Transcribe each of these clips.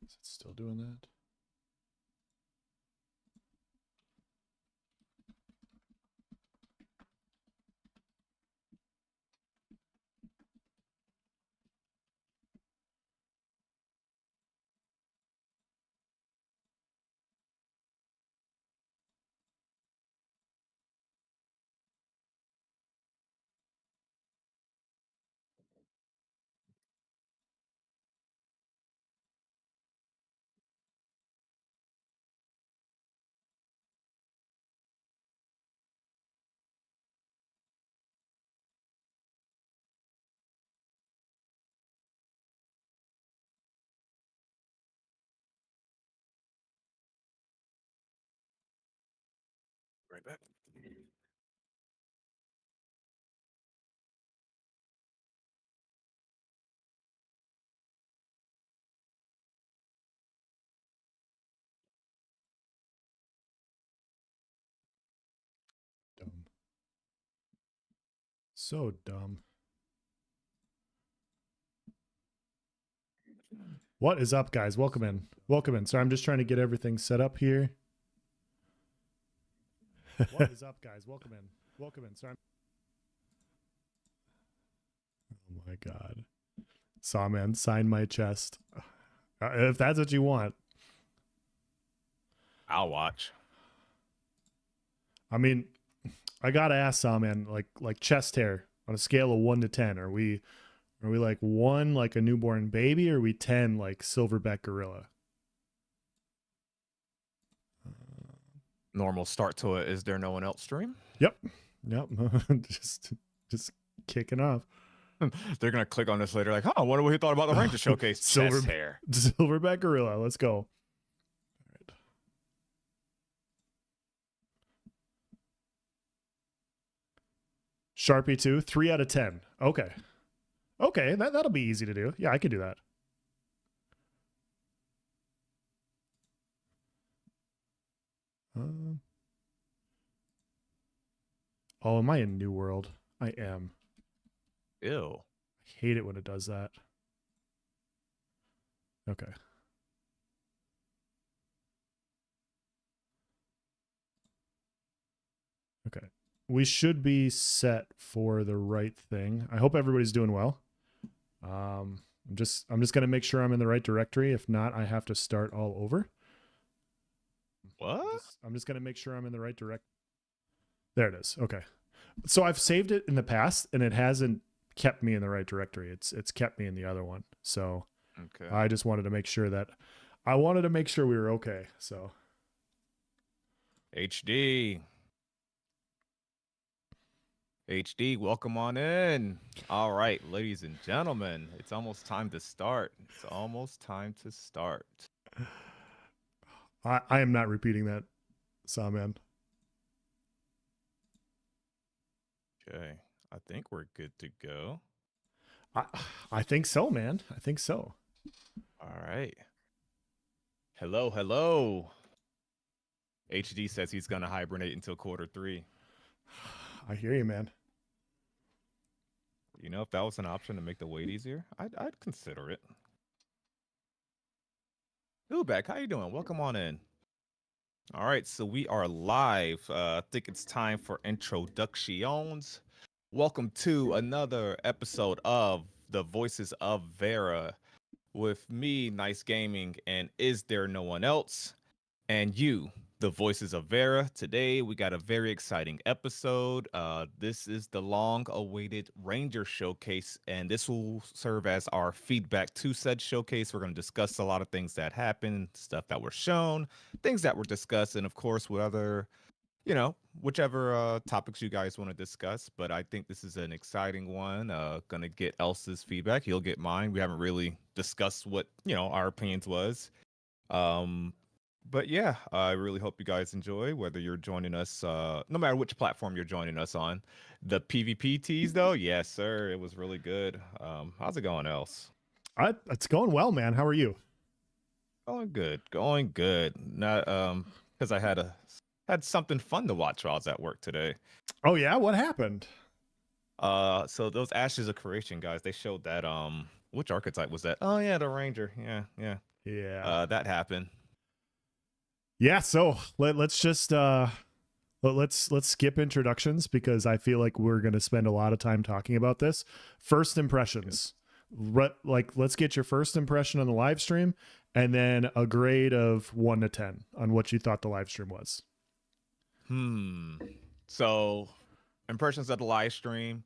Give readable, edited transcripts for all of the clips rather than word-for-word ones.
Is it still doing that? Right back. Dumb. So dumb. What is up, guys? Welcome in. Welcome in. Sorry, I'm just trying to get everything set up here. What is up, guys? Welcome in. Welcome in. Sorry. Oh my god. Sawman, sign my chest. If that's what you want. I'll watch. I mean, I gotta ask Sawman, like chest hair on a scale of 1 to 10. Are we like 1 like a newborn baby, or are we 10 like silverback gorilla? Normal start to it. Is there no one else stream? Yep. just kicking off. They're gonna click on this later, like, huh? What do we thought about the Ranger showcase? Chest hair. Silverback gorilla. Let's go. All right. Sharpie 2, 3 out of 10. Okay. Okay, that'll be easy to do. Yeah, I can do that. Oh, am I in New World? I am. Ew. I hate it when it does that. Okay. Okay. We should be set for the right thing. I hope everybody's doing well. I'm just gonna make sure I'm in the right directory. If not, I have to start all over. What? I'm just gonna make sure I'm in the right direct. There it is. Okay. So I've saved it in the past, and it hasn't kept me in the right directory. It's kept me in the other one. So Okay. I just wanted to make sure that we were okay. So HD. HD, welcome on in. All right, ladies and gentlemen, it's almost time to start. It's almost time to start. I am not repeating that, Sawman. Okay, I think we're good to go. I think so, man. I think so. All right. Hello, hello. HD says he's gonna hibernate until Q3. I hear you, man. You know, if that was an option to make the wait easier, I'd consider it. Ubek, how you doing? Welcome on in. All right, so we are live. I think it's time for introductions. Welcome to another episode of The Voices of Verra with me, Nice Gaming, and Is There No One Else? And you, the Voices of Verra. Today, we got a very exciting episode. This is the long-awaited Ranger Showcase, and this will serve as our feedback to said showcase. We're going to discuss a lot of things that happened, stuff that were shown, things that were discussed, and of course, what other, whichever topics you guys want to discuss. But I think this is an exciting one. Gonna get Elsa's feedback. He'll get mine. We haven't really discussed what our opinions was. But yeah, I really hope you guys enjoy, whether you're joining us, no matter which platform you're joining us on. The PvP teas, though, yes, sir, it was really good. How's it going, else? It's going well, man. How are you? Going good, going good. Not because I had something fun to watch while I was at work today. Oh yeah, what happened? So those Ashes of Creation guys, they showed that which archetype was that? Oh yeah, the Ranger. Yeah, yeah. Yeah. that happened. Yeah, so let's just let's skip introductions because I feel like we're going to spend a lot of time talking about this. First impressions. Like let's get your first impression on the live stream and then a grade of 1 to 10 on what you thought the live stream was. So, impressions of the live stream.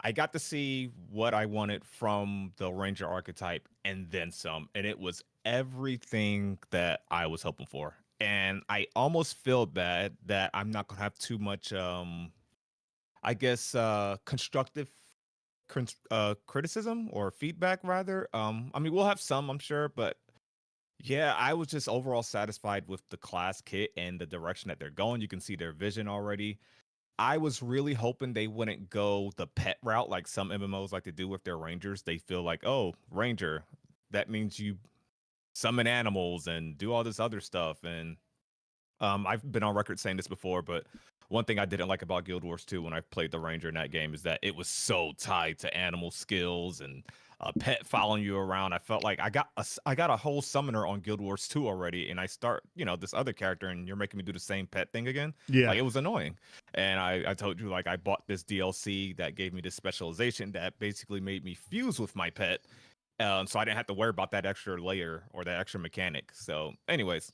I got to see what I wanted from the Ranger archetype and then some. And it was everything that I was hoping for. And I almost feel bad that I'm not gonna have too much I guess constructive criticism or feedback rather. I mean we'll have some, I'm sure, but yeah, I was just overall satisfied with the class kit and the direction that they're going. You can see their vision already. I was really hoping they wouldn't go the pet route like some MMOs like to do with their rangers. They feel like, oh, ranger, that means you summon animals and do all this other stuff. And I've been on record saying this before, but one thing I didn't like about Guild Wars 2 when I played the ranger in that game is that it was so tied to animal skills and a pet following you around. I felt like I got a whole summoner on Guild Wars 2 already, and I start, this other character, and you're making me do the same pet thing again. Yeah. Like it was annoying. And I told you like I bought this DLC that gave me this specialization that basically made me fuse with my pet. So I didn't have to worry about that extra layer or that extra mechanic. So, anyways,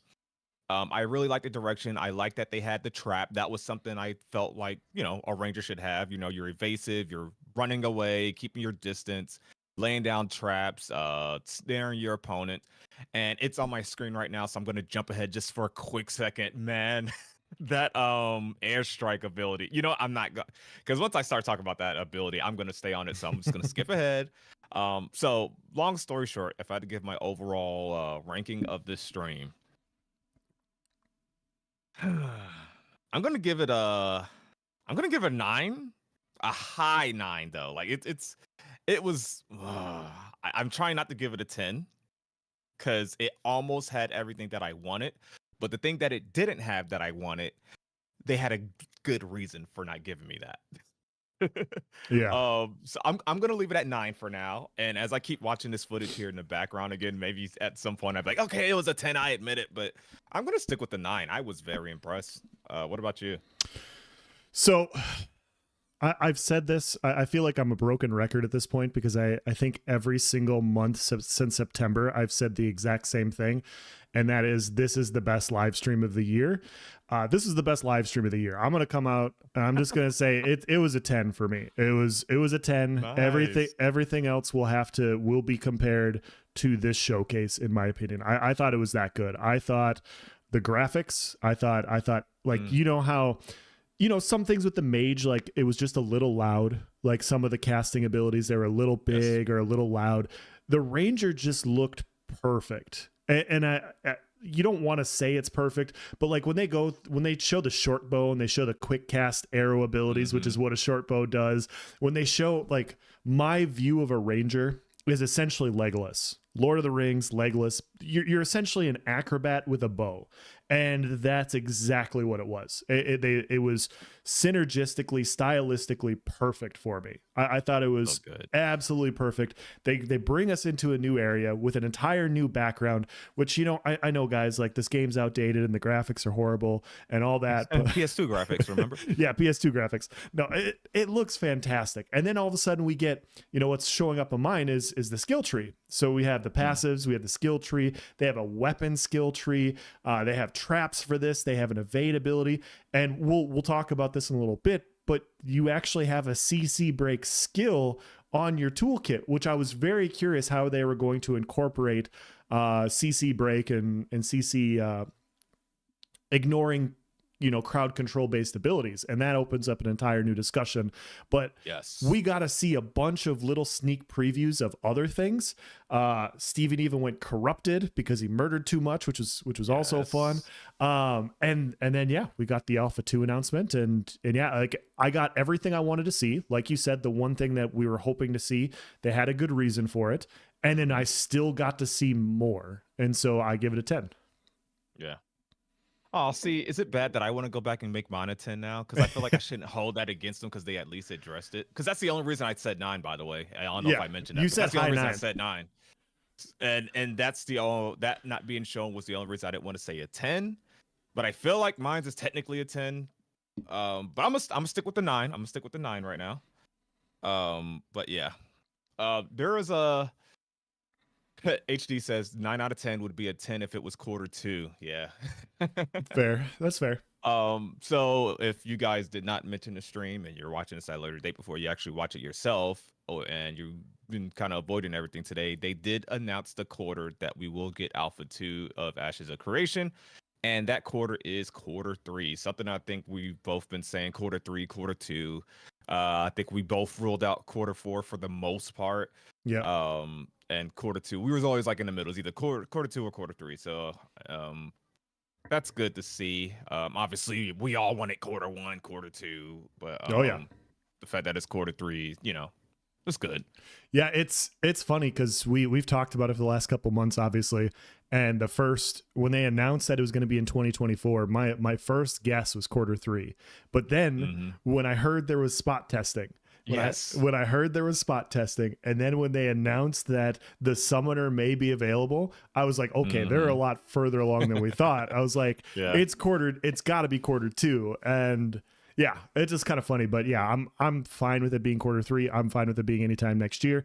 I really like the direction. I like that they had the trap. That was something I felt like, a ranger should have. You're evasive, you're running away, keeping your distance, laying down traps, snaring your opponent. And it's on my screen right now, so I'm gonna jump ahead just for a quick second. Man, that airstrike ability. I'm not gonna, because once I start talking about that ability, I'm gonna stay on it. So I'm just gonna skip ahead. So long story short, if I had to give my overall ranking of this stream, I'm gonna give it a 9, a high 9 though. Like it was. I'm trying not to give it a 10 because it almost had everything that I wanted, but the thing that it didn't have that I wanted, they had a good reason for not giving me that. Yeah. So I'm gonna leave it at 9 for now. And as I keep watching this footage here in the background again, maybe at some point I'd be like, okay, it was a 10, I admit it, but I'm gonna stick with the 9. I was very impressed. What about you? So I've said this. I feel like I'm a broken record at this point because I think every single month since September, I've said the exact same thing. And that is, this is the best live stream of the year. This is the best live stream of the year. I'm going to come out and I'm just going to say it was a 10 for me. It was a 10. Nice. Everything else will be compared to this showcase, in my opinion. I thought it was that good. I thought the graphics, I thought like, how, some things with the mage, like it was just a little loud, like some of the casting abilities, they were a little big or a little loud. The ranger just looked perfect. And I you don't want to say it's perfect, but like when they show the short bow and they show the quick cast arrow abilities, which is what a short bow does, when they show, like, my view of a ranger is essentially Legolas. Lord of the Rings, Legolas. You're essentially an acrobat with a bow. And that's exactly what it was. It was synergistically, stylistically perfect for me. I thought it was absolutely perfect. They bring us into a new area with an entire new background, which, I know, guys, like, this game's outdated and the graphics are horrible and all that. But PS2 graphics, remember? Yeah, PS2 graphics. No, it looks fantastic. And then all of a sudden we get, what's showing up on mine is the skill tree. So we have the passives, we have the skill tree, they have a weapon skill tree, they have traps for this, they have an evade ability, and we'll talk about this in a little bit, but you actually have a CC break skill on your toolkit, which I was very curious how they were going to incorporate CC break and CC ignoring crowd control based abilities, and that opens up an entire new discussion. But yes, we got to see a bunch of little sneak previews of other things. Steven even went corrupted because he murdered too much, which was also fun. And then we got the Alpha 2 announcement, and like, I got everything I wanted to see. Like you said, the one thing that we were hoping to see, they had a good reason for it, and then I still got to see more, and so I give it a 10. Yeah. Oh, see, is it bad that I want to go back and make mine a 10 now? Because I feel like I shouldn't hold that against them because they at least addressed it. Because that's the only reason I said 9, by the way. I don't know if I mentioned that. You said that's the only high reason 9. I said 9. And that's the all that not being shown was the only reason I didn't want to say a 10. But I feel like mine's is technically a 10. But I'm gonna stick with the 9. I'm gonna stick with the 9 right now. But yeah. There is a HD says 9 out of 10 would be a 10 if it was quarter 2. Yeah. Fair. That's fair. So if you guys did not mention the stream and you're watching this at a later date before you actually watch it yourself, and you've been kind of avoiding everything today, they did announce the quarter that we will get Alpha 2 of Ashes of Creation. And that quarter is quarter 3. Something I think we've both been saying, quarter 3, quarter 2. I think we both ruled out quarter 4 for the most part. Yeah. And quarter 2, we was always like in the middle, it's either quarter 2 or quarter 3. So that's good to see. Obviously we all wanted quarter 1, quarter 2, but Oh yeah. the fact that it's quarter 3, it's good. Yeah, it's funny because we've talked about it for the last couple months, obviously. And when they announced that it was going to be in 2024, my first guess was quarter 3. But then when I heard there was spot testing, when I heard there was spot testing, and then when they announced that the summoner may be available, I was like, okay, they're a lot further along than we thought. I was like, it's got to be quarter 2, and yeah, it's just kind of funny. But yeah, I'm fine with it being quarter 3. I'm fine with it being anytime next year.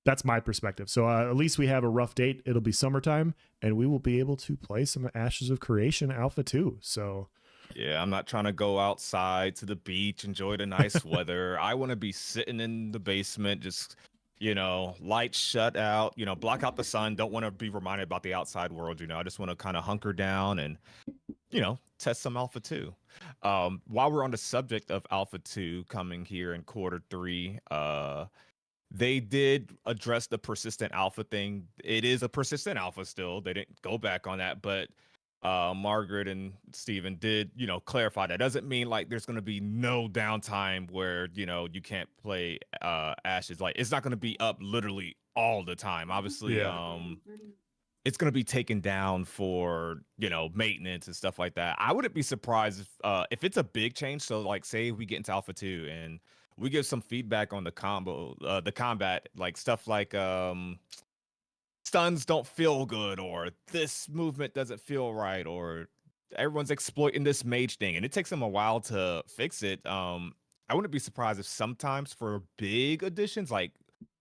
That's my perspective. So at least we have a rough date. It'll be summertime, and we will be able to play some Ashes of Creation Alpha 2. So yeah, I'm not trying to go outside to the beach, enjoy the nice weather. I want to be sitting in the basement, just, lights shut out, block out the sun. Don't want to be reminded about the outside world. I just want to kind of hunker down and, test some Alpha 2. While we're on the subject of Alpha 2 coming here in quarter 3, they did address the persistent alpha thing. It is a persistent alpha still. They didn't go back on that, but Margaret and Steven did, clarify that doesn't mean like there's going to be no downtime where, you can't play Ashes. Like it's not going to be up literally all the time. Obviously, it's going to be taken down for, maintenance and stuff like that. I wouldn't be surprised if it's a big change. So like say we get into Alpha 2 and we give some feedback on the combat, like stuff like stuns don't feel good, or this movement doesn't feel right, or everyone's exploiting this mage thing, and it takes them a while to fix it. I wouldn't be surprised if sometimes for big additions, like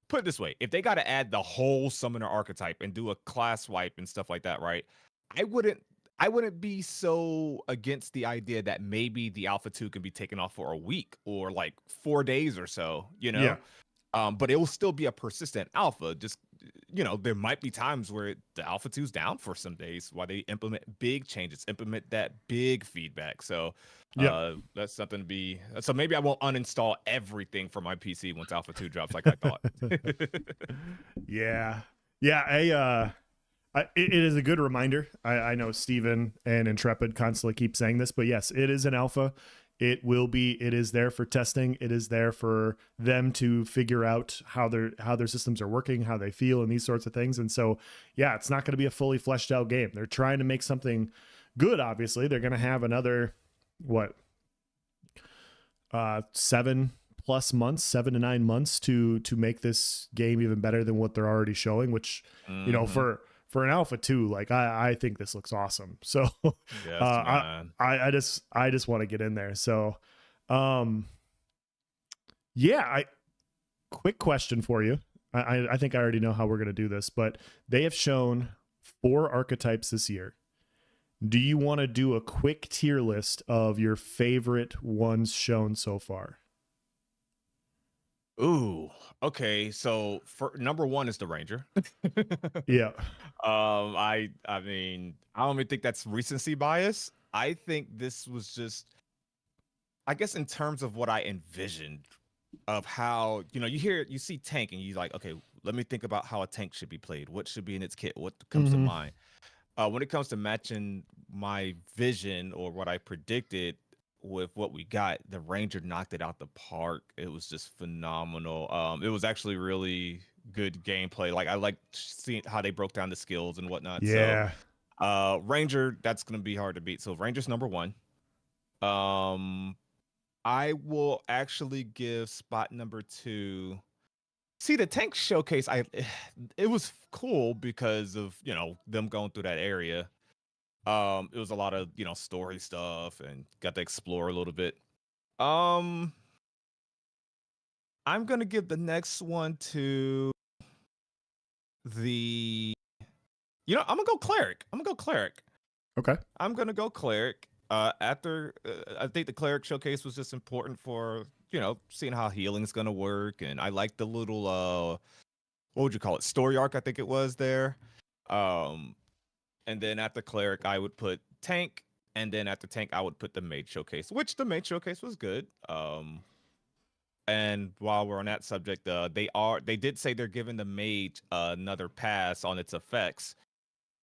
put it this way, if they got to add the whole summoner archetype and do a class wipe and stuff like that, right? I wouldn't be so against the idea that maybe the Alpha 2 can be taken off for a week or like 4 days or so, Yeah. But it will still be a persistent alpha. Just, there might be times where the Alpha 2's down for some days while they implement big changes, implement that big feedback. So that's something to be. So maybe I won't uninstall everything from my PC once Alpha 2 drops like I thought. Yeah. Yeah. It is a good reminder. I know Steven and Intrepid constantly keep saying this, but yes, it is an alpha. It is there for testing. It is there for them to figure out how their systems are working, how they feel, and these sorts of things. And so, yeah, it's not going to be a fully fleshed out game. They're trying to make something good. Obviously, they're going to have another 7+ months, 7 to 9 months to make this game even better than what they're already showing. Which for an Alpha 2, like I think this looks awesome. So Yes, man. I just want to get in there. So quick question for you. I think I already know how we're gonna do this, but they have shown 4 archetypes this year. Do you want to do a quick tier list of your favorite ones shown so far? Ooh, okay. So for number 1 is the Ranger. Yeah. I mean, I don't even think that's recency bias. I think this was just, I guess, in terms of what I envisioned of how, you see tank and you're like, okay, let me think about how a tank should be played. What should be in its kit? What comes to mind? When it comes to matching my vision or what I predicted with what we got, the Ranger knocked it out the park. It was just phenomenal. It was actually really good gameplay. Like I like seeing how they broke down the skills and whatnot. Yeah. So Ranger, that's gonna be hard to beat. So Ranger's number 1. I will actually give spot number 2 See, the tank showcase, it was cool because of them going through that area. It was a lot of story stuff and got to explore a little bit. Um, I'm gonna give the next one to the. I'm gonna go cleric. Okay. I'm gonna go cleric. After I think the cleric showcase was just important for seeing how healing's gonna work, and I like the little what would you call it, story arc, I think it was there. Um, and then after cleric, I would put tank, and then after tank, I would put the mage showcase, which the mage showcase was good. And while we're on that subject, they did say they're giving the mage another pass on its effects,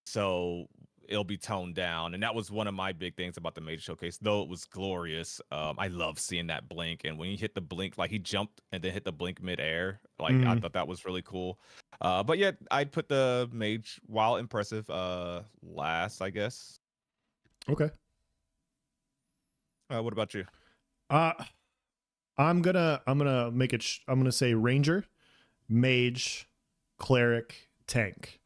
so it'll be toned down. And that was one of my big things about the mage showcase, though it was glorious. I love seeing that blink, and when he hit the blink, like he jumped and then hit the blink midair, like I thought that was really cool. But yeah, I'd put the mage, while impressive, last, I guess. Okay. What about you? I'm gonna make it. I'm gonna say ranger, mage, cleric, tank,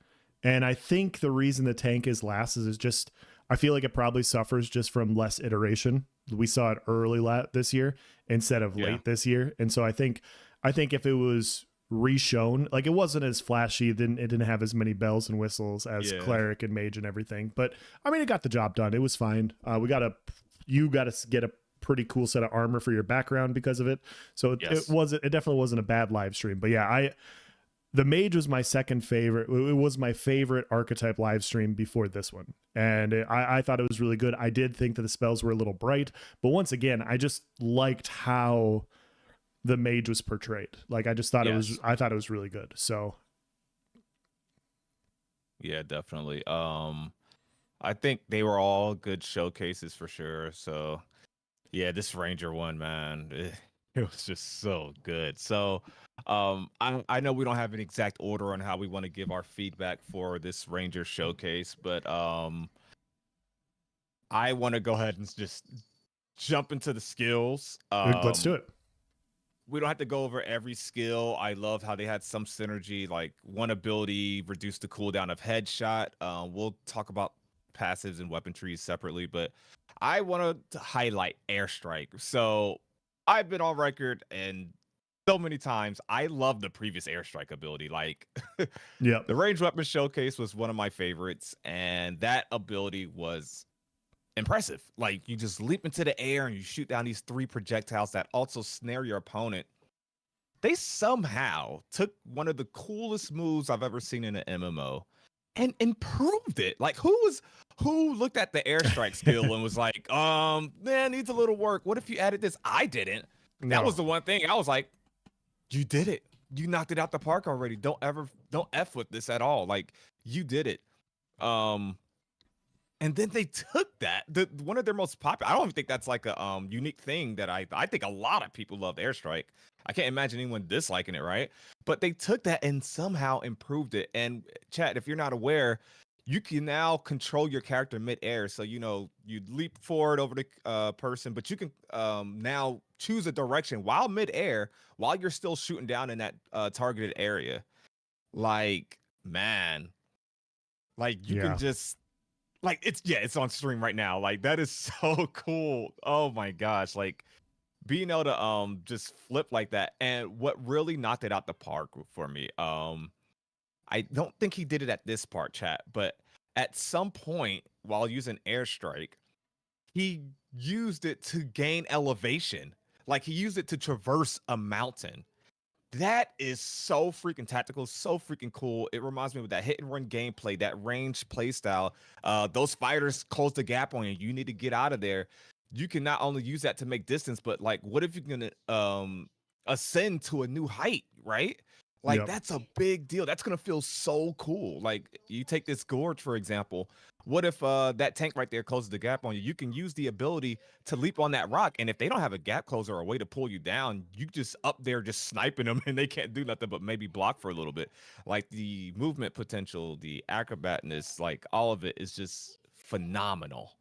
and I think the reason the tank is last is just I feel like it probably suffers just from less iteration. We saw it early this year instead of late this year, and so I think if it was reshown, like it wasn't as flashy, it didn't have as many bells and whistles as cleric and mage and everything, but I mean it got the job done. It was fine. You got to get a pretty cool set of armor for your background because of it. So it definitely wasn't a bad live stream. But yeah, the mage was my second favorite. It was my favorite archetype live stream before this one. And I thought it was really good. I did think that the spells were a little bright, but once again, I just liked how the mage was portrayed. Like I just thought I thought it was really good. So yeah, definitely. I think they were all good showcases for sure. So yeah, this Ranger one, man, it was just so good. So, I know we don't have an exact order on how we want to give our feedback for this Ranger showcase, but I want to go ahead and just jump into the skills. let's do it. We don't have to go over every skill. I love how they had some synergy, like one ability reduced the cooldown of headshot. We'll talk about passives and weapon trees separately, but I want to highlight airstrike. So I've been on record and so many times I love the previous airstrike ability. Like Yeah, the range weapon showcase was one of my favorites, and that ability was impressive. Like you just leap into the air and you shoot down these 3 projectiles that also snare your opponent. They somehow took one of the coolest moves I've ever seen in an MMO and improved it. Like who looked at the airstrike skill and was like, man, needs a little work. What if you added this? I didn't. That was the one thing I was like, you did it. You knocked it out the park already. Don't F with this at all. Like you did it. And then they took that, one of their most popular. I don't even think that's like a unique thing that I think a lot of people love airstrike. I can't imagine anyone disliking it, right? But they took that and somehow improved it. And chat, if you're not aware, you can now control your character mid-air. So you leap forward over the person, but you can now choose a direction while mid-air, while you're still shooting down in that targeted area. Like, man, like you can just. Like it's on stream right now. Like that is so cool. Oh my gosh. Like being able to just flip like that. And what really knocked it out the park for me, I don't think he did it at this part, chat, but at some point while using airstrike, he used it to gain elevation. Like he used it to traverse a mountain. That is so freaking tactical, so freaking cool. It reminds me of that hit and run gameplay, that range play style. Those fighters close the gap on you. You need to get out of there. You can not only use that to make distance, but like, what if you're gonna ascend to a new height, right? Like that's a big deal. That's gonna feel so cool. Like you take this gorge, for example. What if that tank right there closes the gap on you? You can use the ability to leap on that rock, and if they don't have a gap closer or a way to pull you down, you just up there just sniping them, and they can't do nothing but maybe block for a little bit. Like the movement potential, the acrobatness, like all of it is just phenomenal.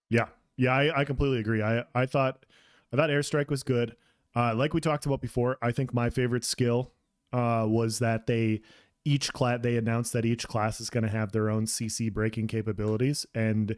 Yeah, I completely agree. I thought airstrike was good. Like we talked about before, I think my favorite skill was that they announced that each class is going to have their own CC braking capabilities, and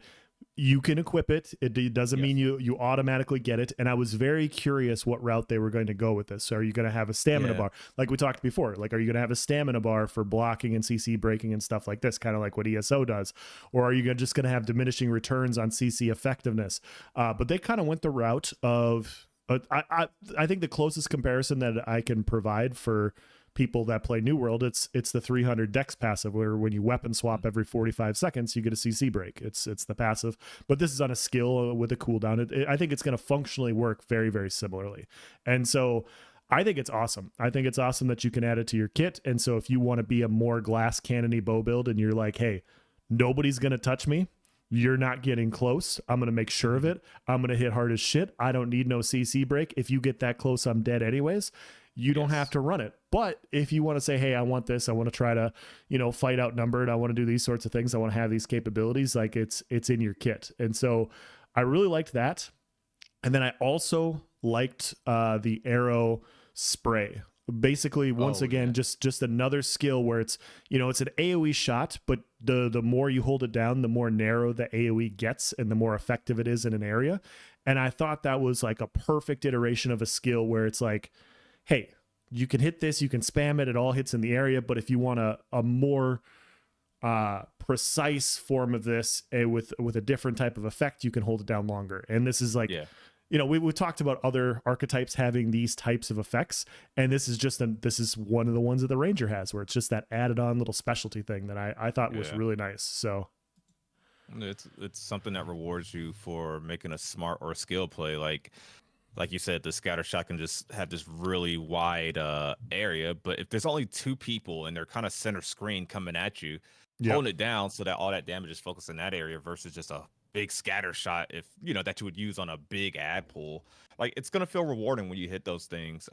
you can equip it. It doesn't mean you automatically get it. And I was very curious what route they were going to go with this. So are you going to have a stamina bar? Like we talked before, like, are you going to have a stamina bar for blocking and CC braking and stuff like this, kind of like what ESO does? Or are you just going to have diminishing returns on CC effectiveness? But they kind of went the route of, I think the closest comparison that I can provide for people that play New World, it's the 300 Dex passive, where when you weapon swap every 45 seconds, you get a CC break. It's the passive, but this is on a skill with a cooldown. I think it's going to functionally work very, very similarly. And so I think it's awesome. I think it's awesome that you can add it to your kit. And so if you want to be a more glass cannony bow build and you're like, hey, nobody's going to touch me, you're not getting close, I'm going to make sure of it. I'm going to hit hard as shit. I don't need no CC break. If you get that close, I'm dead anyways. You don't have to run it. But if you want to say, hey, I want this, I want to try to, fight outnumbered, I want to do these sorts of things, I want to have these capabilities, like it's in your kit. And so I really liked that. And then I also liked the arrow spray. Basically, once again, just another skill where it's, it's an AoE shot, but the more you hold it down, the more narrow the AoE gets and the more effective it is in an area. And I thought that was like a perfect iteration of a skill where it's like, hey, you can hit this, you can spam it, it all hits in the area. But if you want a more precise form of this with a different type of effect, you can hold it down longer. And this is like, we talked about other archetypes having these types of effects, and this is one of the ones that the Ranger has, where it's just that added on little specialty thing that I thought was really nice. So it's something that rewards you for making a smart or skill play. Like you said, the scatter shot can just have this really wide area, but if there's only two people and they're kind of center screen coming at you, holding it down so that all that damage is focused in that area versus just a big scatter shot, if that you would use on a big ad pool, like it's gonna feel rewarding when you hit those things.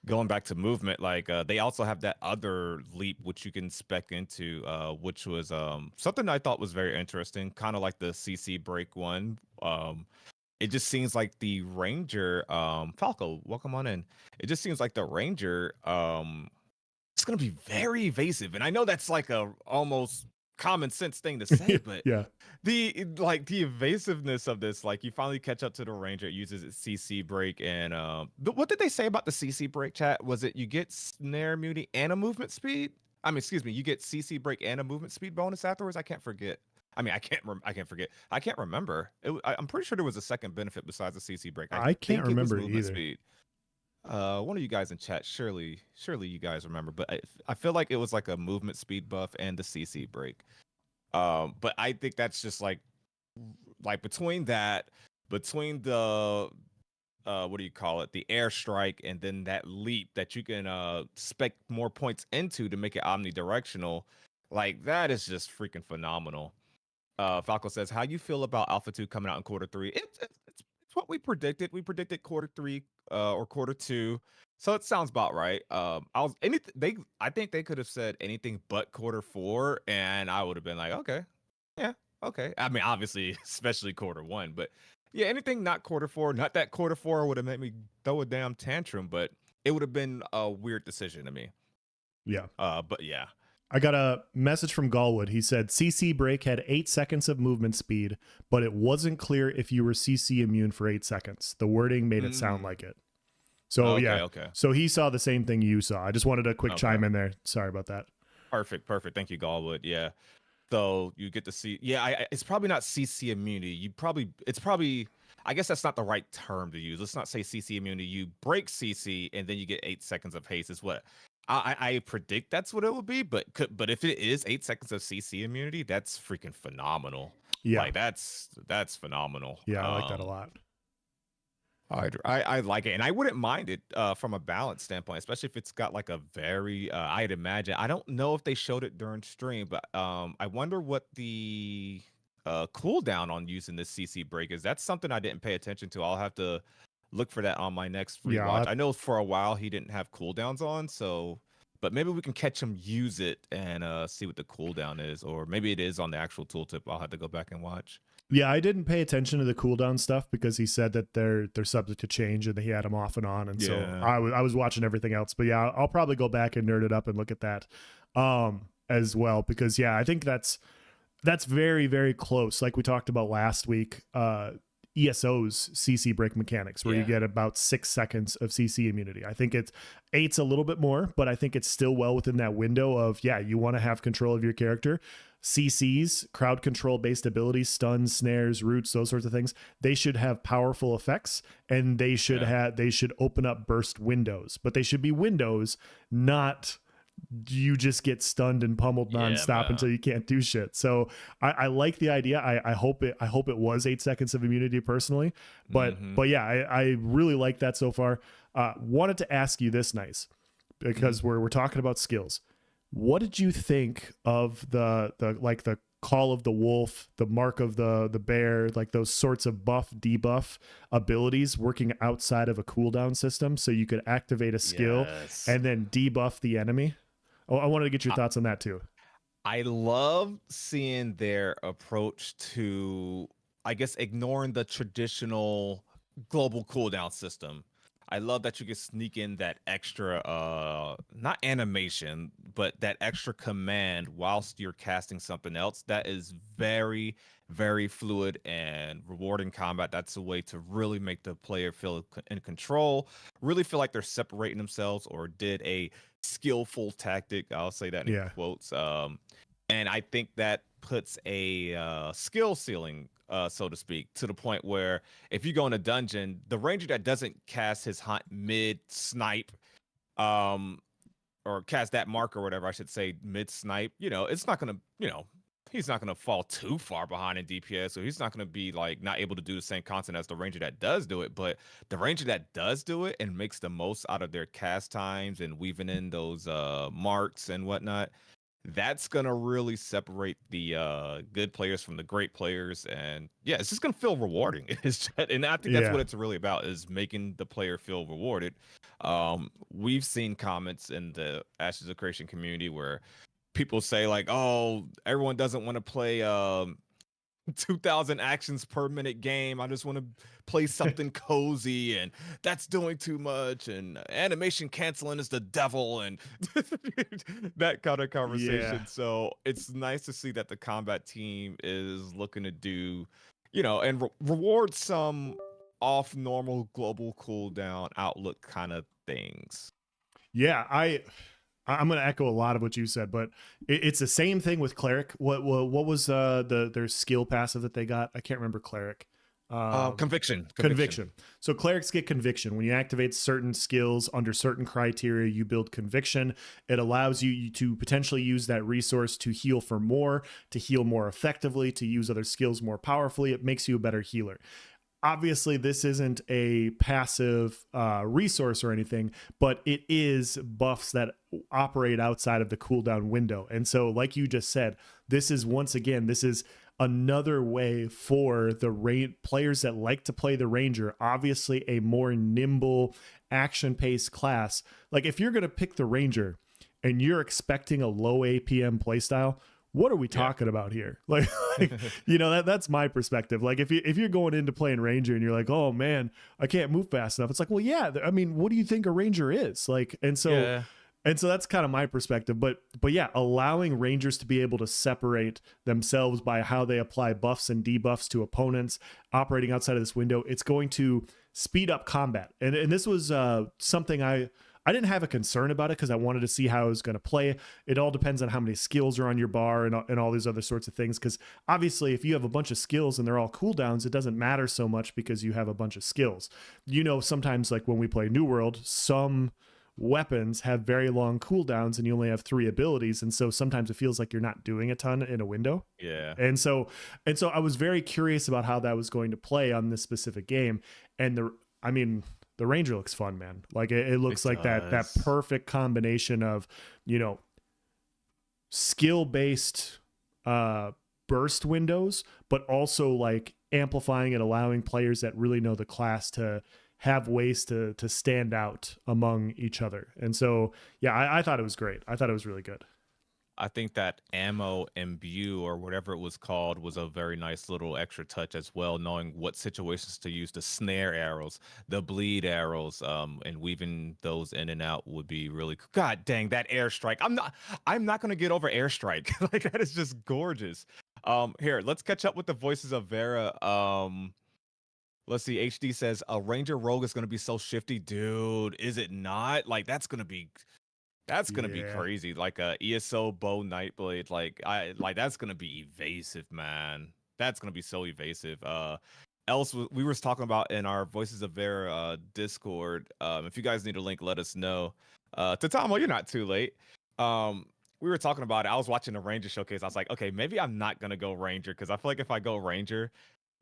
Going back to movement, like they also have that other leap which you can spec into, which was something I thought was very interesting, kind of like the CC break one. It just seems like the Ranger, Falco, welcome on in. It just seems like the Ranger, it's gonna be very evasive, and I know that's like a almost common sense thing to say, but the evasiveness of this, like you finally catch up to the Ranger, it uses its CC break, and what did they say about the CC break, chat? Was it you get snare immunity and a movement speed? I mean, excuse me, you get CC break and a movement speed bonus afterwards. I can't forget. I mean, I can't forget. I can't remember. I'm pretty sure there was a second benefit besides the CC break. I can't remember either. Speed. One of you guys in chat, surely you guys remember, but I feel like it was like a movement speed buff and the CC break. But I think that's just like between the what do you call it, the airstrike, and then that leap that you can spec more points into to make it omnidirectional, like that is just freaking phenomenal. Falco says, how you feel about Alpha 2 coming out in quarter 3? It's what we predicted. We predicted quarter 3 or quarter 2. So it sounds about right. I think they could have said anything but quarter 4, and I would have been like, okay. Yeah, okay. I mean, obviously, especially quarter 1, but yeah, anything not quarter 4, not that quarter 4 would have made me throw a damn tantrum, but it would have been a weird decision to me. Yeah. But yeah. I got a message from Galwood. He said CC break had 8 seconds of movement speed, but it wasn't clear if you were CC immune for 8 seconds. The wording made it sound like it. So okay. So he saw the same thing you saw. I just wanted a quick chime in there. Sorry about that. Perfect. Thank you, Galwood. Yeah. So you get to see. Yeah, it's probably not CC immunity. It's probably. I guess that's not the right term to use. Let's not say CC immunity. You break CC and then you get 8 seconds of haste. Is what I predict that's what it will be. But if it is 8 seconds of CC immunity, that's freaking phenomenal. Yeah, like that's phenomenal. Yeah, I like that a lot. I like it, and I wouldn't mind it from a balance standpoint, especially if it's got like a very I'd imagine. I don't know if they showed it during stream, but I wonder what the cooldown on using this CC break is. That's something I didn't pay attention to. I'll have to look for that on my next rewatch. I know for a while he didn't have cooldowns on, so but maybe we can catch him use it and see what the cooldown is, or maybe it is on the actual tooltip. I'll have to go back and watch. Yeah, I didn't pay attention to the cooldown stuff because he said that they're subject to change and he had them off and on, and so Yeah. I was watching everything else. But yeah, I'll probably go back and nerd it up and look at that as well, because yeah, I think that's very, very close. Like we talked about last week, ESO's CC break mechanics, where you get about 6 seconds of CC immunity. I think eight's a little bit more, but I think it's still well within that window of, yeah, you want to have control of your character. CCs, crowd control based abilities, stuns, snares, roots, those sorts of things, they should have powerful effects, and they should open up burst windows, but they should be windows, not you just get stunned and pummeled nonstop until you can't do shit. So I like the idea. I hope it was 8 seconds of immunity personally, but yeah, I really like that so far. Wanted to ask you this, Nice, because we're talking about skills. What did you think of the call of the wolf, the mark of the bear, like those sorts of buff debuff abilities working outside of a cooldown system, so you could activate a skill and then debuff the enemy? Oh, I wanted to get your thoughts on that too. I love seeing their approach to, I guess, ignoring the traditional global cooldown system. I love that you can sneak in that extra, not animation, but that extra command whilst you're casting something else. That is very, very fluid and rewarding combat. That's a way to really make the player feel in control, really feel like they're separating themselves or did a skillful tactic. I'll say that in quotes. And I think that puts a skill ceiling, so to speak, to the point where if you go in a dungeon, the ranger that doesn't cast his hunt mid snipe, or cast that mark or whatever, I should say, mid snipe, it's not gonna, he's not gonna fall too far behind in DPS, so he's not gonna be like not able to do the same content as the ranger that does do it. But the ranger that does do it and makes the most out of their cast times and weaving in those marks and whatnot, that's gonna really separate the good players from the great players. And yeah, it's just gonna feel rewarding. And I think that's what it's really about, is making the player feel rewarded. We've seen comments in the Ashes of Creation community where people say like, oh, everyone doesn't want to play 2,000 actions per minute game. I just want to play something cozy, and that's doing too much, and animation canceling is the devil, and that kind of conversation. So it's nice to see that the combat team is looking to do, and reward some off normal global cooldown outlook kind of things. Yeah, I'm going to echo a lot of what you said, but it's the same thing with Cleric. What was their skill passive that they got? I can't remember Cleric. Conviction. So clerics get conviction. When you activate certain skills under certain criteria, you build conviction. It allows you to potentially use that resource to heal to heal more effectively, to use other skills more powerfully. It makes you a better healer. Obviously, this isn't a passive resource or anything, but it is buffs that operate outside of the cooldown window. And so, like you just said, this is another way for the players that like to play the Ranger, obviously a more nimble, action-paced class. Like if you're going to pick the Ranger and you're expecting a low APM playstyle, what are we talking about here? Like that's my perspective. Like if you're going into playing Ranger and you're like, oh man, I can't move fast enough. It's like, well, yeah, I mean, what do you think a Ranger is? Like, and so that's kind of my perspective. But yeah, allowing Rangers to be able to separate themselves by how they apply buffs and debuffs to opponents operating outside of this window, it's going to speed up combat. And this was something I didn't have a concern about it because I wanted to see how it was going to play. It all depends on how many skills are on your bar and all these other sorts of things. Because obviously, if you have a bunch of skills and they're all cooldowns, it doesn't matter so much because you have a bunch of skills. Sometimes like when we play New World, some weapons have very long cooldowns and you only have 3 abilities. And so sometimes it feels like you're not doing a ton in a window. Yeah. And so I was very curious about how that was going to play on this specific game. And the Ranger looks fun, man. Like it looks like that perfect combination of, skill-based burst windows, but also like amplifying and allowing players that really know the class to have ways to stand out among each other. And so, yeah, I thought it was great. I thought it was really good. I think that ammo imbue or whatever it was called was a very nice little extra touch as well, knowing what situations to use the snare arrows, the bleed arrows, and weaving those in and out would be really God dang, that airstrike. I'm not gonna get over airstrike. Like that is just gorgeous. Here, let's catch up with the voices of Verra. Let's see. HD says a Ranger Rogue is gonna be so shifty, dude. Is it not? Like that's gonna be Yeah. crazy. Like a ESO bow nightblade. Like that's gonna be evasive, man. That's gonna be so evasive. Else we were talking about in our Voices of Vera Discord. If you guys need a link, let us know. Tatamo, you're not too late. We were talking about it. I was watching the Ranger showcase. I was like, okay, maybe I'm not gonna go Ranger because I feel like if I go Ranger,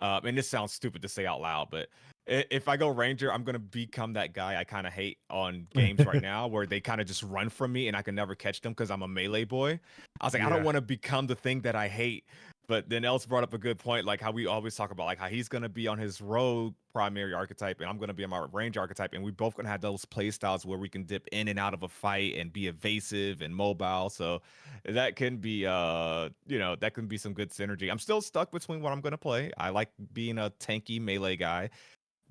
and this sounds stupid to say out loud, but if I go Ranger, I'm gonna become that guy I kind of hate on games right now, where they kind of just run from me and I can never catch them because I'm a melee boy. I was like, I don't Yeah. want to become the thing that I hate. But then Els brought up a good point, like how we always talk about, like how he's gonna be on his rogue primary archetype, and I'm gonna be on my range archetype, and we both gonna have those play styles where we can dip in and out of a fight and be evasive and mobile. So that can be, that can be some good synergy. I'm still stuck between what I'm gonna play. I like being a tanky melee guy,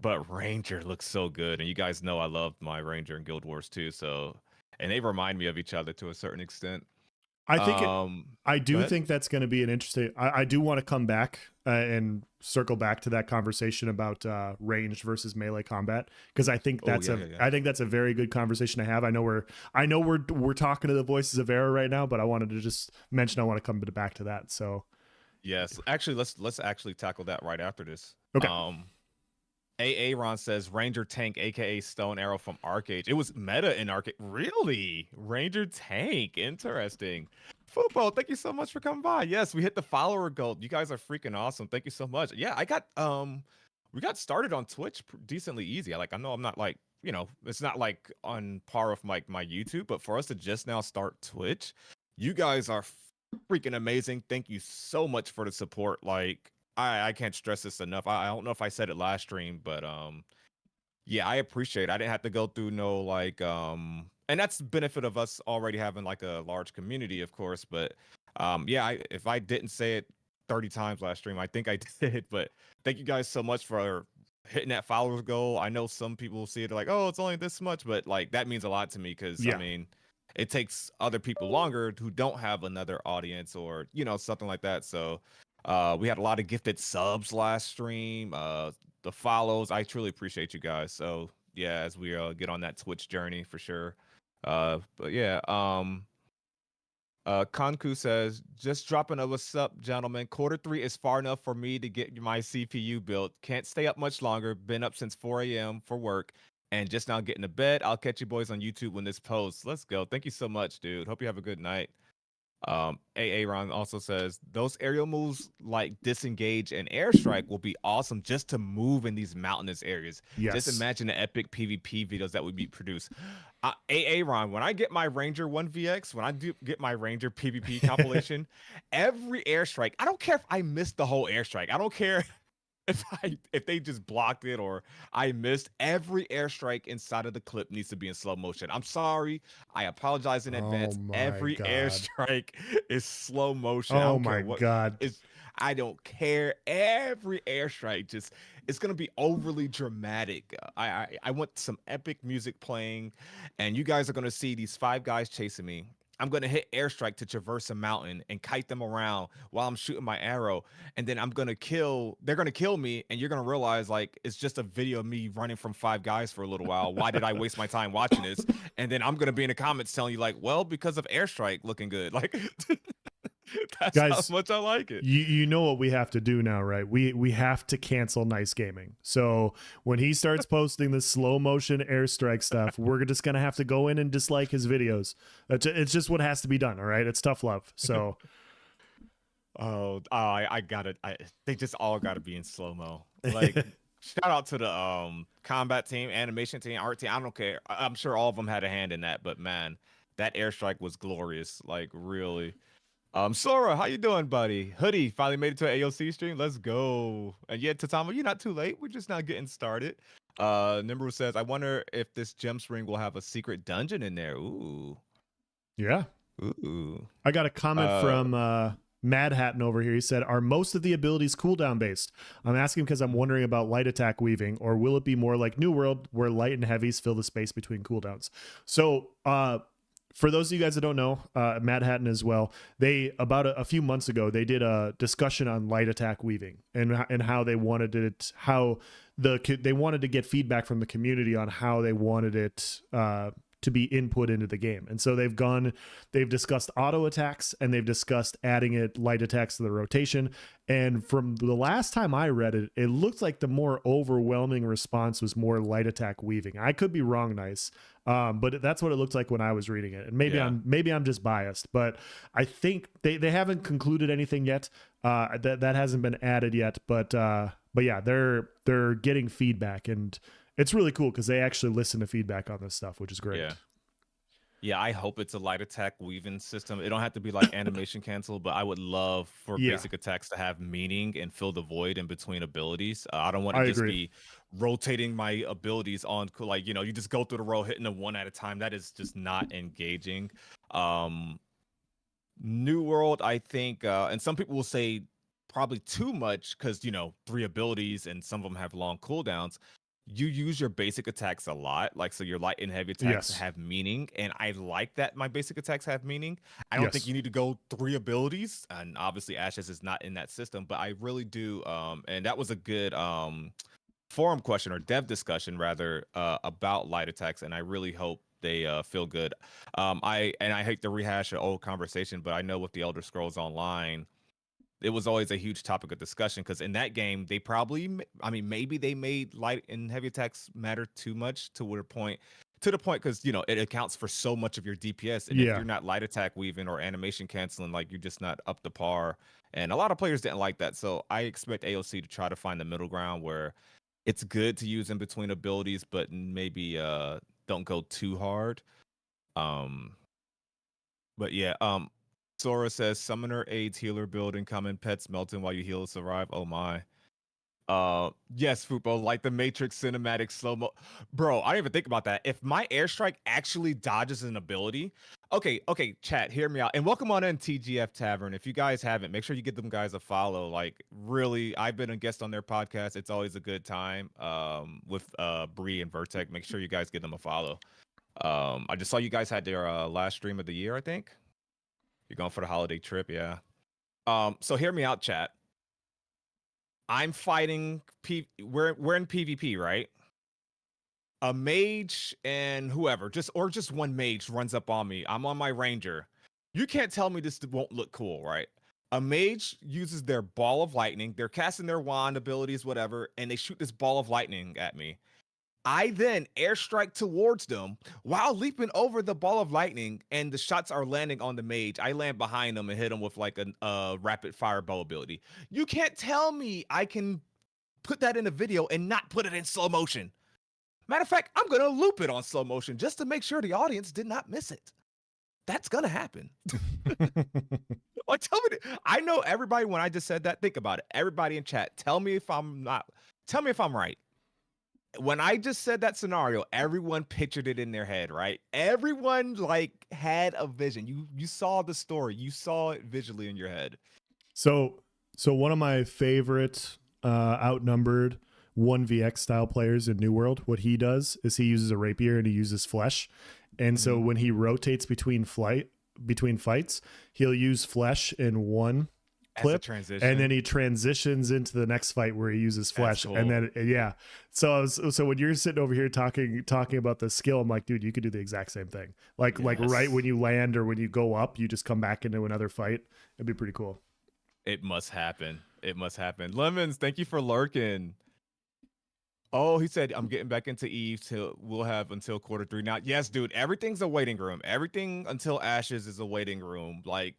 but Ranger looks so good, and you guys know I love my Ranger in Guild Wars too. So, and they remind me of each other to a certain extent. I think I Go do ahead. think that's going to be an interesting. I do want to come back and circle back to that conversation about ranged versus melee combat, because I think Oh that's yeah, yeah, yeah. I think that's a very good conversation to have. I know we're talking to the voices of Era right now, but I wanted to just mention I want to come back to that. So Yes, actually, let's actually tackle that right after this. okay. Ron says Ranger Tank, aka Stone Arrow from Arcade. It was meta in Arcade. Really? Ranger Tank. Interesting. Football, thank you so much for coming by. Yes, we hit the follower goal. You guys are freaking awesome. Thank you so much. Yeah, we got started on Twitch decently easy. I know I'm not like, it's not like on par with my YouTube, but for us to just now start Twitch, you guys are freaking amazing. Thank you so much for the support. Like I can't stress this enough. I don't know if I said it last stream, but yeah, I appreciate it. I didn't have to go through no like and that's the benefit of us already having like a large community, of course. But yeah, if I didn't say it 30 times last stream, I think I did. But thank you guys so much for hitting that followers goal. I know some people see it like, oh, it's only this much, but like that means a lot to me because I Yeah. mean it takes other people longer who don't have another audience or something like that. So we had a lot of gifted subs last stream. The follows. I truly appreciate you guys. So yeah, as we get on that Twitch journey for sure. But yeah, Kanku says, just dropping a what's up, gentlemen. Quarter 3 is far enough for me to get my CPU built. Can't stay up much longer. Been up since 4 a.m. for work and just now getting to bed. I'll catch you boys on YouTube when this posts. Let's go. Thank you so much, dude. Hope you have a good night. Ron also says those aerial moves like disengage and airstrike will be awesome just to move in these mountainous areas. Just Yes. imagine the epic PvP videos that would be produced. Ron, when I get my Ranger 1VX, when I do get my Ranger PvP compilation, every airstrike, I don't care if I missed the whole airstrike. I don't care if they just blocked it or I missed, every airstrike inside of the clip needs to be in slow motion. I'm sorry. I apologize in Oh advance. my Every god. airstrike is slow motion. I Oh don't care my what god. is I don't care. Every airstrike just it's gonna be overly dramatic. I want some epic music playing, and you guys are gonna see these 5 guys chasing me. I'm gonna hit airstrike to traverse a mountain and kite them around while I'm shooting my arrow, and then they're gonna kill me, and you're gonna realize like it's just a video of me running from 5 guys for a little while. Why did I waste my time watching this? And then I'm gonna be in the comments telling you like, well, because of airstrike looking good. Like that's how Guys, much I like it. you know what we have to do now, right? We have to cancel Nice Gaming. So when he starts posting the slow motion airstrike stuff, we're just gonna have to go in and dislike his videos. It's just what has to be done. All right, it's tough love. So I got it. They just all got to be in slow mo. Like shout out to the combat team, animation team, art team. I don't care. I'm sure all of them had a hand in that, but man, that airstrike was glorious. Like really. Sora, how you doing, buddy? Hoodie finally made it to an AOC stream. Let's go. And yeah, Tatama, you're not too late. We're just not getting started. Nimru says, I wonder if this gem spring will have a secret dungeon in there. Ooh. Yeah. Ooh. I got a comment from Mad Hatton over here. He said, "Are most of the abilities cooldown based? I'm asking because I'm wondering about light attack weaving, or will it be more like New World, where light and heavies fill the space between cooldowns?" So, for those of you guys that don't know, Mad Hatton as well, they about a few months ago they did a discussion on light attack weaving and how they wanted it, how they wanted to get feedback from the community on how they wanted it. To be input into the game. And so they've discussed auto attacks and they've discussed adding it light attacks to the rotation. And from the last time I read it, it looked like the more overwhelming response was more light attack weaving. I could be wrong, Nice. But that's what it looked like when I was reading it. And maybe I'm just biased, but I think they haven't concluded anything yet. That hasn't been added yet, but yeah, they're getting feedback, and it's really cool because they actually listen to feedback on this stuff, which is great. Yeah, I hope it's a light attack weaving system. It don't have to be like animation cancel, but I would love for basic attacks to have meaning and fill the void in between abilities. I don't want to just be rotating my abilities on, like, you just go through the row hitting them one at a time. That is just not engaging. New World, I think, and some people will say probably too much because 3 abilities and some of them have long cooldowns. You use your basic attacks a lot, like, so your light and heavy attacks have meaning, and I like that my basic attacks have meaning. I don't think you need to go 3 abilities, and obviously Ashes is not in that system, but I really do. And that was a good forum question, or dev discussion rather, about light attacks, and I really hope they feel good. I hate to rehash an old conversation, but I know with the Elder Scrolls Online, it was always a huge topic of discussion because in that game they probably, maybe they made light and heavy attacks matter too much to the point because it accounts for so much of your DPS, and if you're not light attack weaving or animation canceling, like, you're just not up to par. And a lot of players didn't like that, so I expect AOC to try to find the middle ground where it's good to use in between abilities, but maybe don't go too hard. But yeah, Sora says summoner aids healer build and common pets melting while you heal survive. Oh my. Yes, Fupo, like the Matrix cinematic slow-mo. Bro, I didn't even think about that. If my airstrike actually dodges an ability. Okay, chat, hear me out. And welcome on in, TGF Tavern. If you guys haven't, make sure you give them guys a follow. Like, really, I've been a guest on their podcast. It's always a good time. With Bree and Vertec. Make sure you guys give them a follow. I just saw you guys had their last stream of the year, I think. You're going for the holiday trip, yeah. So hear me out, chat. I'm fighting we're in PvP, right? A mage and whoever, just one mage runs up on me. I'm on my ranger. You can't tell me this won't look cool, right? A mage uses their ball of lightning. They're casting their wand abilities, whatever, and they shoot this ball of lightning at me. I then airstrike towards them while leaping over the ball of lightning, and the shots are landing on the mage. I land behind them and hit them with like a rapid fire bow ability. You can't tell me I can put that in a video and not put it in slow motion. Matter of fact, I'm gonna loop it on slow motion just to make sure the audience did not miss it. That's gonna happen. Like, tell me, I know everybody when I just said that. Think about it. Everybody in chat, tell me if I'm right. When I just said that scenario, everyone pictured it in their head, right? Everyone like had a vision. You saw the story. You saw it visually in your head. So one of my favorite outnumbered 1vx style players in New World, what he does is he uses a rapier and he uses flesh. And so when he rotates between fights, he'll use flesh in one clip, and then he transitions into the next fight where he uses flesh. Cool. And then so when you're sitting over here talking about the skill, I'm like, dude, you could do the exact same thing. Like right when you land or when you go up, you just come back into another fight. It'd be pretty cool. It must happen. Lemons, thank you for lurking. Oh, he said, I'm getting back into Eve we'll have until Q3. Now, yes, dude, everything's a waiting room. Everything until Ashes is a waiting room. Like,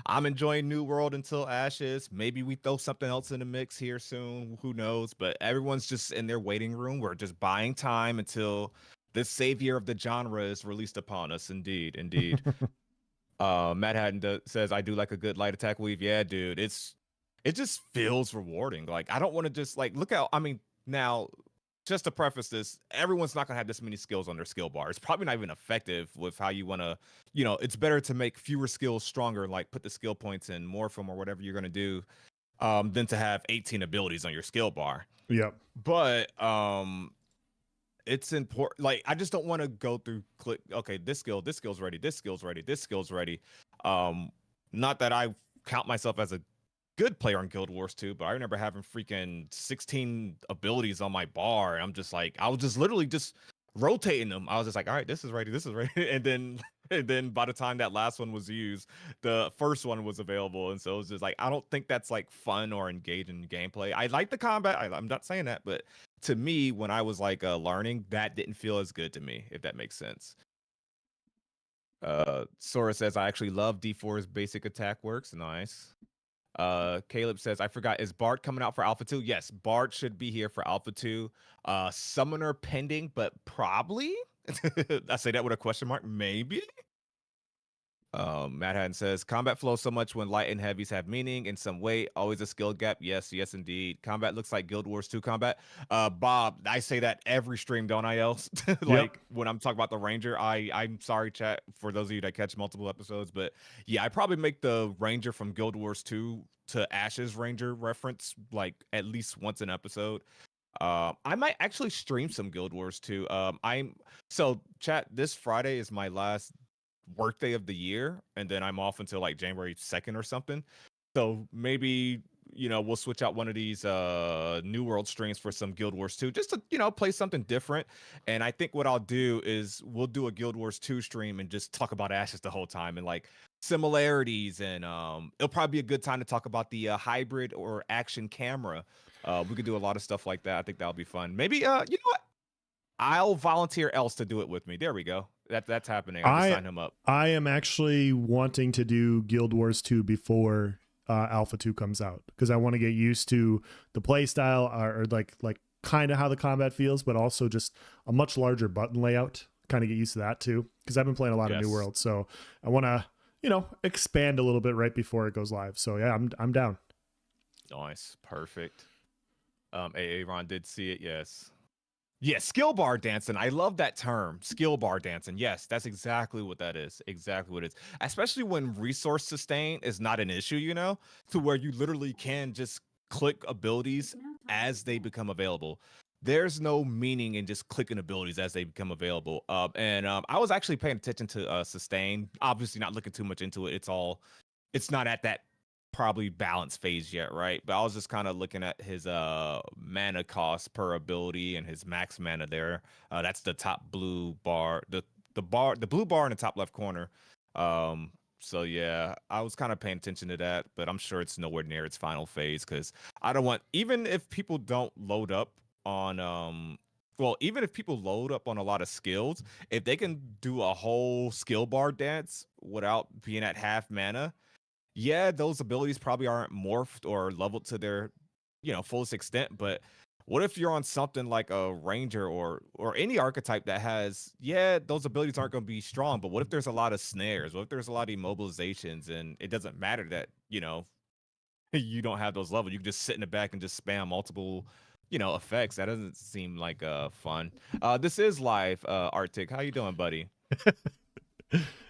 I'm enjoying New World until Ashes. Maybe we throw something else in the mix here soon. Who knows? But everyone's just in their waiting room. We're just buying time until the savior of the genre is released upon us. Indeed. Matt Hatton says, I do like a good light attack weave. Yeah, dude, it just feels rewarding. Like, I don't want to just like look out. I mean, now, just to preface this, everyone's not gonna have this many skills on their skill bar. It's probably not even effective with how you want to, it's better to make fewer skills stronger, like put the skill points in, morph them, or whatever you're gonna do, than to have 18 abilities on your skill bar. Yep. But it's important. Like, I just don't want to go through click. Okay, this skill's ready. This skill's ready. This skill's ready. Not that I count myself as a good player in Guild Wars 2, but I remember having freaking 16 abilities on my bar. And I'm just like, I was just literally just rotating them. I was just like, all right, this is ready. This is ready. And then by the time that last one was used, the first one was available. And so it was just like, I don't think that's like fun or engaging gameplay. I like the combat. I'm not saying that, but to me, when I was like learning, that didn't feel as good to me, if that makes sense. Sora says, I actually love D4's basic attack works. Nice. Caleb says, I forgot, is Bart coming out for Alpha 2? Yes, Bart should be here for Alpha 2. Summoner pending, but probably. I say that with a question mark. Maybe. Matt Hatton says, combat flows so much when light and heavies have meaning in some way. Always a skill gap. Yes, indeed. Combat looks like Guild Wars 2 combat. Bob, I say that every stream, don't I, else? Like, when I'm talking about the Ranger, I'm sorry, chat, for those of you that catch multiple episodes, but yeah, I probably make the Ranger from Guild Wars 2 to Ash's Ranger reference like at least once an episode. I might actually stream some Guild Wars 2. So chat, this Friday is my last workday of the year, and then I'm off until like January 2nd or something. So maybe we'll switch out one of these New World streams for some Guild Wars 2, just to play something different. And I think what I'll do is we'll do a Guild Wars 2 stream and just talk about Ashes the whole time and like similarities, and it'll probably be a good time to talk about the hybrid or action camera. We could do a lot of stuff like that. I think that'll be fun. Maybe you know what? I'll volunteer else to do it with me. There we go. That's happening. I just signed him up. I am actually wanting to do Guild Wars 2 before Alpha 2 comes out, because I want to get used to the play style, or like kind of how the combat feels, but also just a much larger button layout. Kind of get used to that too, because I've been playing a lot of New World, so I want to expand a little bit right before it goes live. So yeah, I'm down. Nice, perfect. Ron did see it. Yes. Yeah, skill bar dancing. I love that term, skill bar dancing. Yes, that's exactly what that is. Exactly what it is. Especially when resource sustain is not an issue, to where you literally can just click abilities as they become available. There's no meaning in just clicking abilities as they become available. I was actually paying attention to sustain. Obviously, not looking too much into it. It's not at that probably balance phase yet, right? But I was just kind of looking at his mana cost per ability and his max mana there. That's the top blue bar, the blue bar in the top left corner. So yeah, I was kind of paying attention to that, but I'm sure it's nowhere near its final phase, because I don't want, even if people don't load up on even if people load up on a lot of skills, if they can do a whole skill bar dance without being at half mana, yeah, those abilities probably aren't morphed or leveled to their, fullest extent. But what if you're on something like a Ranger or any archetype that has, those abilities aren't going to be strong, but what if there's a lot of snares? What if there's a lot of immobilizations, and it doesn't matter that, you don't have those levels? You can just sit in the back and just spam multiple, effects. That doesn't seem like fun. This is live, Arctic. How you doing, buddy?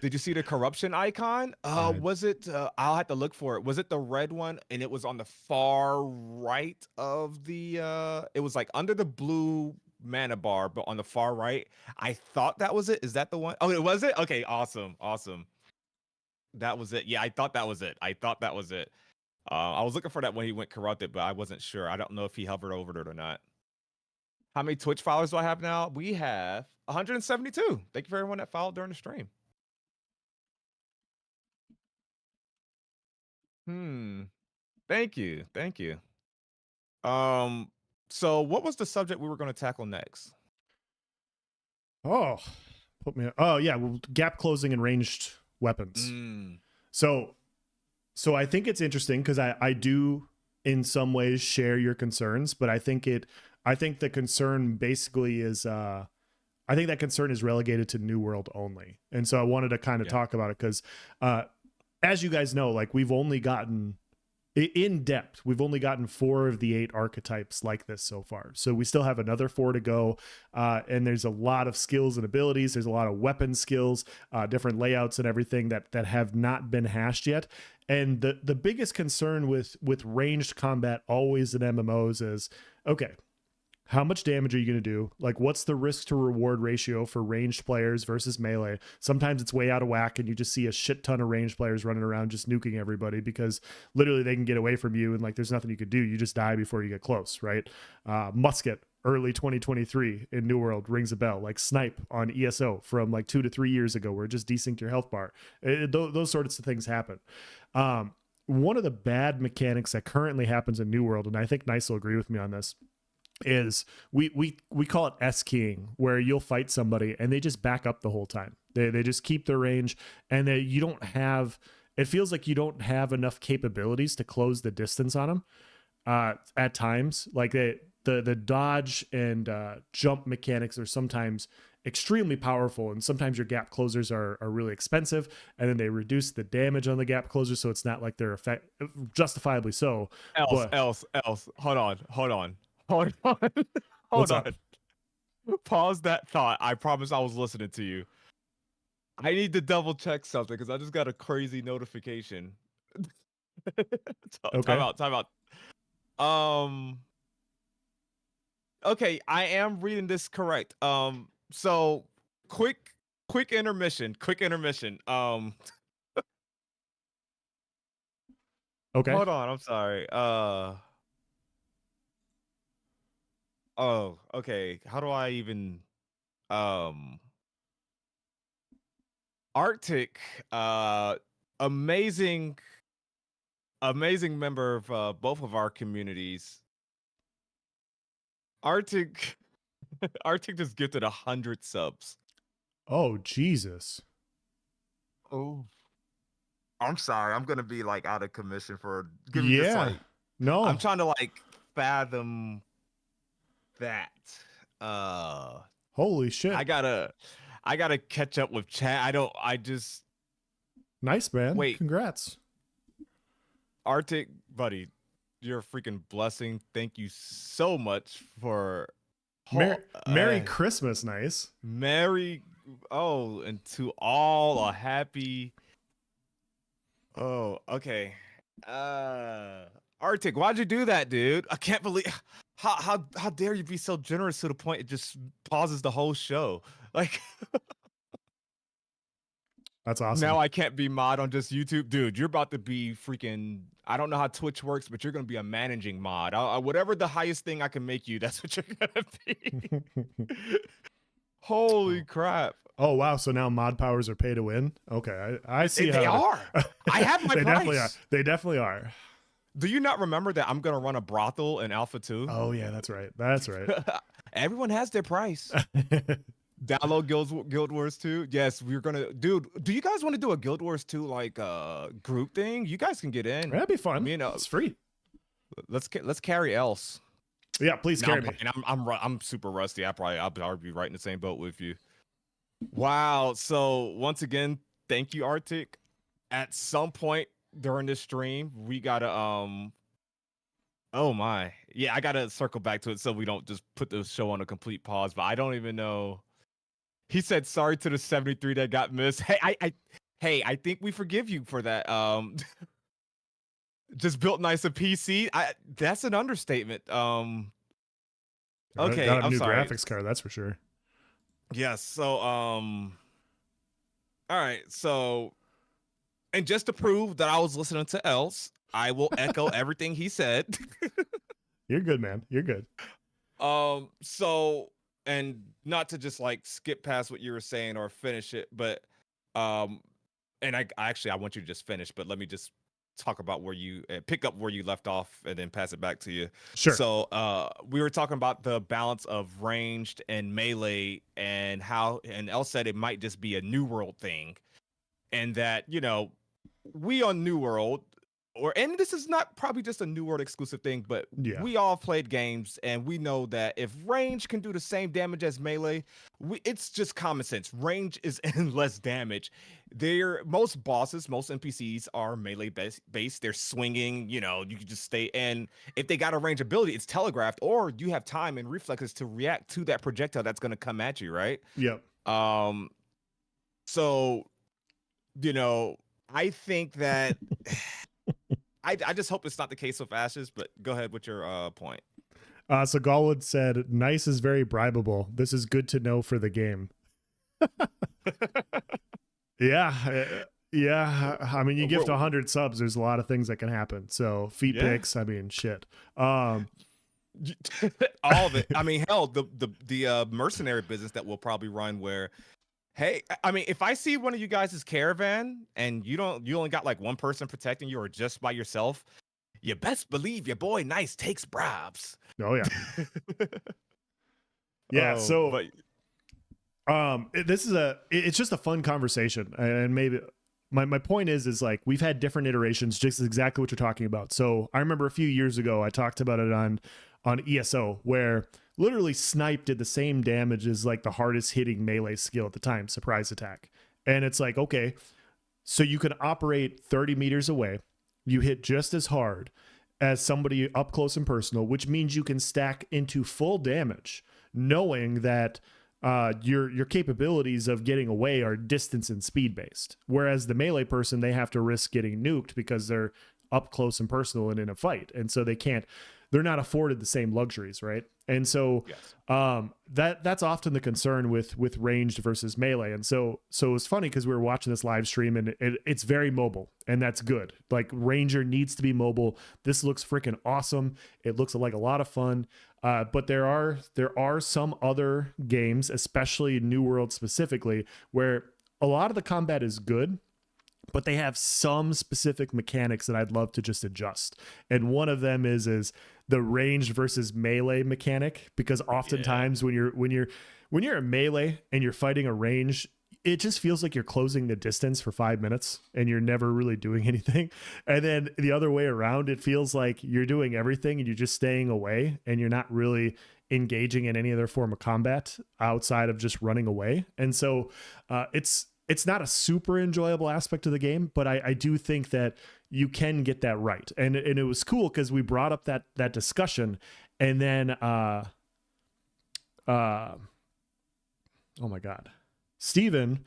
Did you see the corruption icon? Was it? I'll have to look for it. Was it the red one? And it was on the far right of the. It was like under the blue mana bar, but on the far right. I thought that was it. Is that the one? Oh, it was it. Okay, awesome. That was it. Yeah, I thought that was it. I was looking for that when he went corrupted, but I wasn't sure. I don't know if he hovered over it or not. How many Twitch followers do I have now? We have 172. Thank you for everyone that followed during the stream. Thank you. So what was the subject we were going to tackle next? Oh yeah, well, gap closing and ranged weapons. So I think it's interesting, because I do in some ways share your concerns, but I think the concern basically is I think that concern is relegated to New World only. And so I wanted to kind of talk about it, because as you guys know, like, we've only gotten in depth. We've only gotten 4 of the 8 archetypes like this so far, so we still have another 4 to go. And there's a lot of skills and abilities. There's a lot of weapon skills, different layouts and everything that have not been hashed yet. And the biggest concern with ranged combat always in MMOs is, okay, how much damage are you going to do? Like, what's the risk to reward ratio for ranged players versus melee? Sometimes it's way out of whack and you just see a shit ton of ranged players running around just nuking everybody because literally they can get away from you and like there's nothing you could do. You just die before you get close, right? Musket, early 2023 in New World rings a bell. Like Snipe on ESO from like 2 to 3 years ago, where it just desynced your health bar. Those sorts of things happen. One of the bad mechanics that currently happens in New World, and I think Nice will agree with me on this, is we call it S-keying, where you'll fight somebody and they just back up the whole time. They just keep their range, and you don't have, it feels like you don't have enough capabilities to close the distance on them at times. Like the dodge and jump mechanics are sometimes extremely powerful, and sometimes your gap closers are really expensive, and then they reduce the damage on the gap closers, so it's not like they're justifiably so. Else. Hold on. Hold What's on. up? Pause that thought. I promise I was listening to you. I need to double check something because I just got a crazy notification. Okay. Time out. Okay, I am reading this correct. So quick intermission. Okay. Hold on, I'm sorry. Oh, okay. How do I even Arctic, amazing member of both of our communities. Arctic just gifted 100 subs. Oh, Jesus. Oh, I'm sorry. I'm gonna be like out of commission for giving this. Yeah. Like, No. I'm trying to like fathom that. Holy shit. I gotta catch up with chat. I just Nice, man. wait. Congrats. Arctic, buddy, you're a freaking blessing. Thank you so much for Merry Christmas, Nice. Merry, and to all a happy. Oh, okay. Arctic, why'd you do that, dude? I can't believe how dare you be so generous to the point it just pauses the whole show. Like, that's awesome. Now I can't be mod on just YouTube, dude. You're about to be freaking. I don't know how Twitch works, but you're gonna be a managing mod. Whatever the highest thing I can make you, that's what you're gonna be. Holy crap! Oh wow! So now mod powers are pay to win. Okay, I see. They are. I have my they price. Definitely are. They definitely are. Do you not remember that I'm gonna run a brothel in Alpha 2? Oh yeah, that's right. That's right. Everyone has their price. Download Guild Wars 2. Yes, we're gonna, dude. Do you guys want to do a Guild Wars 2 like group thing? You guys can get in. That'd be fun. You know, it's free. Let's carry Else. Yeah, please carry me. I'm super rusty. I'll be right in the same boat with you. Wow. So once again, thank you, Arctic. At some point during this stream, we gotta oh my, yeah, I gotta circle back to it so we don't just put the show on a complete pause. But I don't even know. He said sorry to the 73 that got missed. Hey, I think we forgive you for that. Just built nice a PC. That's an understatement. Okay, got a I'm new sorry. graphics card, that's for sure. Yes. So all right. So, and just to prove that I was listening to Else, I will echo everything he said. You're good, man. You're good. So, and not to just like skip past what you were saying or finish it, but and I want you to just finish, but let me just talk about where you pick up where you left off and then pass it back to you. Sure. So we were talking about the balance of ranged and melee and how, and Elle said it might just be a New World thing, and that, you know, we on New World, and this is not probably just a New World exclusive thing, but Yeah. we all played games and we know that if range can do the same damage as melee, it's just common sense. Range is less damage. Most bosses, most NPCs are melee based. They're swinging, you can just stay. And if they got a range ability, it's telegraphed, or you have time and reflexes to react to that projectile that's going to come at you, right? Yep. So, I think that I just hope it's not the case with Ashes, but go ahead with your point. So Galwood said, "Nice is very bribable. This is good to know for the game." Yeah. I mean, you gift 100 subs, there's a lot of things that can happen. So feet pics, I mean, shit. All of it. I mean, hell, the mercenary business that we'll probably run where, hey, I mean, if I see one of you guys' caravan and you only got like one person protecting you or just by yourself, you best believe your boy Nice takes bribes. Oh yeah. Yeah. It's just a fun conversation, and maybe my point is like we've had different iterations, just exactly what you're talking about. So I remember a few years ago I talked about it on ESO, where literally snipe did the same damage as like the hardest hitting melee skill at the time, surprise attack. And it's like, okay, so you can operate 30 meters away, you hit just as hard as somebody up close and personal, which means you can stack into full damage, knowing that your capabilities of getting away are distance and speed based. Whereas the melee person, they have to risk getting nuked because they're up close and personal and in a fight. And so they're not afforded the same luxuries, right? And so that's often the concern with ranged versus melee. And so it's funny because we were watching this live stream and it's very mobile, and that's good. Like Ranger needs to be mobile. This looks freaking awesome. It looks like a lot of fun. But there are some other games, especially New World specifically, where a lot of the combat is good, but they have some specific mechanics that I'd love to just adjust. And one of them is the range versus melee mechanic, because oftentimes when you're a melee and you're fighting a range, it just feels like you're closing the distance for 5 minutes and you're never really doing anything. And then the other way around, it feels like you're doing everything and you're just staying away and you're not really engaging in any other form of combat outside of just running away. And so it's not a super enjoyable aspect of the game, but I do think that you can get that right. And it was cool because we brought up that discussion, and then oh my God, Steven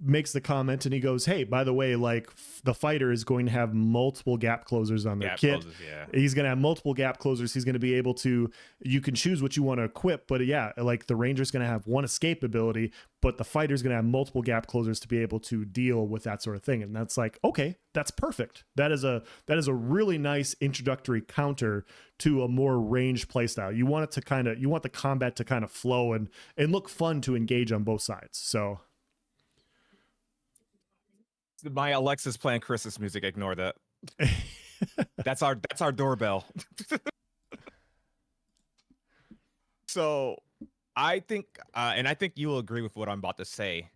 makes the comment and he goes, "Hey, by the way, like the fighter is going to have multiple gap closers on their kit. He's going to have multiple gap closers. He's going to be able to, you can choose what you want to equip, but yeah, like the ranger's going to have one escape ability, but the fighter's going to have multiple gap closers to be able to deal with that sort of thing." And that's like, okay, that's perfect. That is a really nice introductory counter to a more ranged playstyle. You want the combat to kind of flow and look fun to engage on both sides. So my Alexa's playing Christmas music. Ignore that. That's our doorbell. So I think, and I think you will agree with what I'm about to say.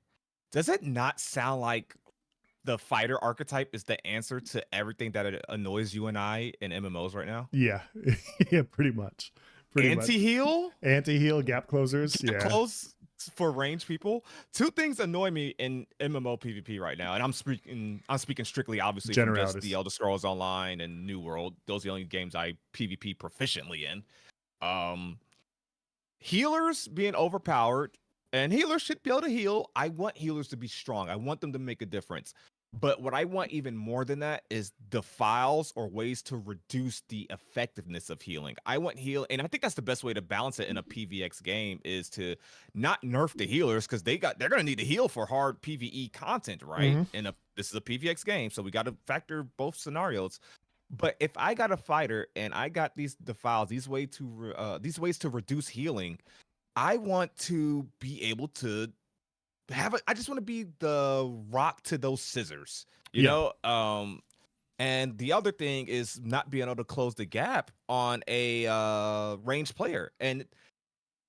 Does it not sound like the fighter archetype is the answer to everything that annoys you and I in MMOs right now? Yeah, yeah, pretty much. Anti-heal, gap closers, close for range people. Two things annoy me in MMO PvP right now, and I'm speaking strictly, obviously, from just the Elder Scrolls Online and New World. Those are the only games I PvP proficiently in. Healers being overpowered, and healers should be able to heal. I want healers to be strong. I want them to make a difference. But what I want even more than that is defiles or ways to reduce the effectiveness of healing. I want heal, and I think that's the best way to balance it in a PvX game is to not nerf the healers, because they're gonna need to heal for hard PvE content, right? Mm-hmm. And this is a PvX game, so we got to factor both scenarios. But if I got a fighter and I got these defiles, these ways to reduce healing, I want to be able to I just want to be the rock to those scissors, you know? And the other thing is not being able to close the gap on a ranged player. And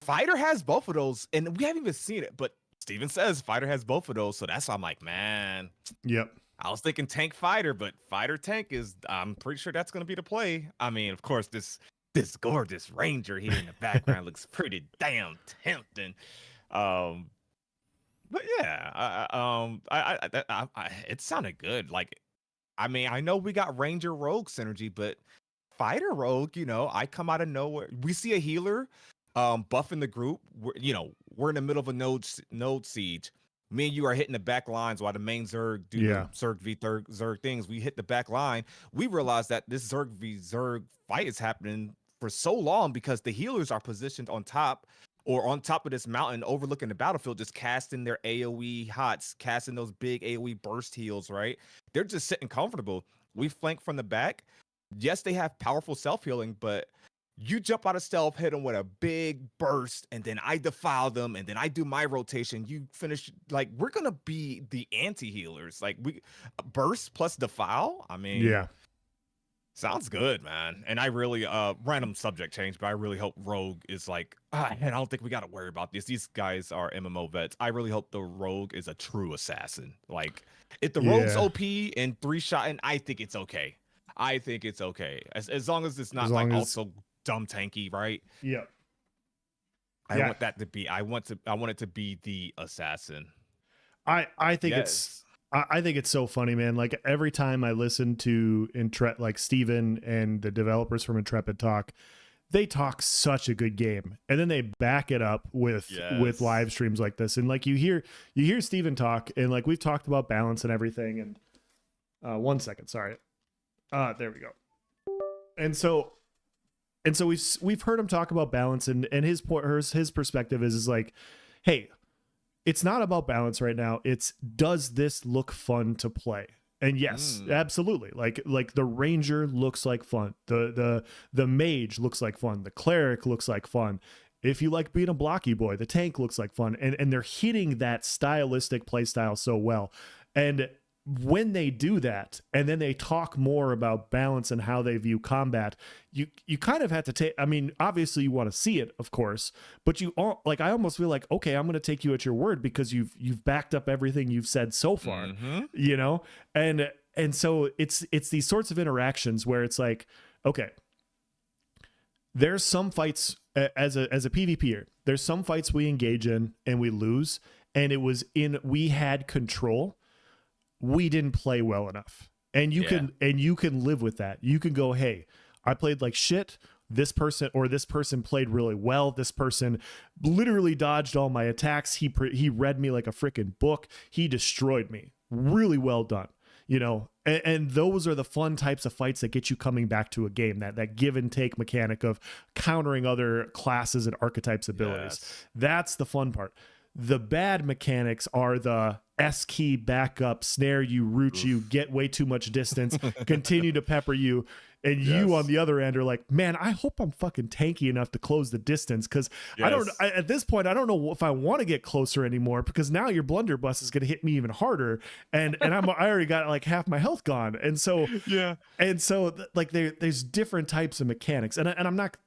fighter has both of those, and we haven't even seen it, but Steven says fighter has both of those. So that's why I'm like, man. Yep. I was thinking tank fighter, but fighter tank is, I'm pretty sure that's going to be the play. I mean, of course, this gorgeous ranger here in the background looks pretty damn tempting. Um, but yeah, it sounded good. Like, I mean, I know we got ranger rogue synergy, but fighter rogue, I come out of nowhere. We see a healer, buffing the group. We're in the middle of a node siege. Me and you are hitting the back lines while the main Zerg do the Zerg v Zerg things. We hit the back line. We realize that this Zerg v Zerg fight is happening for so long because the healers are positioned on top or on top of this mountain overlooking the battlefield, just casting their AoE hots, casting those big AoE burst heals, right? They're just sitting comfortable. We flank from the back. Yes, they have powerful self-healing, but you jump out of stealth, hit them with a big burst, and then I defile them, and then I do my rotation. You finish, like, we're gonna be the anti-healers. Like, we burst plus defile. I mean, yeah. Sounds good, man. And I really, random subject change, but I really hope Rogue is like, man, I don't think we got to worry about this. These guys are MMO vets. I really hope the Rogue is a true assassin. Like, if the Rogue's OP and 3-shot, and I think it's okay. I think it's okay. As long as it's not like also dumb tanky, right? Yeah. I want that to be, I want it to be the assassin. I think I think it's so funny, man. Like every time I listen to like Steven and the developers from Intrepid talk, they talk such a good game, and then they back it up with live streams like this. And like you hear Steven talk, and like we've talked about balance and everything. And 1 second, sorry. There we go. And so we've heard him talk about balance, and his perspective is like, hey, it's not about balance right now. It's, does this look fun to play? And yes, absolutely. Like the ranger looks like fun. The mage looks like fun. The cleric looks like fun. If you like being a blocky boy, the tank looks like fun. And they're hitting that stylistic play style so well. And when they do that, and then they talk more about balance and how they view combat, you kind of have to take, I mean, obviously you want to see it, of course, but I almost feel like, okay, I'm going to take you at your word because you've backed up everything you've said so far, and so it's these sorts of interactions where it's like, okay, there's some fights as a PvPer, there's some fights we engage in and we lose, and we had control. We didn't play well enough. And you can live with that. You can go, hey, I played like shit. This person played really well. This person literally dodged all my attacks. He read me like a freaking book. He destroyed me. Really well done. And those are the fun types of fights that get you coming back to a game, that give and take mechanic of countering other classes and archetypes abilities. That's the fun part. The bad mechanics are the S key backup, snare you, root you, get way too much distance, continue to pepper you. And you on the other end are like, man, I hope I'm fucking tanky enough to close the distance. Cause at this point, I don't know if I want to get closer anymore, because now your blunderbuss is going to hit me even harder. And I already got like half my health gone. And so, like there's different types of mechanics, and I'm not,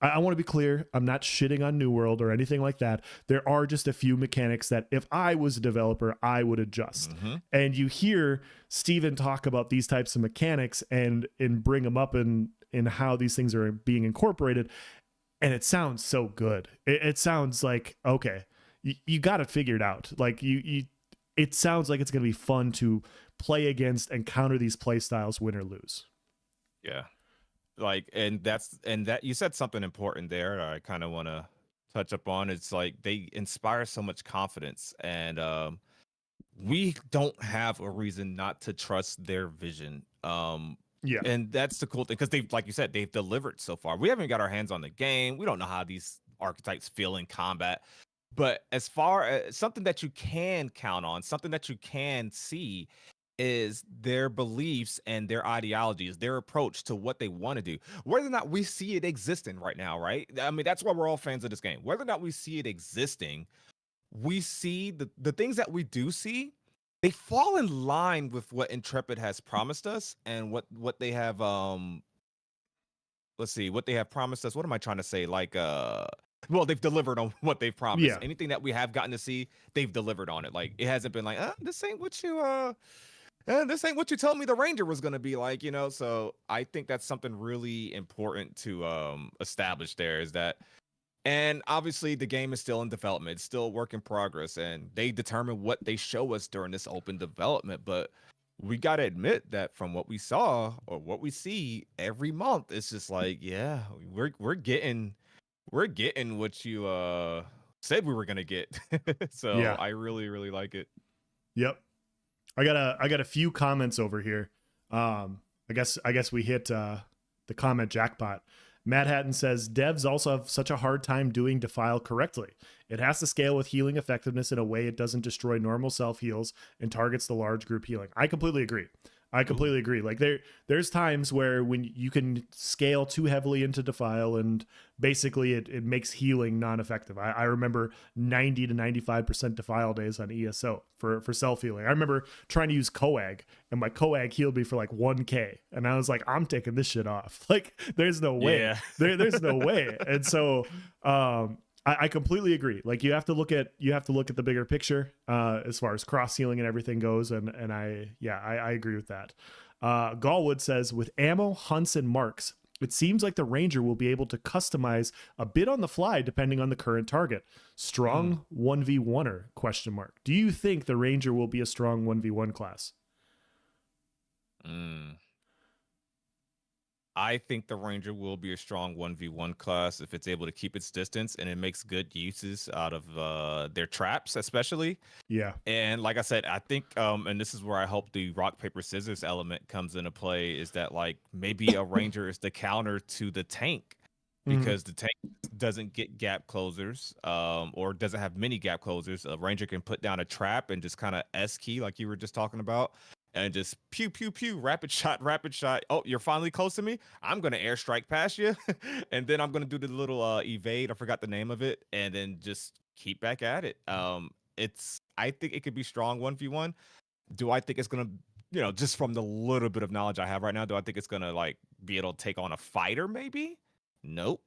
I want to be clear, I'm not shitting on New World or anything like that. There are just a few mechanics that if I was a developer, I would adjust. And you hear Steven talk about these types of mechanics and bring them up in how these things are being incorporated. And it sounds so good. It sounds like, okay, you got it figured out. Like it sounds like it's going to be fun to play against and counter these play styles, win or lose. Yeah. Like, and that you said something important there that I kind of want to touch up on. It's like they inspire so much confidence, and we don't have a reason not to trust their vision. And that's the cool thing, because they've, like you said, they've delivered so far. We haven't got our hands on the game. We don't know how these archetypes feel in combat, but as far as something that you can count on, something that you can see, is their beliefs and their ideologies, their approach to what they want to do. Whether or not we see it existing right now, right? I mean, that's why we're all fans of this game. Whether or not we see it existing, we see the things that we do see, they fall in line with what Intrepid has promised us and what they have what they have promised us. What am I trying to say? Like well, they've delivered on what they've promised. Anything that we have gotten to see, they've delivered on it. Like, it hasn't been like, this ain't what you and this ain't what you told me the Ranger was gonna be like, you know. So I think that's something really important to establish there is that, and obviously the game is still in development, it's still a work in progress, and they determine what they show us during this open development. But we gotta admit that from what we saw or what we see every month, it's just like, yeah, we're getting what you said we were gonna get. So Yeah. I really, really like it. Yep. I got a few comments over here. I guess we hit the comment jackpot. Matt Hatton says devs also have such a hard time doing defile correctly. It has to scale with healing effectiveness in a way it doesn't destroy normal self heals and targets the large group healing. I completely agree. Like there's times where when you can scale too heavily into defile and basically it makes healing non-effective. I remember 90 to 95% defile days on ESO for self healing. I remember trying to use coag and my coag healed me for like 1k and I was like, I'm taking this shit off. Like there's no way. Yeah. There's no way. And so I completely agree. Like you have to look at the bigger picture as far as cross healing and everything goes. And I agree with that. Galwood says with ammo, hunts, and marks, it seems like the Ranger will be able to customize a bit on the fly depending on the current target. Strong 1v1er? Question mark. Do you think the Ranger will be a strong 1v1 class? I think the Ranger will be a strong 1v1 class if it's able to keep its distance and it makes good uses out of their traps, especially. Yeah. And like I said, I think, and this is where I hope the rock, paper, scissors element comes into play, is that like maybe a Ranger is the counter to the tank because the tank doesn't get gap closers or doesn't have many gap closers. A Ranger can put down a trap and just kind of S key like you were just talking about and just pew, pew, pew, rapid shot, rapid shot. Oh, you're finally close to me. I'm going to airstrike past you. And then I'm going to do the little evade. I forgot the name of it. And then just keep back at it. I think it could be strong 1v1. Do I think it's going to, just from the little bit of knowledge I have right now, do I think it's going to like be able to take on a fighter maybe? Nope.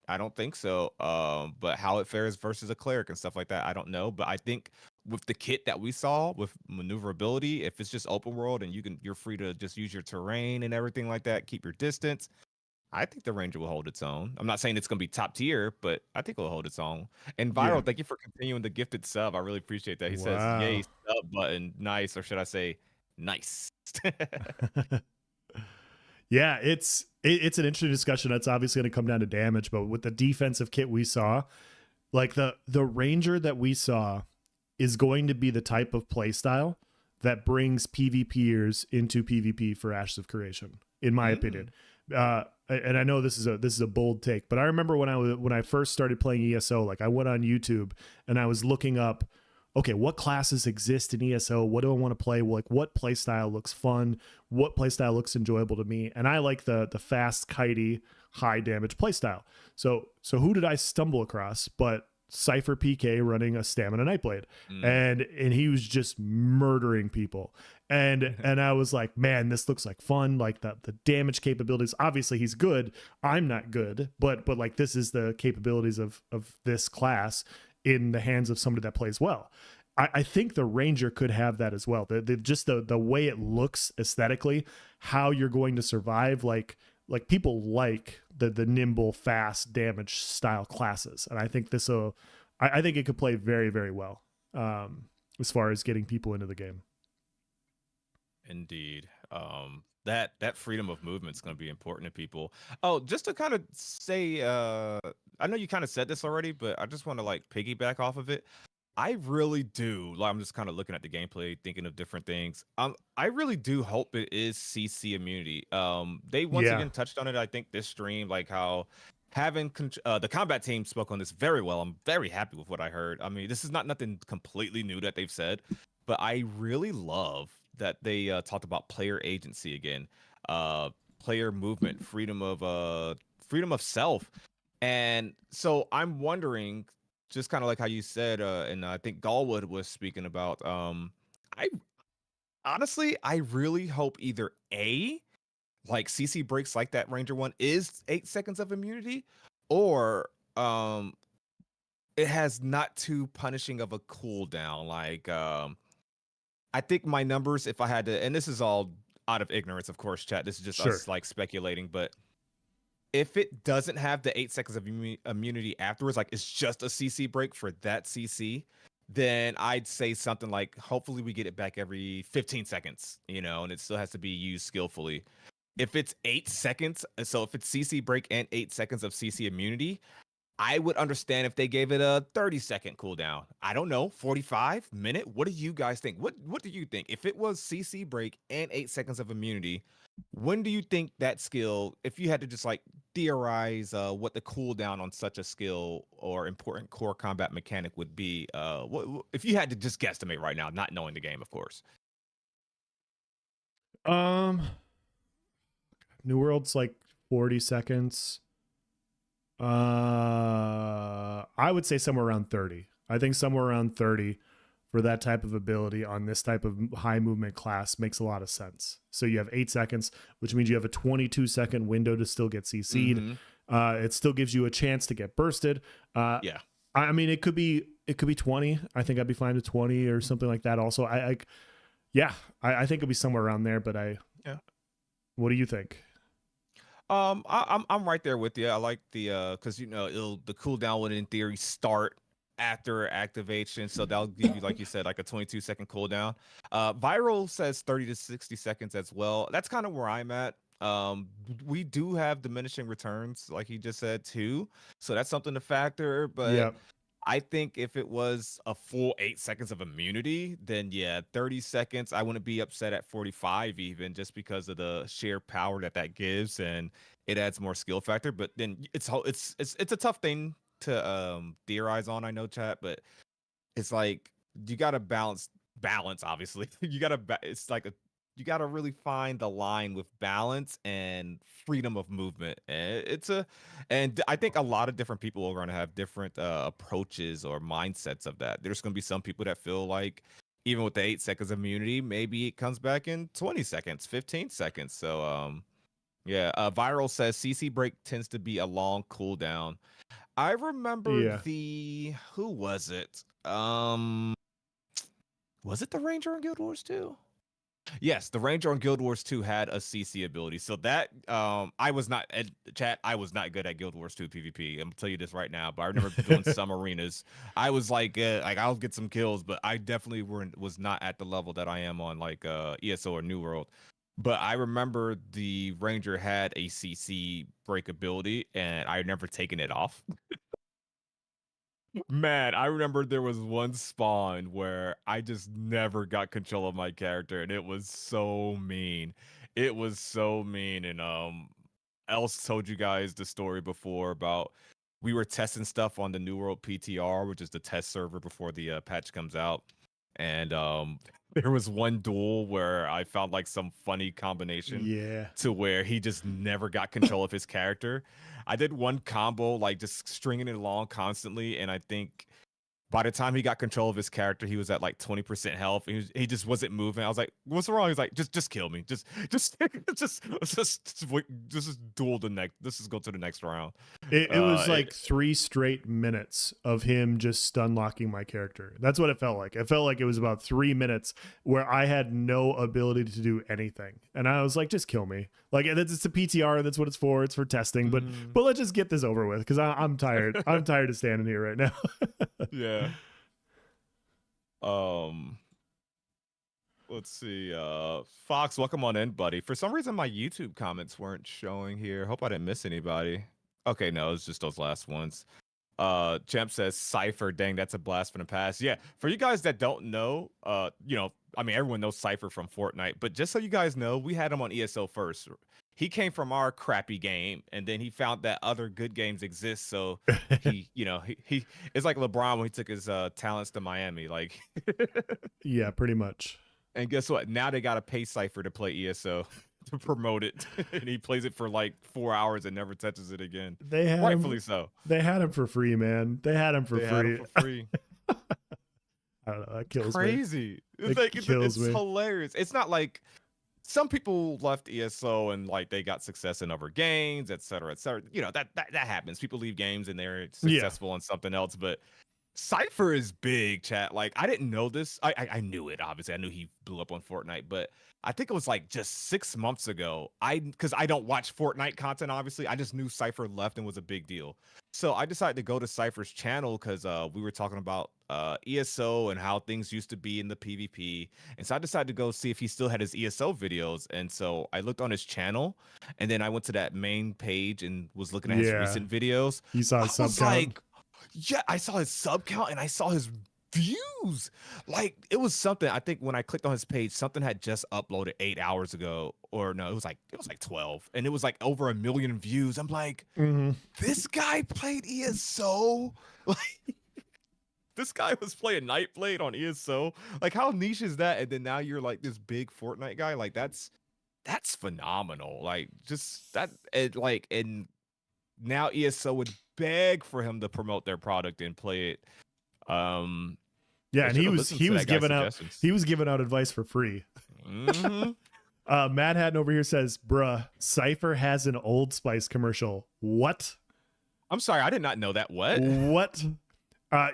I don't think so. But how it fares versus a cleric and stuff like that, I don't know. But I think with the kit that we saw with maneuverability, if it's just open world and you're free to just use your terrain and everything like that, keep your distance, I think the Ranger will hold its own. I'm not saying it's going to be top tier, but I think it'll hold its own. And Viral, thank you for continuing the gifted sub. I really appreciate that. He says, yay, sub button. Nice. Or should I say, nice. Yeah, it's an interesting discussion. That's obviously going to come down to damage, but with the defensive kit we saw, like the Ranger that we saw is going to be the type of play style that brings PvPers into PvP for Ashes of Creation, in my opinion. And I know this is a bold take, but I remember when I first started playing ESO, like I went on YouTube and I was looking up, okay, what classes exist in ESO? What do I want to play? Like what play style looks fun? What play style looks enjoyable to me? And I like the fast, kitey, high damage play style. So who did I stumble across but Cypher PK running a Stamina Nightblade? And he was just murdering people. And I was like, man, this looks like fun. Like the damage capabilities. Obviously he's good. I'm not good, but like this is the capabilities of this class in the hands of somebody that plays well. I think the Ranger could have that as well. Just the way it looks aesthetically, how you're going to survive, like people like the nimble, fast damage style classes. And I think I think it could play very, very well as far as getting people into the game. Indeed. That freedom of movement is going to be important to people. Oh, just to kind of say, I know you kind of said this already, but I just want to like piggyback off of it. I really do. Like, I'm just kind of looking at the gameplay, thinking of different things. I really do hope it is CC immunity. They once again touched on it. I think this stream, like how having the combat team spoke on this very well. I'm very happy with what I heard. I mean, this is not nothing completely new that they've said, but I really love that they talked about player agency again, player movement, freedom of self. And so I'm wondering, just kind of like how you said, and I think Galwood was speaking about, I honestly, I really hope either A, like CC breaks like that Ranger one is 8 seconds of immunity, or it has not too punishing of a cooldown. Like I think my numbers, if I had to, and this is all out of ignorance, of course, chat. This is just Sure. us like speculating, but if it doesn't have the 8 seconds of immunity afterwards, like it's just a CC break for that CC, then I'd say something like, hopefully we get it back every 15 seconds, and it still has to be used skillfully. If it's 8 seconds, so if it's CC break and 8 seconds of CC immunity, I would understand if they gave it a 30-second cooldown. I don't know, 45 minute. What do you guys think? What do you think? If it was CC break and 8 seconds of immunity, when do you think that skill, if you had to just like theorize what the cooldown on such a skill or important core combat mechanic would be, if you had to just guesstimate right now, not knowing the game, of course? New World's like 40 seconds. I would say somewhere around 30. I think somewhere around 30 for that type of ability on this type of high movement class makes a lot of sense. So you have 8 seconds, which means you have a 22-second window to still get CC'd. Mm-hmm. It still gives you a chance to get bursted. Yeah. I mean, it could be 20. I think I'd be fine with 20 or something like that. Also, I think it'll be somewhere around there. But yeah. What do you think? I'm right there with you. I like the because the cooldown would in theory start after activation, so that'll give you, like you said, like a 22-second cooldown. Viral says 30 to 60 seconds as well. That's kind of where I'm at. We do have diminishing returns, like he just said too, so that's something to factor. But yeah. I think if it was a full 8 seconds of immunity, then yeah, 30 seconds. I wouldn't be upset at 45 even, just because of the sheer power that gives, and it adds more skill factor. But then it's a tough thing to theorize on. I know, chat, but it's like you gotta balance. Obviously, it's like you gotta really find the line with balance and freedom of movement. And I think a lot of different people are going to have different approaches or mindsets of that. There's going to be some people that feel like even with the 8 seconds of immunity, maybe it comes back in 20 seconds, 15 seconds. So yeah, Viral says CC break tends to be a long cooldown. I remember who was it? Was it the Ranger in Guild Wars 2? Yes, the Ranger on Guild Wars 2 had a CC ability. So that I was not at chat. I was not good at Guild Wars 2 PvP. I'm gonna tell you this right now. But I remember doing some arenas. I was like I'll get some kills, but I definitely was not at the level that I am on like ESO or New World. But I remember the Ranger had a CC break ability, and I never taken it off. Man, I remember there was one spawn where I just never got control of my character, and it was so mean. It was so mean. And else told you guys the story before about we were testing stuff on the New World PTR, which is the test server before the patch comes out. And there was one duel where I found like some funny combination to where he just never got control of his character. I did one combo, like just stringing it along constantly, and I think by the time he got control of his character, he was at like 20% health. He just wasn't moving. I was like, "What's wrong?" He's like, "Just kill me. Just duel the next. Let's just go to the next round." It was like 3 straight minutes of him just stun locking my character. That's what it felt like. It felt like it was about 3 minutes where I had no ability to do anything, and I was like, "Just kill me." Like it's a PTR. That's what it's for. It's for testing. But let's just get this over with because I'm tired. I'm tired of standing here right now. Yeah. Let's see. Fox, welcome on in, buddy. For some reason, my YouTube comments weren't showing here. Hope I didn't miss anybody. Okay, no, it's just those last ones. Champ says Cypher. Dang, that's a blast from the past. Yeah, for you guys that don't know, I mean, everyone knows Cypher from Fortnite, but just so you guys know, we had him on ESO first. He came from our crappy game, and then he found that other good games exist. So he it's like LeBron when he took his talents to Miami, like. Yeah, pretty much. And guess what? Now they got to pay Cypher to play ESO to promote it, and he plays it for like 4 hours and never touches it again. Rightfully so. They had him for free, man. They had him for free. I don't know. That kills me. It's hilarious. It's not like some people left ESO and like they got success in other games, et cetera, et cetera. That happens. People leave games and they're successful on something else. But Cypher is big, chat. Like, I didn't know this. I knew it, obviously. I knew he blew up on Fortnite, but I think it was like just 6 months ago. Because I don't watch Fortnite content, obviously. I just knew Cypher left and was a big deal. So I decided to go to Cypher's channel because we were talking about ESO and how things used to be in the PvP. And so I decided to go see if he still had his ESO videos. And so I looked on his channel, and then I went to that main page and was looking at his recent videos. You saw I his sub was count. like, yeah, I saw his sub count and I saw his views. Like, it was something. I think when I clicked on his page, something had just uploaded 8 hours ago, or no, it was like 12, and it was like over 1 million views. I'm like, this guy played ESO. Like, this guy was playing Nightblade on ESO. Like, how niche is that? And then now you're like this big Fortnite guy. Like, that's phenomenal. Like, just that, and now ESO would beg for him to promote their product and play it. Yeah, and he was giving out advice for free. Matt Hatton over here says, "Bruh, Cypher has an Old Spice commercial." What? I'm sorry, I did not know that. What? What?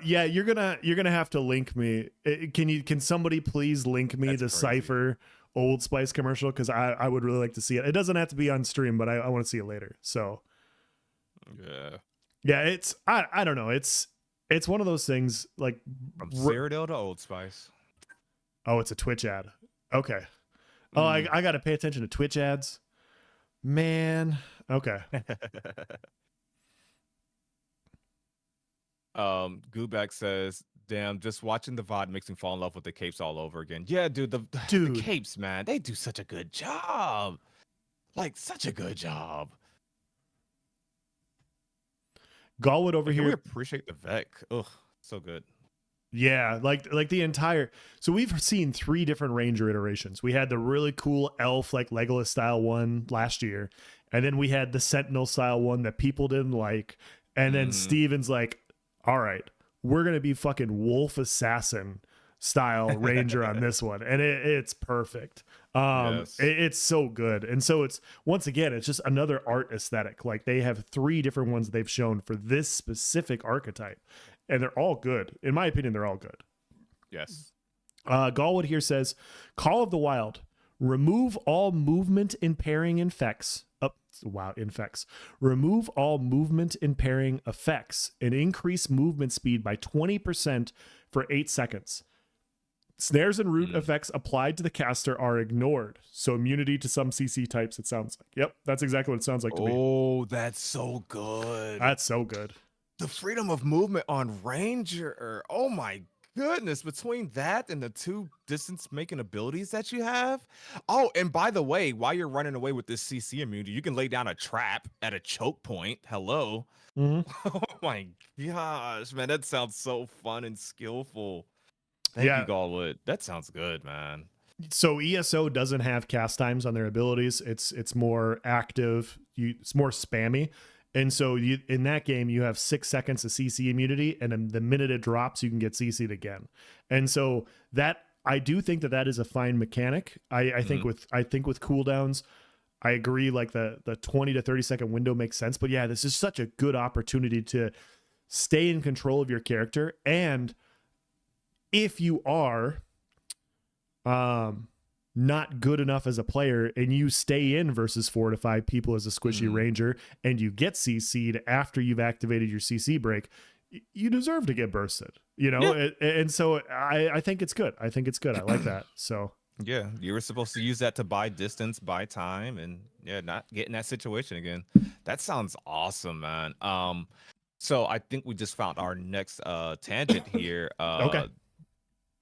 Yeah, you're gonna have to link me. Can somebody please link me the Cypher Old Spice commercial? Because I would really like to see it. It doesn't have to be on stream, but I want to see it later. So yeah, it's I don't know. It's one of those things like from Cyrodiil to Old Spice. Oh, it's a Twitch ad. Okay. Oh, I got to pay attention to Twitch ads. Man. Okay. Goobak says, "Damn, just watching the VOD makes me fall in love with the capes all over again." Yeah, dude, the capes, man, they do such a good job. Like, such a good job. Galwood over here. We appreciate the Vec. Ugh, so good. Yeah, like the entire. So we've seen 3 different Ranger iterations. We had the really cool elf, like Legolas style one last year, and then we had the Sentinel style one that people didn't like, and then Steven's like, "All right, we're gonna be fucking Wolf Assassin style Ranger on this one," and it's perfect. Yes. It's so good. And so it's, once again, it's just another art aesthetic. Like, they have 3 different ones they've shown for this specific archetype, and they're all good. In my opinion, they're all good. Yes. Galwood here says, "Call of the Wild, remove all movement impairing effects." Infects. Remove all movement impairing effects and increase movement speed by 20% for 8 seconds. Snares and root effects applied to the caster are ignored. So immunity to some CC types, it sounds like. Yep, that's exactly what it sounds like to me. Oh, that's so good. That's so good. The freedom of movement on Ranger. Oh my goodness. Between that and the 2 distance making abilities that you have. Oh, and by the way, while you're running away with this CC immunity, you can lay down a trap at a choke point. Hello. Oh my gosh, man. That sounds so fun and skillful. Thank you, Galwood. That sounds good, man. So ESO doesn't have cast times on their abilities. It's more active. It's more spammy. And so in that game, you have 6 seconds of CC immunity, and then the minute it drops, you can get CC'd again. And so that, I do think that is a fine mechanic. I think with cooldowns, I agree, like the 20 to 30 second window makes sense. But yeah, this is such a good opportunity to stay in control of your character. And if you are not good enough as a player and you stay in versus 4 to 5 people as a squishy Ranger and you get CC'd after you've activated your CC break, you deserve to get bursted, you know? Yeah. And so I think it's good. I think it's good. I like that. So yeah, you were supposed to use that to buy distance, buy time, and not get in that situation again. That sounds awesome, man. So I think we just found our next tangent here. Okay.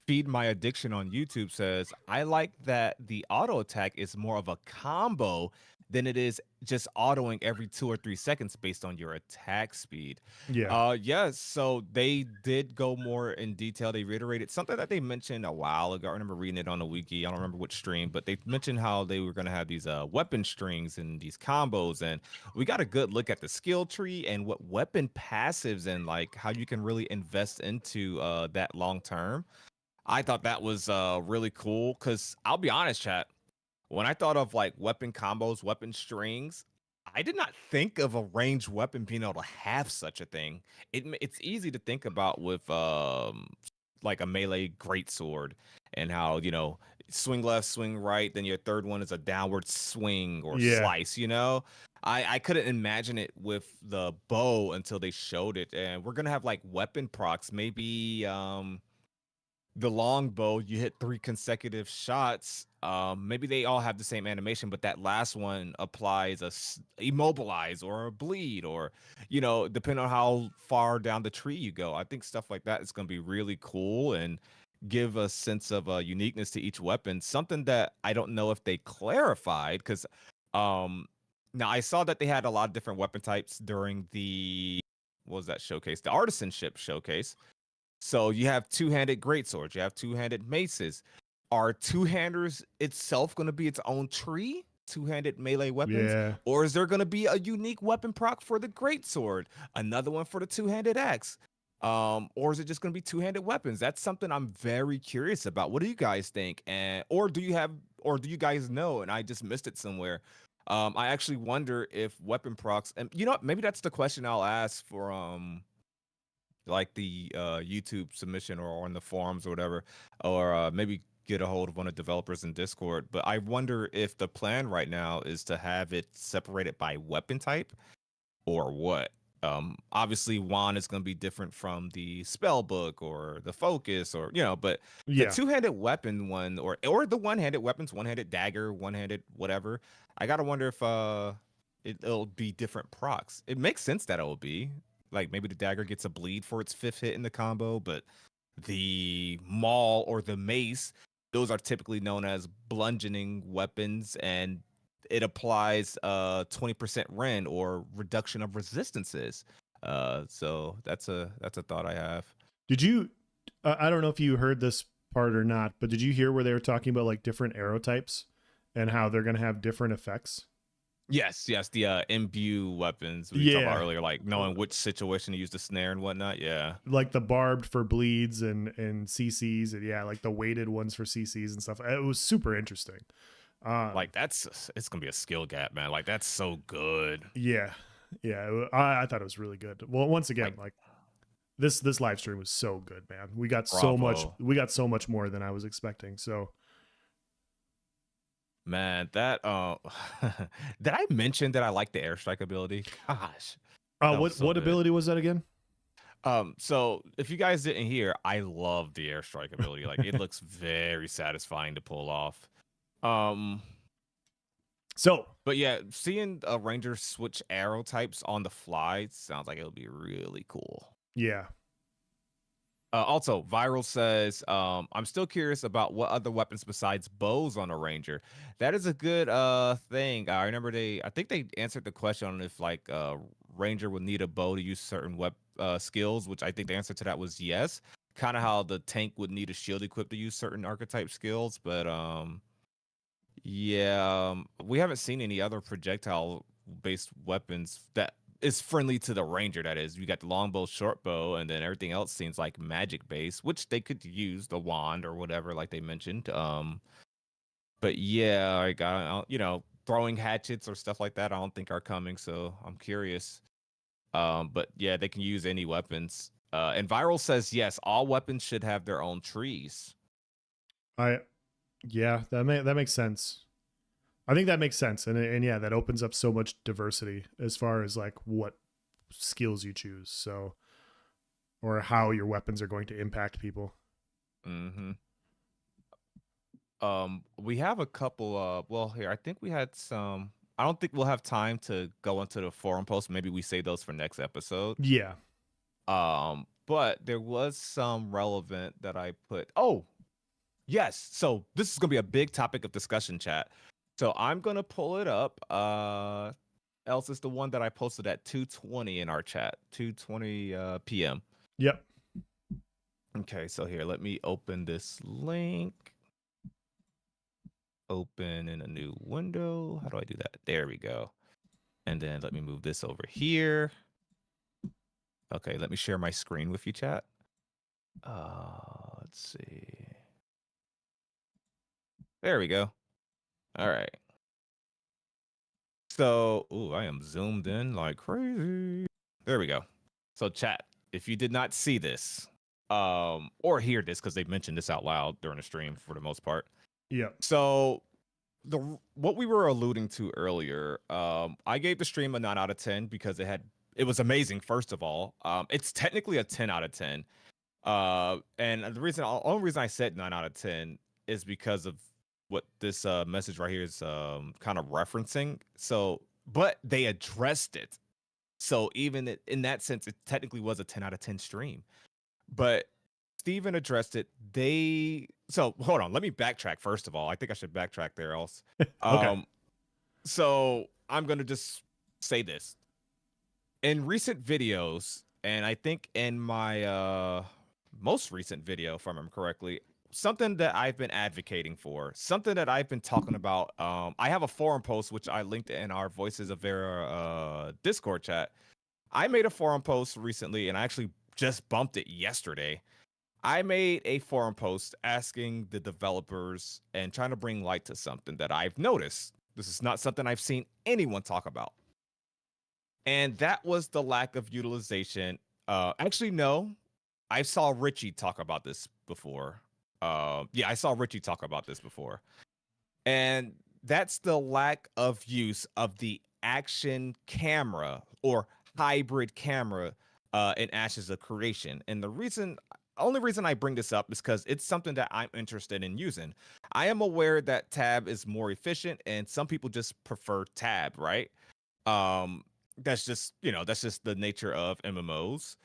Feed My Addiction on YouTube says, "I like that the auto attack is more of a combo than it is just autoing every 2 or 3 seconds based on your attack speed." Yes, so they did go more in detail. They reiterated something that they mentioned a while ago. I remember reading it on the wiki. I don't remember which stream, but they mentioned how they were going to have these weapon strings and these combos, and we got a good look at the skill tree and what weapon passives and like how you can really invest into that long term. I thought that was really cool because I'll be honest, chat. When I thought of like weapon combos, weapon strings, I did not think of a ranged weapon being able to have such a thing. It's easy to think about with like a melee greatsword and how, swing left, swing right, then your third one is a downward swing or Yeah. slice, I couldn't imagine it with the bow until they showed it. And we're gonna have like weapon procs, maybe the longbow, you hit 3 consecutive shots. Maybe they all have the same animation, but that last one applies immobilize or a bleed, or depending on how far down the tree you go. I think stuff like that is going to be really cool and give a sense of uniqueness to each weapon. Something that I don't know if they clarified, because um, now I saw that they had a lot of different weapon types during the what was that showcase, the artisanship showcase. So you have two-handed greatswords, you have two-handed maces. Are two-handers itself going to be its own tree? Two-handed melee weapons, Yeah. or is there going to be a unique weapon proc for the greatsword, another one for the two-handed axe, or is it just going to be two-handed weapons? That's something I'm very curious about. What do you guys think? And or do you guys know? And I just missed it somewhere. I actually wonder if weapon procs, and maybe that's the question I'll ask for like the YouTube submission or on the forums or whatever, or maybe get a hold of one of the developers in Discord. But I wonder if the plan right now is to have it separated by weapon type or what. Obviously, wand is going to be different from the spell book or the focus, or but the Yeah. two-handed weapon one, or the one-handed weapons, one-handed dagger, one-handed whatever. I gotta wonder if it'll be different procs. It makes sense that it will be like maybe the dagger gets a bleed for its fifth hit in the combo, but the maul or the mace, those are typically known as bludgeoning weapons, and it applies 20% rend or reduction of resistances. So that's a thought I have. Did you I don't know if you heard this part or not, but did you hear where they were talking about like different arrow types and how they're going to have different effects? Yes, the imbue weapons we talked about Yeah. earlier, like knowing which situation to use the snare and whatnot. Yeah, Like the barbed for bleeds and CCs, and yeah, like the weighted ones for CCs and stuff. It was super interesting. like it's gonna be a skill gap, man. Like that's so good. Yeah. Yeah, I thought it was really good. Well, once again, Like like this live stream was so good, man. bravo. We got so much more than I was expecting. So Man, that did I mention that I like the airstrike ability? Gosh, that was so what good. ability was that again? So if you guys didn't hear, I love the airstrike ability. Like it looks very satisfying to pull off. Um, So but yeah, seeing a ranger switch arrow types on the fly sounds like it'll be really cool. yeah. Also, Viral says, I'm still curious about what other weapons besides bows on a ranger. That is a good thing. I remember I think they answered the question on if like ranger would need a bow to use certain skills, which I think the answer to that was yes. Kind of how the tank would need a shield equipped to use certain archetype skills, but yeah, we haven't seen any other projectile based weapons that is friendly to the ranger. That is, you got the longbow, short bow, and then everything else seems like magic based, which they could use the wand or whatever, like they mentioned. But yeah, like throwing hatchets or stuff like that, I don't think are coming. So I'm curious. But yeah, they can use any weapons. And Viral says yes, all weapons should have their own trees. I yeah, that makes sense. I think that makes sense, and yeah, that opens up so much diversity as far as like what skills you choose, so or how your weapons are going to impact people. Mm-hmm. We have a couple well here, I think we had some. I don't think we'll have time to go into the forum post. Maybe we save those for next episode. Yeah, But there was some relevant that I put. Oh, yes. So this is gonna be a big topic of discussion, chat. So I'm gonna pull it up. Else is the one that I posted at 2:20 in our chat, 2:20 p.m. yep. Okay, so here, let me open this link. Open in a new window. How do I do that? There we go. And then let me move this over here. Okay, let me share my screen with you, chat. Let's see. There we go. All right. So, ooh, I am zoomed in like crazy. There we go. So, chat, if you did not see this, or hear this, because they mentioned this out loud during the stream for the most part. Yeah. So, what we were alluding to earlier, I gave the stream a 9 out of 10 because it was amazing. First of all, it's technically a 10 out of 10. And only reason I said 9 out of 10 is because of what this message right here is kind of referencing. So, but they addressed it. So even in that sense, it technically was a 10 out of 10 stream. But Steven addressed it. So hold on, let me backtrack first of all. I think I should backtrack there else. Okay. So I'm gonna just say this. In recent videos, and I think in my most recent video, if I remember correctly, something that I've been advocating for, something that I've been talking about. I have a forum post which I linked in our Voices of Verra Discord chat. I made a forum post recently, and I actually just bumped it yesterday. I made a forum post asking the developers and trying to bring light to something that I've noticed. This is not something I've seen anyone talk about. And that was the lack of utilization. Actually, no, I saw Richie talk about this before. Yeah, I saw Richie talk about this before. And that's the lack of use of the action camera or hybrid camera in Ashes of Creation. And only reason I bring this up is because it's something that I'm interested in using. I am aware that tab is more efficient, and some people just prefer tab, right? Um, that's just the nature of MMOs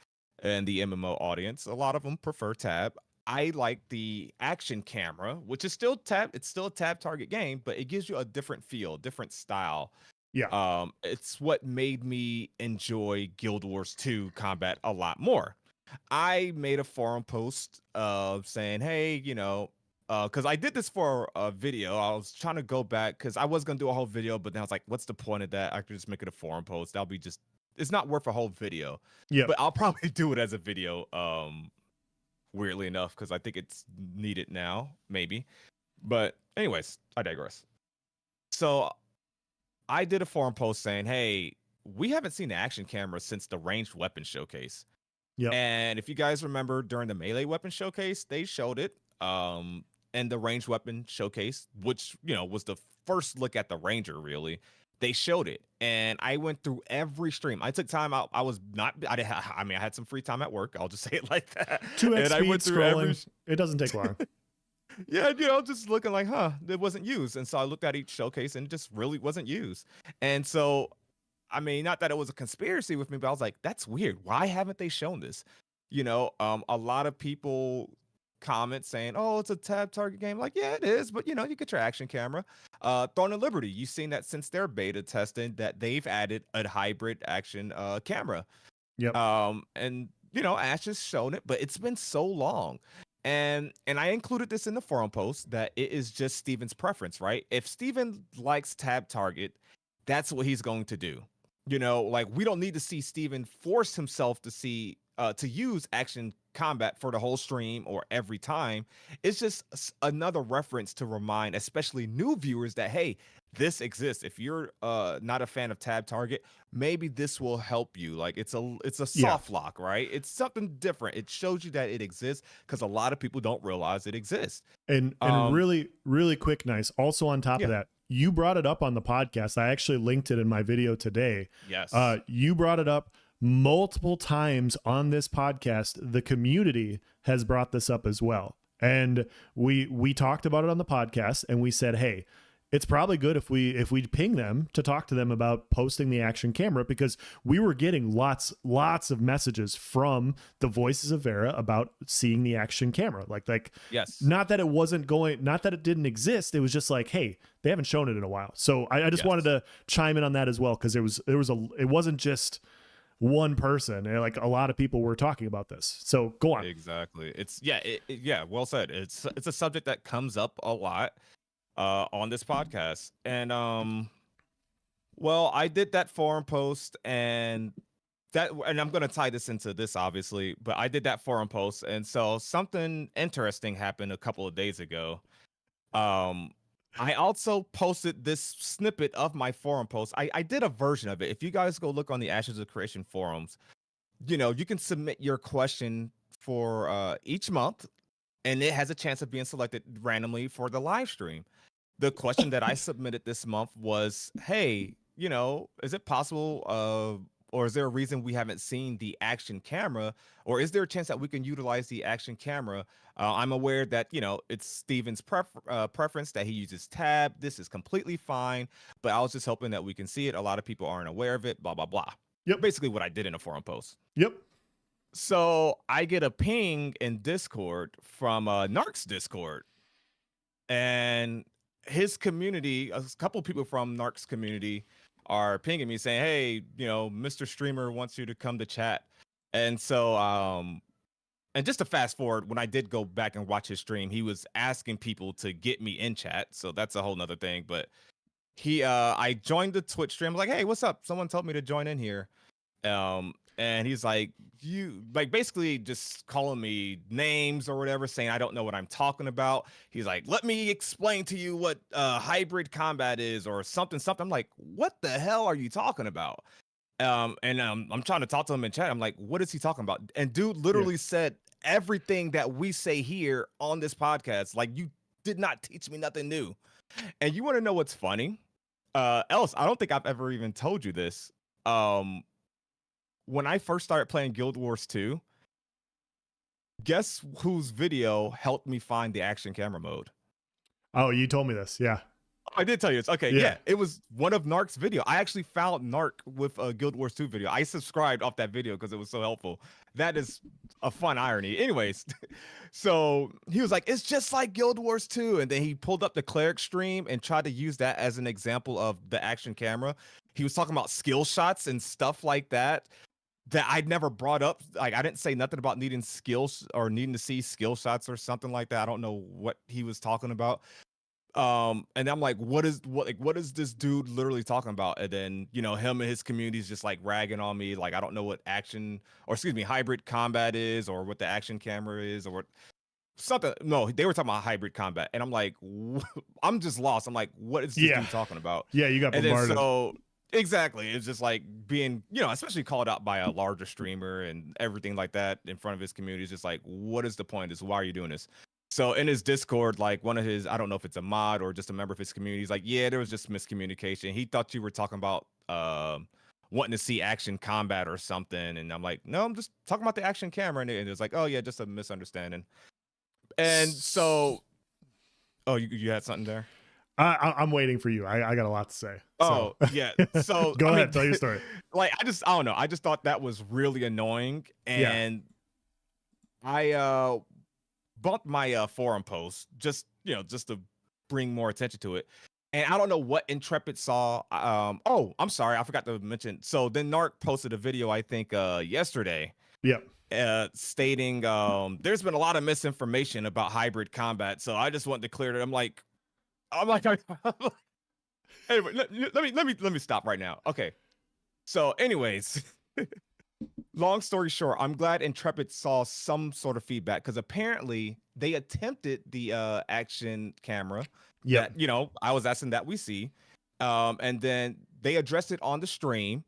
and the MMO audience. A lot of them prefer tab. I like the action camera, which is still tab. It's still a tab target game, but it gives you a different feel, different style. Yeah. It's what made me enjoy Guild Wars 2 combat a lot more. I made a forum post saying, hey, because I did this for a video. I was trying to go back because I was going to do a whole video, but then I was like, what's the point of that? I could just make it a forum post. It's not worth a whole video. Yeah. But I'll probably do it as a video, weirdly enough, because I think it's needed now, maybe. But anyways, I digress. So I did a forum post saying, hey, we haven't seen the action camera since the ranged weapon showcase. Yep. And if you guys remember during the melee weapon showcase, they showed it. And the ranged weapon showcase, which was the first look at the ranger, really. They showed it, and I went through every stream. I took time out. I had some free time at work. I'll just say it like that. 2x and I speed went through scrolling. It doesn't take long. Yeah, just looking like, it wasn't used. And so I looked at each showcase, and it just really wasn't used. And so, I mean, not that it was a conspiracy with me, but I was like, that's weird. Why haven't they shown this? A lot of people comment saying, oh, it's a tab target game. Like, yeah, it is, but you get your action camera. Throne and Liberty, you've seen that since their beta testing that they've added a hybrid action camera. Yep. And Ash has shown it, but it's been so long. And I included this in the forum post that it is just Steven's preference, right? If Steven likes tab target, that's what he's going to do. Like, we don't need to see Steven force himself to use action combat for the whole stream or every time. It's just another reference to remind, especially new viewers, that hey, this exists. If you're not a fan of tab target, maybe this will help you. Like, it's a soft lock, right? It's something different. It shows you that it exists because a lot of people don't realize it exists. And really, really quick, nice. Also on top of that, you brought it up on the podcast. I actually linked it in my video today. Yes. You brought it up multiple times on this podcast. The community has brought this up as well. And we talked about it on the podcast, and we said, hey, it's probably good if we ping them to talk to them about posting the action camera, because we were getting lots of messages from the Voices of Verra about seeing the action camera. Like yes, not that it didn't exist. It was just like, hey, they haven't shown it in a while. So I just wanted to chime in on that as well, because it wasn't just one person. Like, a lot of people were talking about this. So go on. Exactly. It's well said. It's a subject that comes up a lot on this podcast. And well, I did that forum post, and I'm going to tie this into this, obviously, but I did that forum post, and so something interesting happened a couple of days ago. I also posted this snippet of my forum post. I did a version of it. If you guys go look on the Ashes of Creation forums, you can submit your question for each month, and it has a chance of being selected randomly for the live stream. The question that I submitted this month was, hey, is it possible or is there a reason we haven't seen the action camera, or is there a chance that we can utilize the action camera? I'm aware that it's Steven's preference that he uses tab. This is completely fine, but I was just hoping that we can see it. A lot of people aren't aware of it. Blah blah blah. Yep. Basically, what I did in a forum post. Yep. So I get a ping in Discord from Narc's Discord, and his community, a couple people from Narc's community are pinging me saying, hey, Mr. Streamer wants you to come to chat. And so, and just to fast forward, when I did go back and watch his stream, he was asking people to get me in chat. So that's a whole nother thing. But I joined the Twitch stream. I was like, hey, what's up? Someone told me to join in here. And he's like, basically just calling me names or whatever, saying I don't know what I'm talking about. He's like, let me explain to you what hybrid combat is or something. I'm like, what the hell are you talking about? And I'm trying to talk to him in chat. I'm like, what is he talking about? And dude literally said everything that we say here on this podcast. Like, you did not teach me nothing new. And you want to know what's funny? Ellis, I don't think I've ever even told you this. When I first started playing Guild Wars 2, guess whose video helped me find the action camera mode? Oh, you told me this. Yeah. I did tell you this. Okay, yeah. It was one of Narc's video. I actually found Narc with a Guild Wars 2 video. I subscribed off that video because it was so helpful. That is a fun irony. Anyways, so he was like, it's just like Guild Wars 2. And then he pulled up the Cleric stream and tried to use that as an example of the action camera. He was talking about skill shots and stuff like that I'd never brought up. Like, I didn't say nothing about needing skills or needing to see skill shots or something like that. I don't know what he was talking about. And I'm like, what is this dude literally talking about? And then, him and his community is just like ragging on me. Like, I don't know what hybrid combat is, or what the action camera is, or what something. No, they were talking about hybrid combat. And I'm like, I'm just lost. I'm like, what is this dude talking about? Yeah, you got bombarded. And then exactly. It's just like being, especially called out by a larger streamer and everything like that in front of his community. It's just like, what is the point? Why are you doing this? So in his Discord, like one of his, I don't know if it's a mod or just a member of his community, he's like, yeah, there was just miscommunication. He thought you were talking about wanting to see action combat or something. And I'm like, no, I'm just talking about the action camera. And it was like, oh yeah, just a misunderstanding. And so, oh, you had something there? I'm waiting for you. I got a lot to say. Oh, yeah. So go ahead, tell your story. Like, I don't know. I just thought that was really annoying. And I bumped my forum post just to bring more attention to it. And I don't know what Intrepid saw. Oh, I'm sorry. I forgot to mention. So then Narc posted a video, I think, yesterday. Yep. Stating there's been a lot of misinformation about hybrid combat. So I just wanted to clear it. I'm like, anyway, let me stop right now. Okay. So anyways, long story short, I'm glad Intrepid saw some sort of feedback, because apparently they attempted the action camera. Yeah. I was asking that we see. And then they addressed it on the stream.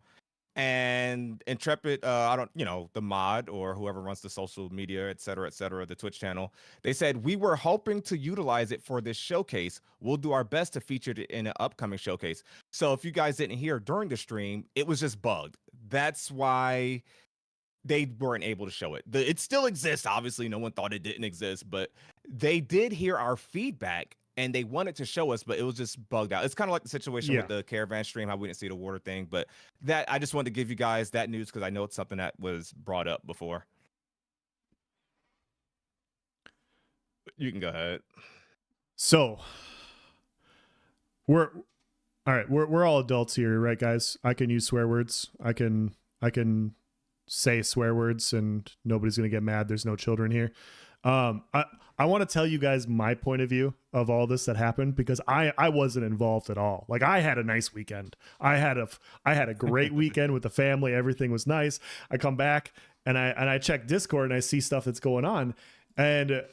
And Intrepid, the mod or whoever runs the social media, et cetera, the Twitch channel, they said, we were hoping to utilize it for this showcase. We'll do our best to feature it in an upcoming showcase. So if you guys didn't hear during the stream, it was just bugged. That's why they weren't able to show it. It still exists. Obviously, no one thought it didn't exist, but they did hear our feedback. And they wanted to show us, but it was just bugged out. It's kind of like the situation with the caravan stream, how we didn't see the water thing. But that, I just wanted to give you guys that news because I know it's something that was brought up before. You can go ahead. So we're all adults here, right, guys? I can use swear words. I can say swear words, and nobody's gonna get mad. There's no children here. I want to tell you guys my point of view of all this that happened, because I wasn't involved at all. Like, I had a nice weekend. I had a great weekend with the family. Everything was nice. I come back and I check Discord and I see stuff that's going on, and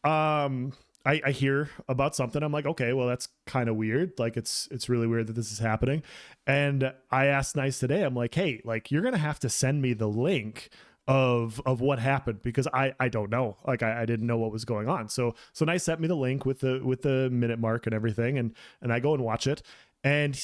I I hear about something. I'm like, okay, well, that's kind of weird. Like it's really weird that this is happening. And I asked Nice today, I'm like, hey, like you're going to have to send me the link of what happened, because I don't know. Like I didn't know what was going on. So Nice sent me the link with the minute mark and everything. And I go and watch it, and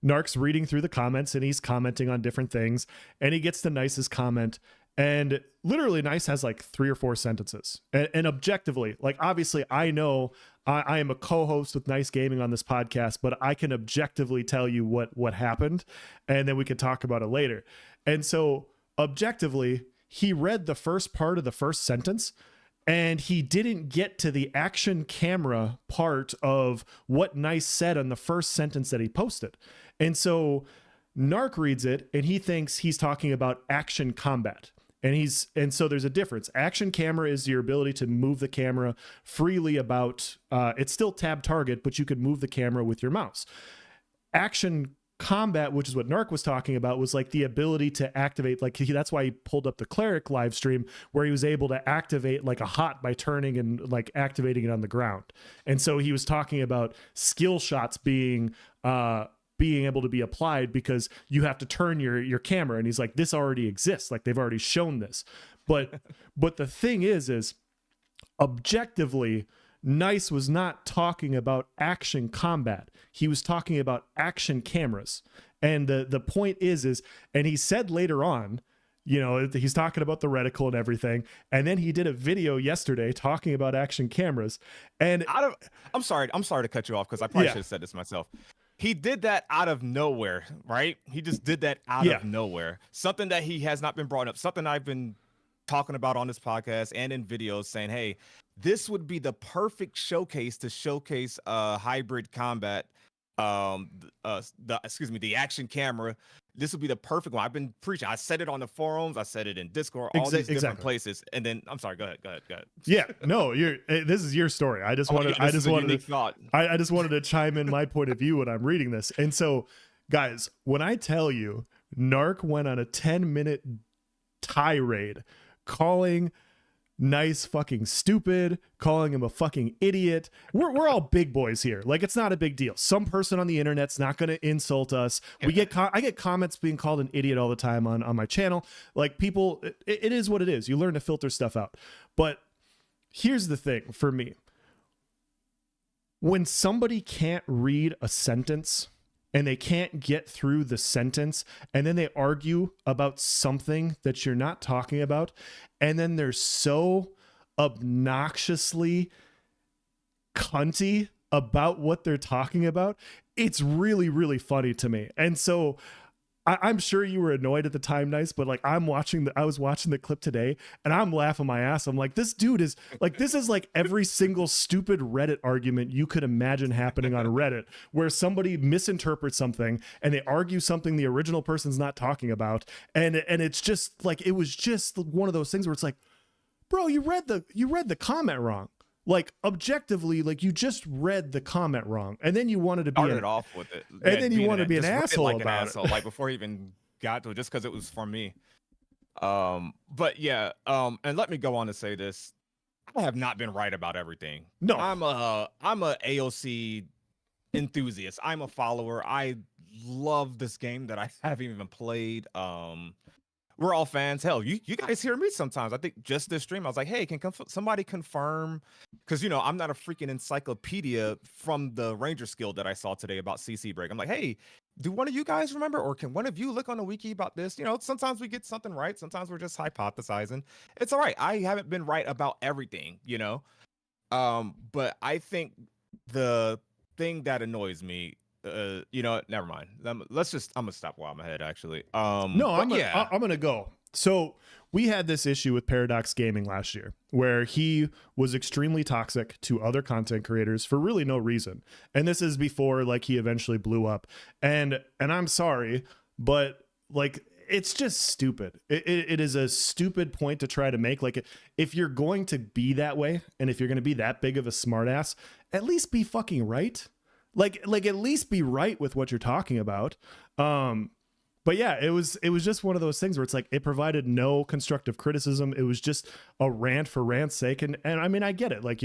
Narc's reading through the comments and he's commenting on different things, and he gets to Nice's comment, and literally Nice has like 3 or 4 sentences. And objectively, like obviously I know I am a co-host with Nice Gaming on this podcast, but I can objectively tell you what happened, and then we can talk about it later. And so objectively, he read the first part of the first sentence, and he didn't get to the action camera part of what Nice said on the first sentence that he posted. And so Narc reads it and he thinks he's talking about action combat. And so there's a difference. Action camera is your ability to move the camera freely about, it's still tab target, but you could move the camera with your mouse. Action combat, which is what Narc was talking about, was like the ability to activate, like that's why he pulled up the Cleric live stream, where he was able to activate like a hot by turning and like activating it on the ground. And so he was talking about skill shots being able to be applied because you have to turn your camera. And he's like, this already exists. Like they've already shown this. But the thing is objectively, Nice was not talking about action combat. He was talking about action cameras. And the point is, and he said later on, you know, he's talking about the reticle and everything. And then he did a video yesterday talking about action cameras. And I'm sorry to cut you off, because I probably should have said this myself. He did that out of nowhere, right? He just did that out of nowhere. Something that he has not been brought up, something I've been talking about on this podcast and in videos, saying, hey, this would be the perfect showcase to showcase hybrid combat, the action camera. This would be the perfect one. I've been preaching. I said it on the forums. I said it in Discord, all these different places. And then I'm sorry. Go ahead. Yeah, no, this is your story. I just wanted to chime in my point of view when I'm reading this. And so, guys, when I tell you, Narc went on a 10-minute tirade calling Nice fucking stupid, calling him a fucking idiot. We're all big boys here. Like, it's not a big deal. Some person on the internet's not going to insult us. I get comments being called an idiot all the time on my channel. Like, people, it is what it is. You learn to filter stuff out. But here's the thing for me. When somebody can't read a sentence and they can't get through the sentence, and then they argue about something that you're not talking about, and then they're so obnoxiously cunty about what they're talking about, it's really, really funny to me. And so I'm sure you were annoyed at the time, Nice, but like I was watching the clip today and I'm laughing my ass. I'm like, this dude is like, this is like every single stupid Reddit argument you could imagine happening on Reddit, where somebody misinterprets something and they argue something the original person's not talking about. And it's just like, it was just one of those things where it's like, bro, you read the comment wrong. Like, objectively, like, you just read the comment wrong, and then you wanted to be off with it, and then you wanted to be an asshole about it. Like, before he even got to it, just because it was for me. But yeah, and let me go on to say this: I have not been right about everything. No, I'm a AOC enthusiast. I'm a follower. I love this game that I haven't even played. We're all fans. Hell, you guys hear me sometimes. I think just this stream, I was like, hey, can somebody confirm? Because, you know, I'm not a freaking encyclopedia from the Ranger skill that I saw today about CC break. I'm like, hey, do one of you guys remember? Or can one of you look on the wiki about this? You know, sometimes we get something right. Sometimes we're just hypothesizing. It's all right. I haven't been right about everything, you know? But I think the thing that annoys me, you know, never mind. I'm gonna stop while I'm ahead, actually. I'm gonna go. So we had this issue with Paradox Gaming last year, where he was extremely toxic to other content creators for really no reason. And this is before like he eventually blew up. And I'm sorry, but like, it's just stupid. It is a stupid point to try to make. Like, if you're going to be that way, and if you're going to be that big of a smartass, at least be fucking right. Like at least be right with what you're talking about. But yeah, it was just one of those things where it's like, it provided no constructive criticism. It was just a rant for rant's sake. And I mean, I get it. Like,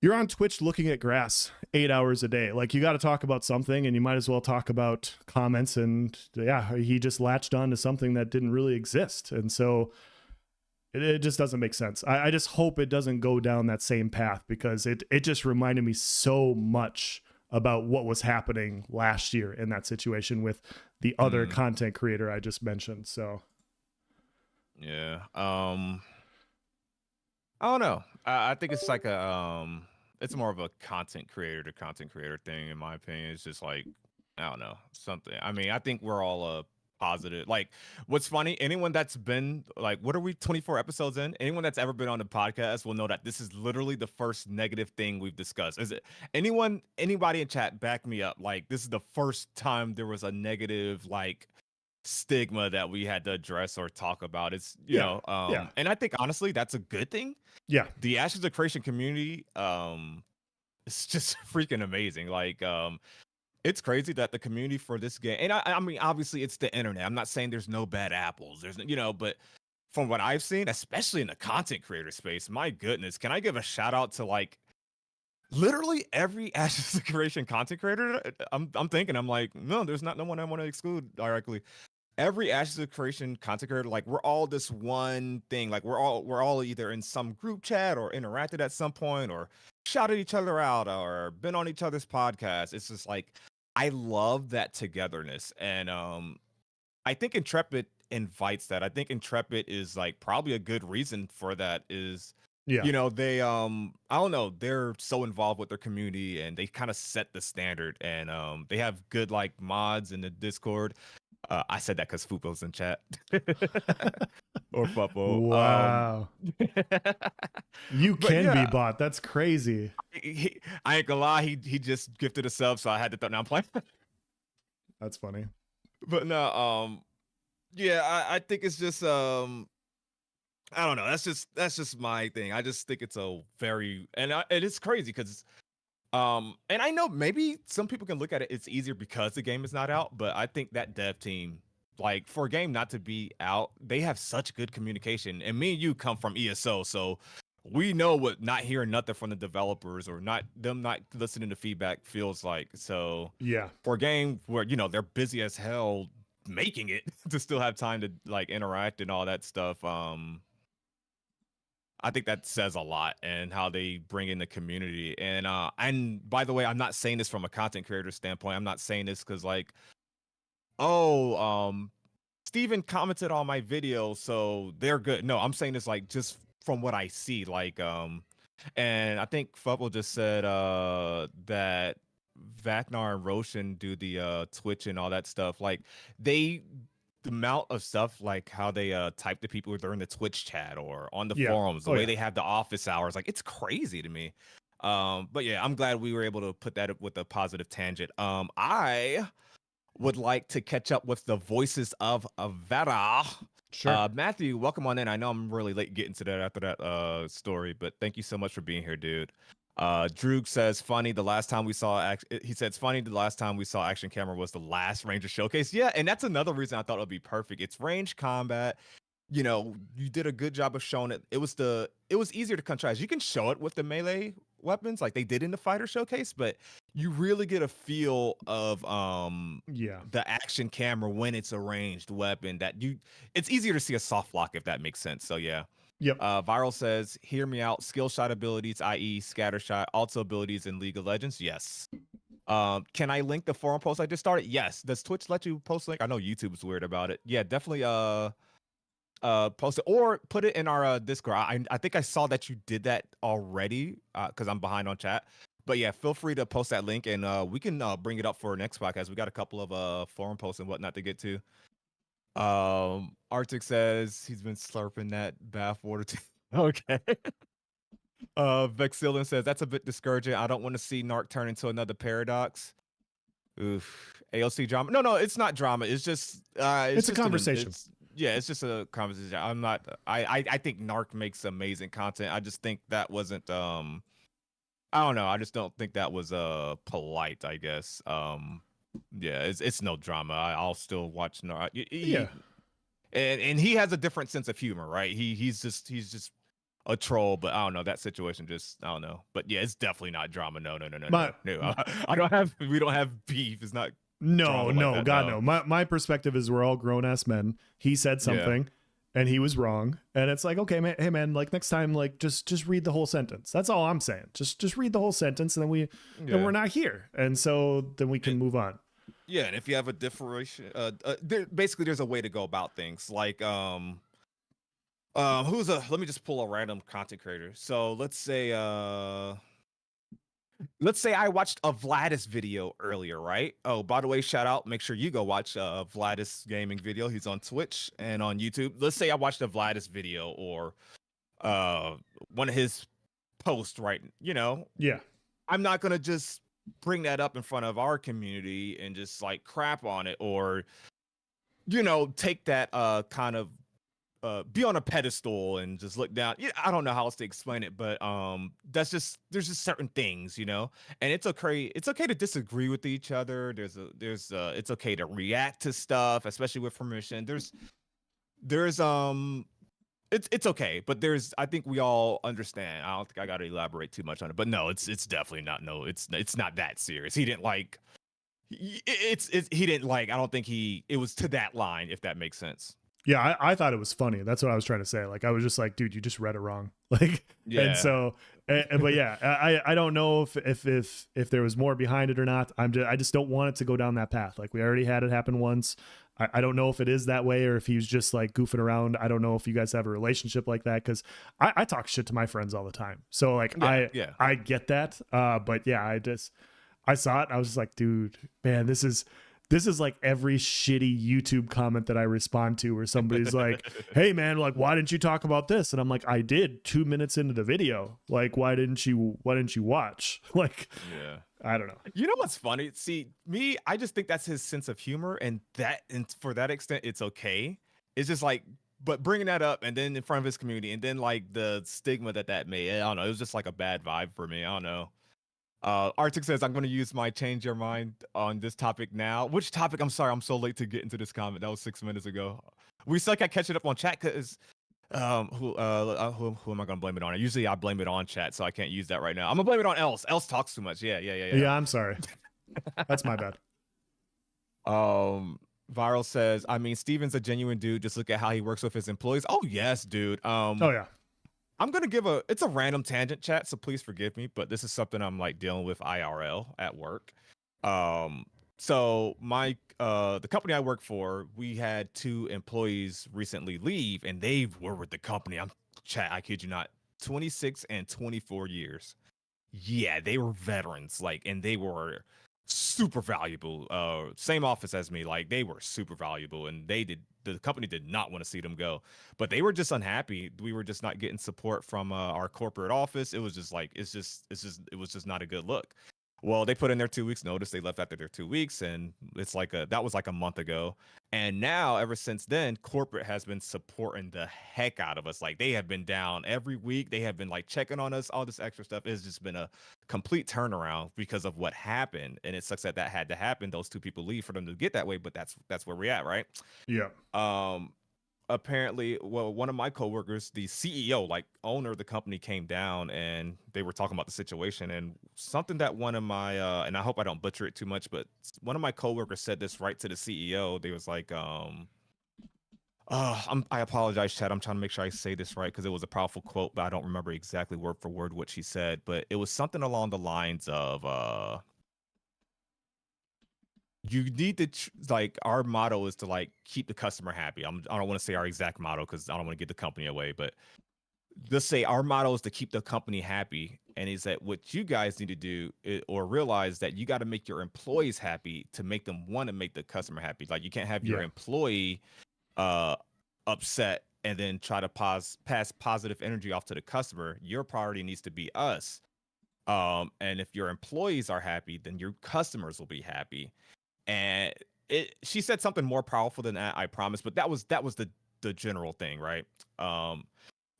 you're on Twitch looking at grass 8 hours a day. Like, you got to talk about something, and you might as well talk about comments. And yeah, he just latched on to something that didn't really exist. And so it just doesn't make sense. I just hope it doesn't go down that same path, because it just reminded me so much about what was happening last year in that situation with the other content creator I just mentioned. So yeah. I don't know. I think it's like it's more of a content creator to content creator thing, in my opinion. It's just like, I don't know, something. I mean, I think we're all positive. Like, what's funny, anyone that's been like, what are we, 24 episodes in? Anyone that's ever been on the podcast will know that this is literally the first negative thing we've discussed. Is it anybody in chat back me up? Like, this is the first time there was a negative, like, stigma that we had to address or talk about. It's and I think honestly that's a good thing. Yeah. The Ashes of Creation community, it's just freaking amazing. Like, it's crazy that the community for this game, and I mean, obviously it's the internet. I'm not saying there's no bad apples. There's, but from what I've seen, especially in the content creator space, my goodness, can I give a shout out to like literally every Ashes of Creation content creator? I'm thinking, I'm like, no, there's not no one I want to exclude directly. Every Ashes of Creation content creator, like, we're all this one thing. Like, we're all either in some group chat or interacted at some point or shouted each other out or been on each other's podcasts. It's just like, I love that togetherness. And I think Intrepid invites that. I think Intrepid is like probably a good reason for that is, they I don't know, they're so involved with their community and they kind of set the standard, and they have good like mods in the Discord. I said that because Fupo's in chat. Or Fupo. Wow. You can be bought. That's crazy. I ain't gonna lie, he just gifted a sub, so I had to throw. Now I'm playing. That's funny. But no, I think it's just I don't know. That's just my thing. I just think it's a very, and it is crazy because and I know maybe some people can look at it, it's easier because the game is not out, but I think that dev team, like, for a game not to be out, they have such good communication. And me and you come from ESO, so we know what not hearing nothing from the developers or not listening to feedback feels like. So yeah, for a game where, they're busy as hell making it to still have time to like interact and all that stuff, I think that says a lot, and how they bring in the community. And by the way, I'm not saying this from a content creator standpoint. I'm not saying this because like, Steven commented on my video, so they're good. No, I'm saying this like just from what I see. Like, and I think Fubble just said that Vacnar and Roshan do the Twitch and all that stuff. Like, the amount of stuff, like how they type to people during the Twitch chat or on the forums, the way they have the office hours, like, it's crazy to me. But yeah, I'm glad we were able to put that with a positive tangent. I would like to catch up with the voices of Verra. Sure. Matthew, welcome on in. I know I'm really late getting to that after that story, but thank you so much for being here, dude. Droog says, funny, the last time we saw he said it's funny, the last time we saw action camera was the last Ranger showcase. Yeah, and that's another reason I thought it would be perfect. It's range combat. You did a good job of showing it. It was easier to contrast. You can show it with the melee weapons like they did in the fighter showcase, but you really get a feel of the action camera when it's a ranged weapon. It's easier to see a soft lock, if that makes sense. So yeah. Yep. Viral says, hear me out. Skill shot abilities, i.e. scatter shot, also abilities in League of Legends. Yes. Can I link the forum post I just started? Yes. Does Twitch let you post link? I know YouTube is weird about it. Yeah, definitely post it or put it in our Discord. I think I saw that you did that already because I'm behind on chat. But yeah, feel free to post that link and we can bring it up for next podcast. We got a couple of forum posts and whatnot to get to. Arctic says he's been slurping that bath water. Okay. Vexillion says that's a bit discouraging. I don't want to see Narc turn into another paradox. Oof. AOC drama. No, it's not drama. It's just it's a conversation. It's just a conversation. I'm not. I think Narc makes amazing content. I just think that wasn't. I don't know. I just don't think that was polite, I guess. Yeah, it's no drama. I'll still watch Narc. And he has a different sense of humor, right? He's just a troll, but I don't know, that situation just, I don't know. But yeah, it's definitely not drama. No, My, no. I don't have, we don't have beef. It's not no, drama like no, that. God, No. no. My perspective is we're all grown ass men. He said Yeah. something and he was wrong. And it's like, okay, man, hey man, like next time, like just read the whole sentence. That's all I'm saying. Just read the whole sentence and then we're not here. And so then we can move on. Yeah, and if you have a differentiation, basically there's a way to go about things. Like, let me just pull a random content creator. So let's say I watched a Vladis video earlier, right? Oh, by the way, shout out, make sure you go watch Vladis gaming video. He's on Twitch and on YouTube. Let's say I watched a Vladis video or uh one of his posts, right? Yeah. I'm not gonna just bring that up in front of our community and just like crap on it, or take that kind of be on a pedestal and just look down. Yeah, I don't know how else to explain it, but there's just certain things, and it's okay. It's okay to disagree with each other. It's okay to react to stuff, especially with permission. There's it's okay, but I think we all understand. I don't think I got to elaborate too much on it, but no, it's definitely not. No, it's not that serious. He didn't like. He didn't like. I don't think it was to that line, if that makes sense. Yeah, I thought it was funny. That's what I was trying to say. Like, I was just like, dude, you just read it wrong. Like, Yeah. And so, but yeah, I don't know if there was more behind it or not. I just don't want it to go down that path. Like, we already had it happen once. I don't know if it is that way or if he was just like goofing around. I don't know if you guys have a relationship like that, because I talk shit to my friends all the time. So like, I get that. But yeah, I saw it. I was just like, dude, man, this is like every shitty YouTube comment that I respond to where somebody's like, hey man, like, why didn't you talk about this? And I'm like, I did 2 minutes into the video. Like, why didn't you watch? Like, yeah, I don't know. You know what's funny? See, me, I just think that's his sense of humor, and for that extent, it's okay. It's just like, but bringing that up and then in front of his community, and then like the stigma that made, I don't know. It was just like a bad vibe for me. I don't know. Arctic says, I'm going to use my change your mind on this topic now. Which topic? I'm sorry, I'm so late to get into this comment. That was 6 minutes ago. We still got catching up on chat because who am I going to blame it on? Usually I blame it on chat, so I can't use that right now. I'm going to blame it on Else. Else talks too much. Yeah, I'm sorry. That's my bad. Viral says, I mean, Steven's a genuine dude. Just look at how he works with his employees. Oh, yes, dude. Oh, yeah. I'm going to it's a random tangent, chat, so please forgive me, but this is something I'm like dealing with IRL at work. So the company I work for, we had 2 employees recently leave, and they were with the company. I kid you not, 26 and 24 years. Yeah, they were veterans, like, and they were super valuable. Same office as me, like they were super valuable, and the company did not want to see them go, but they were just unhappy. We were just not getting support from our corporate office. It was just like it was just not a good look. Well, they put in their 2 weeks notice. They left after their 2 weeks, and that was like a month ago. And now, ever since then, corporate has been supporting the heck out of us. Like, they have been down every week. They have been like checking on us, all this extra stuff. It's just been a complete turnaround because of what happened. And it sucks that had to happen. Those 2 people leave for them to get that way, but that's where we're at, right? Yeah. Apparently, well, one of my coworkers, the CEO, like owner of the company, came down and they were talking about the situation, and something that one of my and I hope I don't butcher it too much, but one of my coworkers said this right to the CEO. They was like, I apologize, Chad. I'm trying to make sure I say this right because it was a powerful quote, but I don't remember exactly word for word what she said. But it was something along the lines of you need to like, our motto is to like keep the customer happy. I don't want to say our exact motto because I don't want to give the company away, but let's say our motto is to keep the company happy. And is that what you guys need to do, or realize that you got to make your employees happy to make them want to make the customer happy. Like, you can't have your employee upset and then try to pass positive energy off to the customer. Your priority needs to be us. And if your employees are happy, then your customers will be happy. And she said something more powerful than that, I promise, but that was the general thing, right?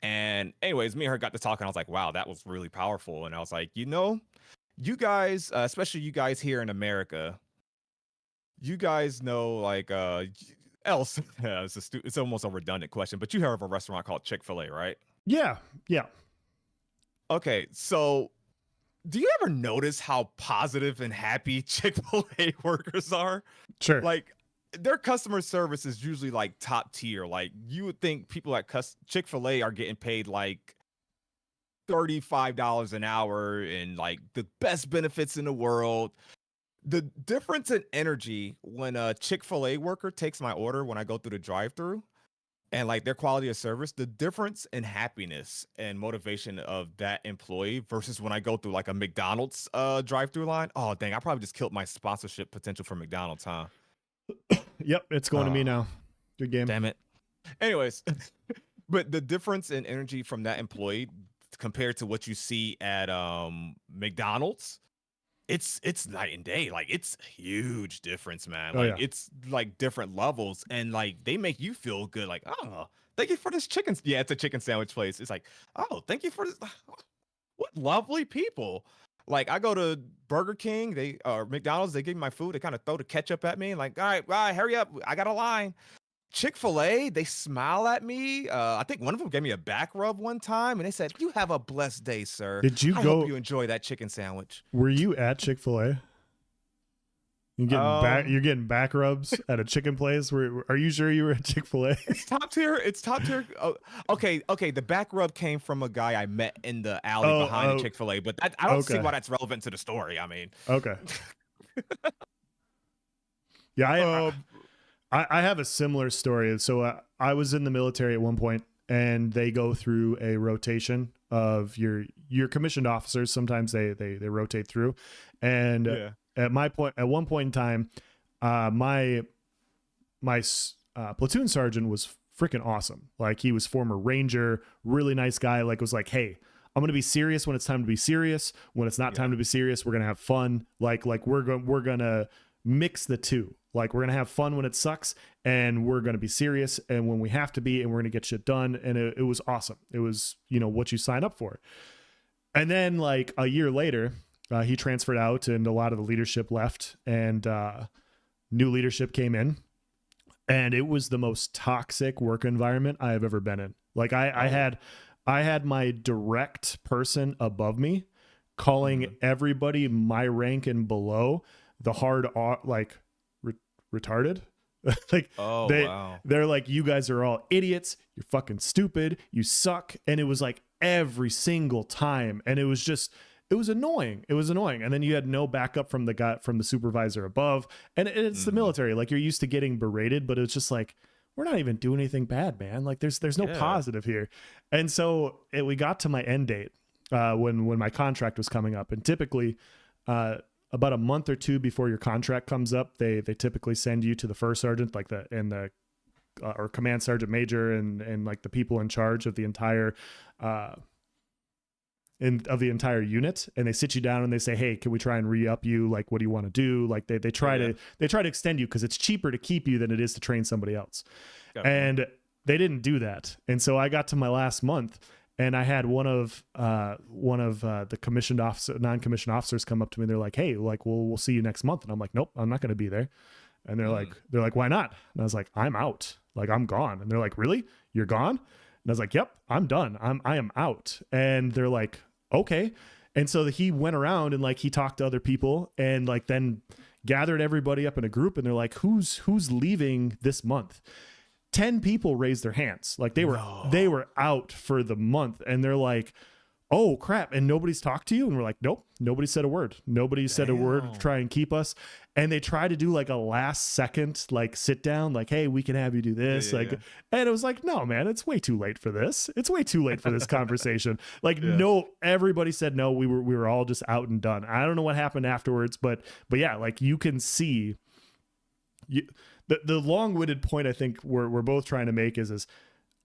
And anyways, me and her got to talking. I was like, wow, that was really powerful. And I was like, you guys, especially you guys here in America, you guys know, like, else, it's almost a redundant question, but you heard of a restaurant called Chick-fil-A, right? Yeah. Yeah. Okay, so do you ever notice how positive and happy Chick-fil-A workers are? Sure. Like their customer service is usually like top tier. Like you would think people at Chick-fil-A are getting paid like $35 an hour and like the best benefits in the world. The difference in energy when a Chick-fil-A worker takes my order when I go through the drive-through and like their quality of service, the difference in happiness and motivation of that employee versus when I go through like a McDonald's drive-through line. Oh dang, I probably just killed my sponsorship potential for McDonald's, huh? Yep. It's going to me Oh, now. Good game. damn it. Anyways, but the difference in energy from that employee compared to what you see at McDonald's, it's night and day. Like it's a huge difference, man. Oh Like yeah. it's like different levels, and like they make you feel good. Like, oh, thank you for this chicken. Yeah, it's a chicken sandwich place. It's like, oh, thank you for this. What lovely people. Like I go to Burger King, they or McDonald's, they give me my food, they kind of throw the ketchup at me, like, all right, hurry up, I got a line. Chick-fil-A, they smile at me. I think one of them gave me a back rub one time, and they said, "You have a blessed day, sir. Did you I hope go? you enjoy that chicken sandwich." Were you at Chick-fil-A? Um, You're getting back rubs at a chicken place. Are you sure you were at Chick-fil-A? it's top tier. It's top tier. Oh, okay. The back rub came from a guy I met in the alley behind the Oh, Chick-fil-A, but I don't see okay. why that's relevant to the story. I mean, Okay. Yeah, um, I have a similar story. So I was in the military at one point, and they go through a rotation of your commissioned officers. Sometimes they rotate through, and yeah. at one point in time, my platoon sergeant was freaking awesome. Like he was former Ranger, really nice guy. Like was like, hey, I'm gonna be serious when it's time to be serious. When it's not time to be serious, we're gonna have fun. Like we're gonna mix the two. Like we're gonna have fun when it sucks, and we're gonna be serious, and when we have to be, and we're gonna get shit done. And it was awesome. It was what you sign up for. And then like a year later, he transferred out, and a lot of the leadership left, and new leadership came in, and it was the most toxic work environment I have ever been in. Like I had my direct person above me calling everybody my rank and below the hard like retarded. Like Oh wow. they're like, you guys are all idiots, you're fucking stupid, you suck. And it was like every single time, and it was annoying. It was annoying. And then you had no backup from the supervisor above. And it's the military. Like you're used to getting berated, but it's just like, we're not even doing anything bad, man. Like there's no positive here. And so we got to my end date when my contract was coming up. And typically about a month or two before your contract comes up, they typically send you to the first sergeant, like or command sergeant major, and like the people in charge of the entire unit, and they sit you down and they say, hey, can we try and re-up you? Like, what do you want to do? Like they try to extend you because it's cheaper to keep you than it is to train somebody else. And they didn't do that. And so I got to my last month, and I had one of the non-commissioned officers come up to me. And they're like, hey, like, we'll see you next month. And I'm like, nope, I'm not going to be there. And they're like, why not? And I was like, I'm out. Like, I'm gone. And they're like, really? You're gone? And I was like, yep, I'm done. I am out. And they're like, okay. And so he went around and like he talked to other people, and like then gathered everybody up in a group, and they're like, who's leaving this month? 10 people raised their hands. Like they were out for the month, and they're like, oh crap. And nobody's talked to you? And we're like, nope, nobody said a word. Nobody said a word to try and keep us. And they tried to do like a last second, like sit down, like, hey, we can have you do this. And it was like, no, man, it's way too late for this. It's way too late for this conversation. Like, no, everybody said no. We were all just out and done. I don't know what happened afterwards, but yeah, like you can see the long-winded point I think we're both trying to make is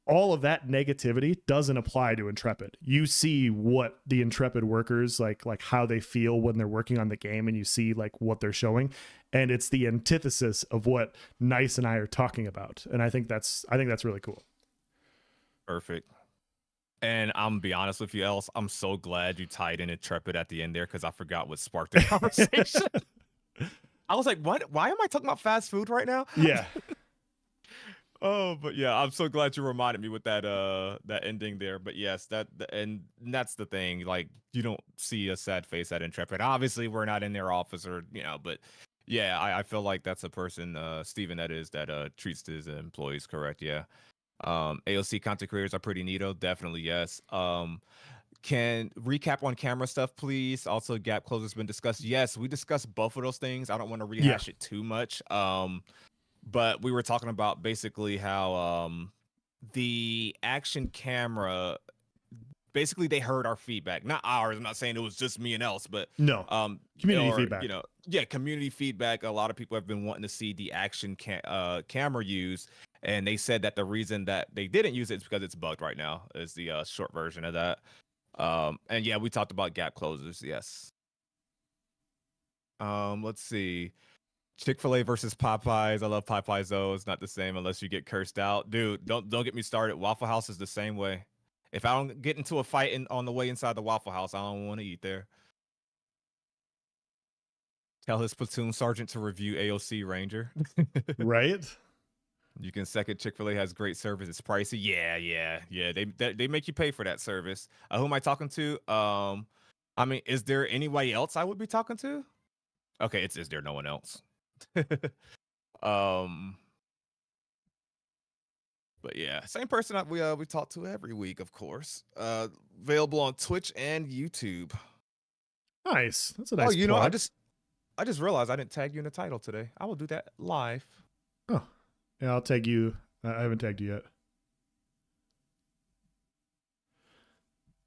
all of that negativity doesn't apply to Intrepid. You see what the Intrepid workers like how they feel when they're working on the game, and you see like what they're showing, and it's the antithesis of what Nice and I are talking about. And I think that's really cool. Perfect. And I'm gonna be honest with you, Els, I'm so glad you tied in Intrepid at the end there, because I forgot what sparked the conversation. I was like, what? Why am I talking about fast food right now? Yeah. Oh, but yeah, I'm so glad you reminded me with that ending there. But yes, and that's the thing. Like, you don't see a sad face at Intrepid. Obviously, we're not in their office or but yeah, I feel like that's a person, Steven, that is that treats his employees correct. Yeah. AOC content creators are pretty neato. Definitely yes. Can recap on camera stuff, please. Also, gap closers been discussed. Yes, we discussed both of those things. I don't want to Yeah. rehash it too much. But we were talking about basically how the action camera basically they heard our feedback, not ours. I'm not saying it was just me and else, but No. Community or feedback. yeah, community feedback. A lot of people have been wanting to see the action camera used, and they said that the reason that they didn't use it is because it's bugged right now. Is the short version of that. And yeah, we talked about gap closers. Yes. Let's see. Chick-fil-A versus Popeyes. I love Popeyes though. It's not the same unless you get cursed out. Dude, don't get me started. Waffle House is the same way. If I don't get into a fight on the way inside the Waffle House, I don't want to eat there. Tell his platoon sergeant to review AOC Ranger. Right? You can second Chick-fil-A has great service. It's pricey. Yeah. They make you pay for that service. Who am I talking to? I mean, is there anybody else I would be talking to? Okay, is there no one else? um But yeah, same person that we talk to every week, of course. Available on Twitch and YouTube. Nice. That's a Oh, nice plug. I just realized I didn't tag you in the title today. I will do that live. Oh. Yeah, I'll tag you. I haven't tagged you yet.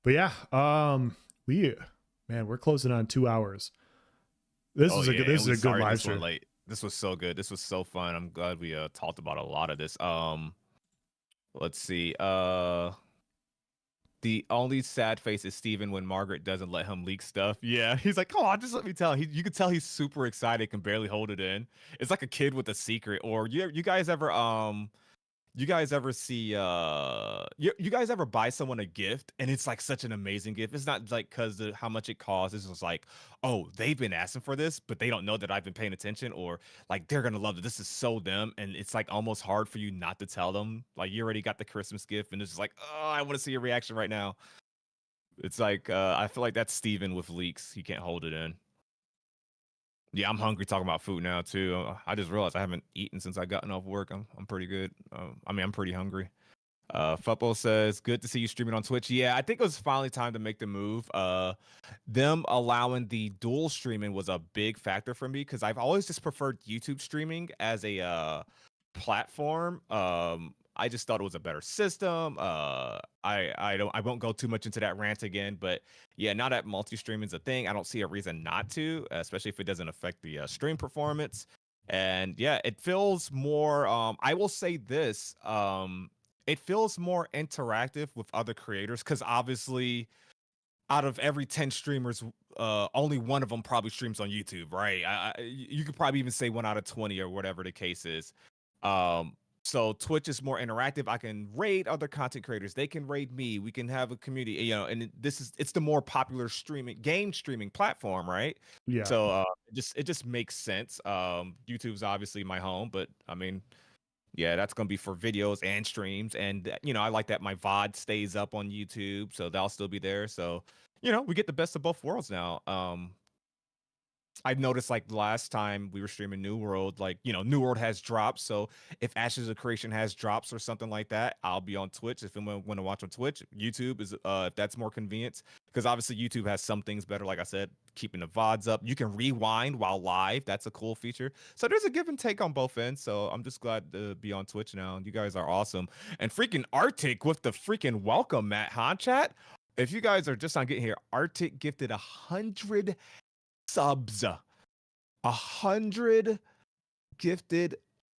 But yeah, we're closing on 2 hours. This is a good live stream. Late. This was so good. This was so fun. I'm glad we talked about a lot of this. Let's see. The only sad face is Steven when Margaret doesn't let him leak stuff. Yeah, he's like, "Come on, just let me tell." You can tell he's super excited, can barely hold it in. It's like a kid with a secret. Or you guys ever see you guys ever buy someone a gift and it's like such an amazing gift? It's not like because of how much it costs. It's just like, oh, they've been asking for this, but they don't know that I've been paying attention, or like they're gonna love it. This is so them, and it's like almost hard for you not to tell them. Like you already got the Christmas gift, and it's just like, oh, I want to see your reaction right now. It's like I feel like that's Steven with leaks. He can't hold it in. Yeah, I'm hungry talking about food now too. I just realized I haven't eaten since I gotten off work. I'm pretty good. I mean, I'm pretty hungry. Futbol says, good to see you streaming on Twitch. Yeah, I think it was finally time to make the move. Them allowing the dual streaming was a big factor for me because I've always just preferred YouTube streaming as a platform. I just thought it was a better system. I won't go too much into that rant again, but yeah, now that multi-streaming is a thing, I don't see a reason not to, especially if it doesn't affect the stream performance. And yeah, it feels more. I will say this. It feels more interactive with other creators because obviously out of every 10 streamers, only one of them probably streams on YouTube, right? You could probably even say 1 out of 20 or whatever the case is. um so Twitch is more interactive. I can raid other content creators, they can raid me, we can have a community, and it's the more popular game streaming platform, right? Yeah. So it just makes sense. YouTube's obviously my home, but I mean, yeah, that's gonna be for videos and streams, and I like that my VOD stays up on YouTube, so that'll still be there. So, we get the best of both worlds now. I've noticed like last time we were streaming New World, like, New World has drops. So if Ashes of Creation has drops or something like that, I'll be on Twitch. If I'm going to watch on Twitch, YouTube is, if that's more convenient, because obviously YouTube has some things better. Like I said, keeping the VODs up. You can rewind while live. That's a cool feature. So there's a give and take on both ends. So I'm just glad to be on Twitch now. You guys are awesome. And freaking Arctic with the freaking welcome, Matt, huh, chat? If you guys are just on getting here, Arctic gifted 100 subs. 100 gifted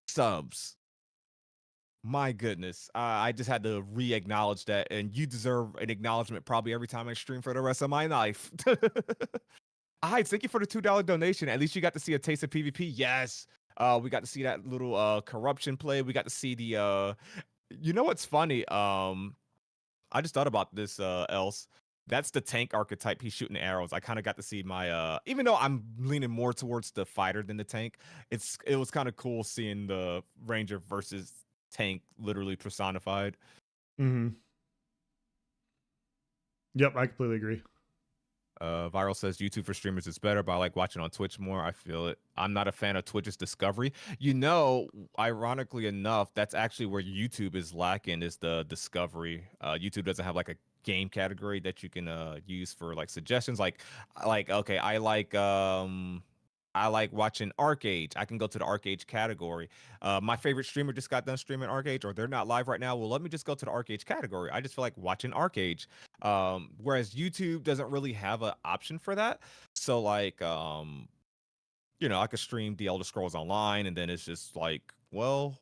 subs. My goodness. I just had to re-acknowledge that, and you deserve an acknowledgement probably every time I stream for the rest of my life. Hi, thank you for the $2 donation. At least you got to see a taste of PvP. Yes. We got to see that little corruption play. We got to see the you know what's funny? I just thought about this, else. That's the tank archetype. He's shooting arrows. I kind of got to see my even though I'm leaning more towards the fighter than the tank, it was kind of cool seeing the ranger versus tank literally personified. Mm-hmm. Yep, I completely agree. Viral says YouTube for streamers is better, but I like watching on Twitch more. I feel it. I'm not a fan of Twitch's discovery. You know, ironically enough, that's actually where YouTube is lacking is the discovery. YouTube doesn't have like a game category that you can use for like suggestions. Like okay, I like watching Arcade. I can go to the Arcade category. My favorite streamer just got done streaming Arcade, or they're not live right now. Well, let me just go to the Arcade category. I just feel like watching Arcade. Whereas YouTube doesn't really have an option for that. So like, you know, I could stream The Elder Scrolls Online, and then it's just like, well,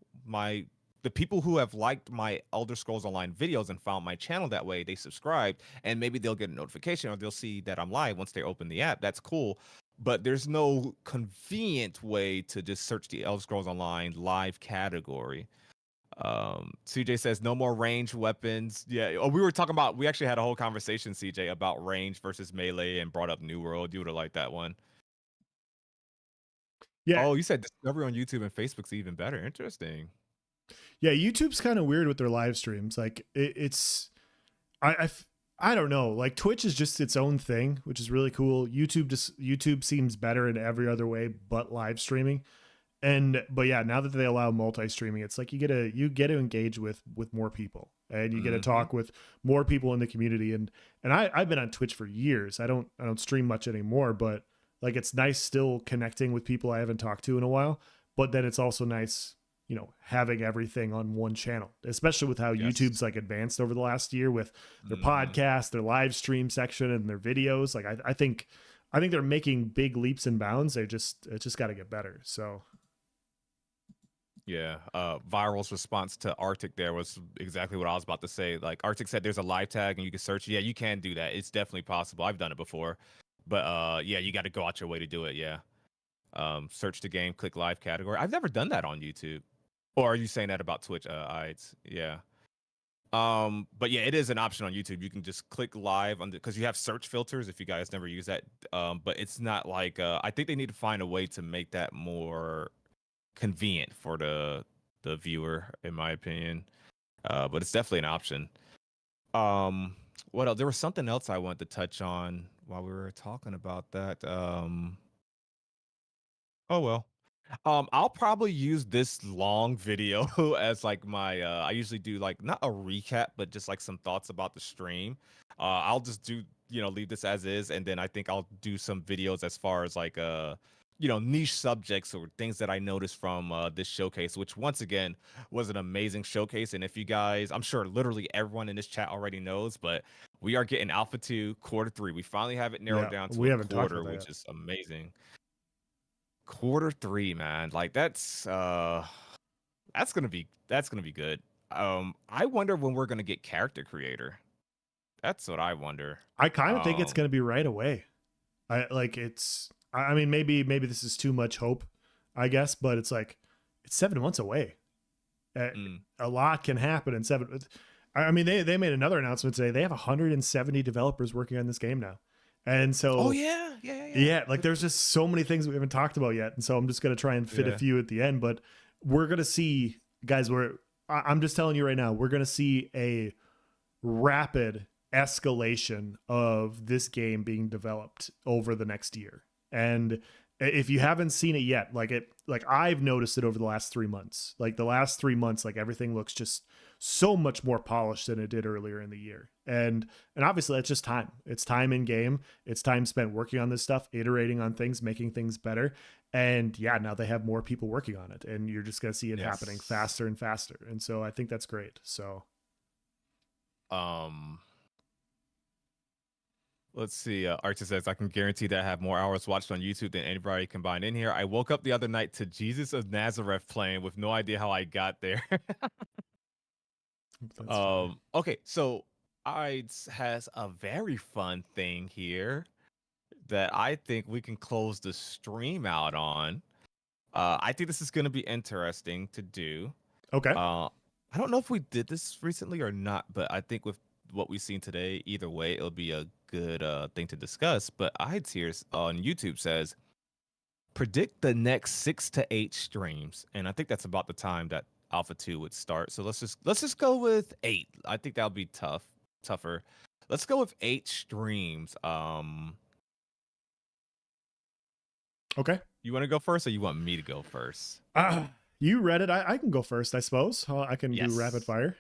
the people who have liked my Elder Scrolls Online videos and found my channel that way, they subscribed, and maybe they'll get a notification or they'll see that I'm live once they open the app. That's cool. But there's no convenient way to just search the Elder Scrolls Online live category. CJ says no more range weapons. Yeah. Oh, we actually had a whole conversation, CJ, about range versus melee and brought up New World. You would have liked that one. Yeah. Oh, you said discovery on YouTube and Facebook's even better. Interesting. Yeah, YouTube's kind of weird with their live streams. Like it's I I don't know. Like Twitch is just its own thing, which is really cool. YouTube seems better in every other way but live streaming. But yeah, now that they allow multi-streaming, it's like you get to engage with more people, and you get to Mm-hmm. talk with more people in the community. And I've been on Twitch for years. I don't stream much anymore, but like it's nice still connecting with people I haven't talked to in a while. But then it's also nice, you know, having everything on one channel, especially with how Yes. YouTube's like advanced over the last year with their Mm-hmm. podcast, their live stream section, and their videos. Like I think they're making big leaps and bounds. It's just got to get better. So Yeah. Viral's response to Arctic there was exactly what I was about to say. Like Arctic said there's a live tag and you can search. Yeah, you can do that. It's definitely possible. I've done it before. But yeah, you got to go out your way to do it. Yeah. Search the game, click live category. I've never done that on YouTube. Or are you saying that about Twitch? Yeah. But yeah, it is an option on YouTube. You can just click live on because you have search filters if you guys never use that. But it's not like I think they need to find a way to make that more convenient for the viewer, in my opinion. But it's definitely an option. Um, what else? There was something else I wanted to touch on while we were talking about that. Oh well. I'll probably use this long video as like my I usually do like not a recap, but just like some thoughts about the stream. I'll just do, you know, leave this as is, and then I think I'll do some videos as far as like you know, niche subjects or things that I noticed from this showcase, which once again was an amazing showcase. And if you guys, I'm sure literally everyone in this chat already knows, but we are getting Alpha 2 quarter 3. We finally have it narrowed yeah, down to we a haven't talked about quarter, that which yet. is amazing. Quarter 3, man. Like that's gonna be good. I wonder when we're gonna get character creator. That's what I wonder. I kind of think it's Um, going to be right away. I like it's. I mean, maybe this is too much hope, I guess, but it's like it's 7 months away. Uh, mm. a lot can happen in seven. I mean, they made another announcement today. They have 170 developers working on this game now, and Oh so yeah, yeah. yeah, like there's just so many things we haven't talked about yet, and so I'm just gonna try and fit a Yeah. few at the end. But we're gonna see, guys. I'm just telling you right now, we're gonna see a rapid escalation of this game being developed over the next year. And if you haven't seen it yet, like I've noticed it over the last 3 months. Like the last 3 months, like everything looks just so much more polished than it did earlier in the year. And obviously that's just time. It's time in game. It's time spent working on this stuff, iterating on things, making things better. And yeah, now they have more people working on it, and you're just gonna see it happening Yes. faster and faster. And so I think that's great. So Um, let's see. Archer says I can guarantee that I have more hours watched on YouTube than anybody combined in here. I woke up the other night to Jesus of Nazareth playing with no idea how I got there. that's funny. Okay, so Ides has a very fun thing here that I think we can close the stream out on. I think this is going to be interesting to do. Okay. I don't know if we did this recently or not, but I think with what we've seen today, either way, it'll be a good thing to discuss. But Ides here on YouTube says predict the next 6 to 8 streams, and I think that's about the time that Alpha 2 would start. So let's just go with 8. I think that'll be tougher. Let's go with 8 streams. Okay. You want to go first, or you want me to go first? You read it. I can go first, I suppose. I can do rapid fire.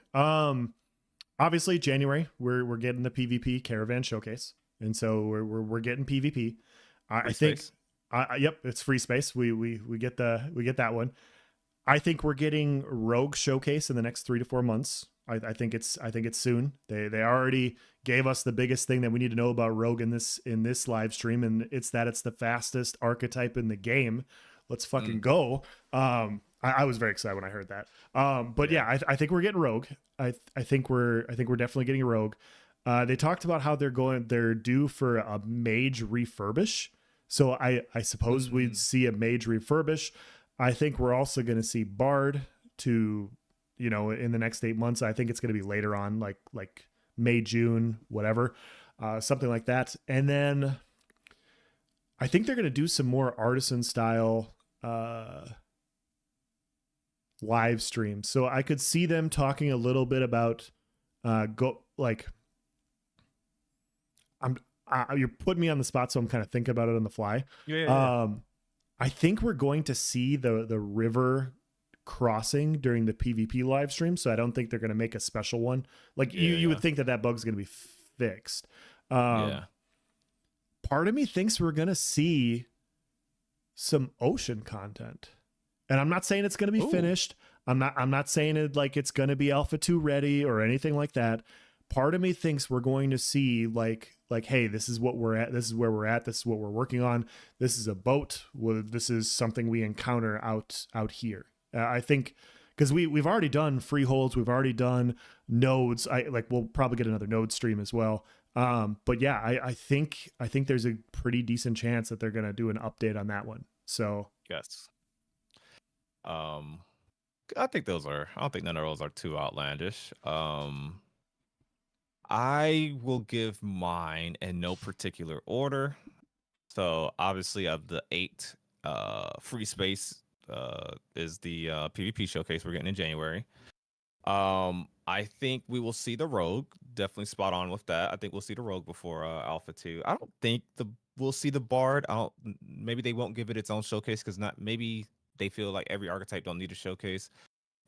Obviously January we're getting the PvP Caravan Showcase, and so we're getting PvP. I think. Yep, it's free space. We get that one. I think we're getting Rogue Showcase in the next 3 to 4 months. I think it's soon. They already gave us the biggest thing that we need to know about Rogue in this live stream, and it's that it's the fastest archetype in the game. Let's fucking go. I was very excited when I heard that. But yeah, I think we're getting Rogue. I think we're definitely getting a Rogue. They talked about how they're due for a mage refurbish. So I suppose we'd see a mage refurbish. I think we're also going to see Bard in the next 8 months. I think it's going to be later on, like May, June, whatever, something like that. And then I think they're going to do some more artisan style live streams. So I could see them talking a little bit about you're putting me on the spot, so I'm kind of thinking about it on the fly. Yeah. I think we're going to see the river crossing during the PvP live stream, so I don't think they're going to make a special one. You would think that bug's going to be fixed. Part of me thinks we're going to see some ocean content, and I'm not saying it's going to be finished. I'm not saying it like it's going to be Alpha 2 ready or anything like that. Part of me thinks we're going to see like, hey, this is what we're at. This is where we're at. This is what we're working on. This is a boat. This is something we encounter out here. I think because we've already done freeholds. We've already done nodes. We'll probably get another node stream as well. But yeah, I think there's a pretty decent chance that they're going to do an update on that one. So yes. I don't think none of those are too outlandish. I will give mine in no particular order. So obviously of the 8 free space is the PvP showcase we're getting in January. I think we will see the Rogue. Definitely spot on with that. I think we'll see the Rogue before Alpha 2. I don't think we'll see the Bard. Maybe they won't give it its own showcase because maybe they feel like every archetype don't need a showcase.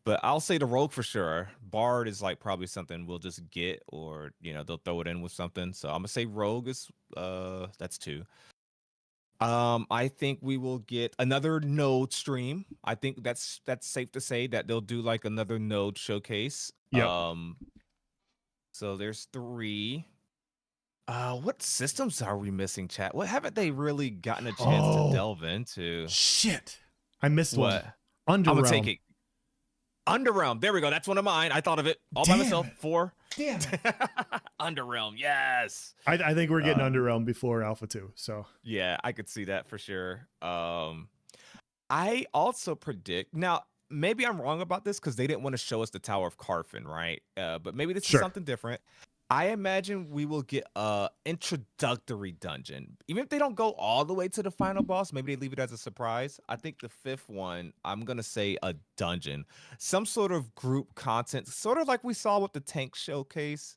But I'll say the Rogue for sure. Bard is like probably something we'll just get, or they'll throw it in with something. So I'm gonna say Rogue is that's 2. I think we will get another node stream. I think that's safe to say that they'll do like another node showcase. Yep. So there's 3. What systems are we missing, chat? What haven't they really gotten a chance to delve into? Shit. I missed what? One. Underrealm. I'm gonna take it. Underrealm. There we go. That's one of mine. I thought of it all by myself. 4. Damn. Underrealm. Yes. I think we're getting Underrealm before Alpha 2. So yeah, I could see that for sure. I also predict now. Maybe I'm wrong about this because they didn't want to show us the Tower of Carfin, right? But maybe this is something different. I imagine we will get a introductory dungeon. Even if they don't go all the way to the final boss, maybe they leave it as a surprise. I think the 5th one, I'm going to say a dungeon. Some sort of group content, sort of like we saw with the tank showcase.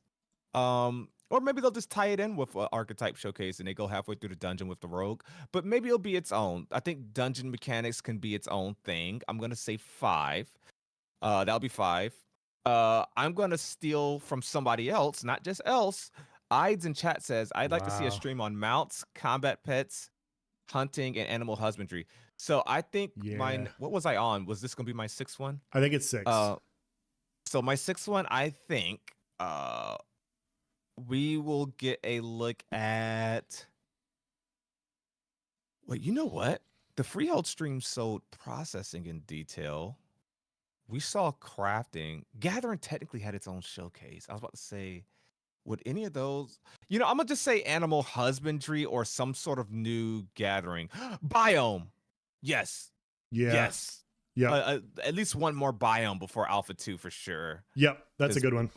Or maybe they'll just tie it in with an archetype showcase and they go halfway through the dungeon with the Rogue. But maybe it'll be its own. I think dungeon mechanics can be its own thing. I'm going to say 5. That'll be 5. I'm gonna steal from somebody else, not just else. Ides in chat says I'd like to see a stream on mounts, combat pets, hunting, and animal husbandry. So I think mine. What was I on? Was this gonna be my 6th one? I think it's 6. So my 6th one, I think we will get a look at. Wait, you know what? The freehold stream sold processing in detail. We saw crafting. Gathering technically had its own showcase. I was about to say, would any of those... I'm going to just say animal husbandry or some sort of new gathering. Biome. Yes. Yeah. Yes. Yeah. At least one more biome before Alpha 2 for sure. Yep. That's a good one.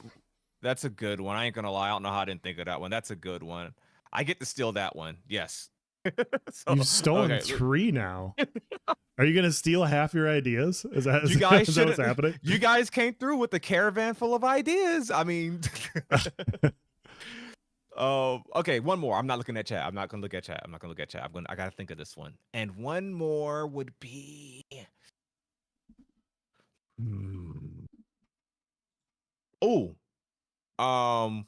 That's a good one. I ain't going to lie. I don't know how I didn't think of that one. That's a good one. I get to steal that one. Yes. You've stolen okay, 3 now. Are you gonna steal half your ideas? Is that you guys is that what's should. happening? You guys came through with a caravan full of ideas. I mean, okay, one more. I'm not looking at chat. I'm not gonna look at chat. I'm not gonna look at chat. I gotta think of this one. And one more would be. Oh, um,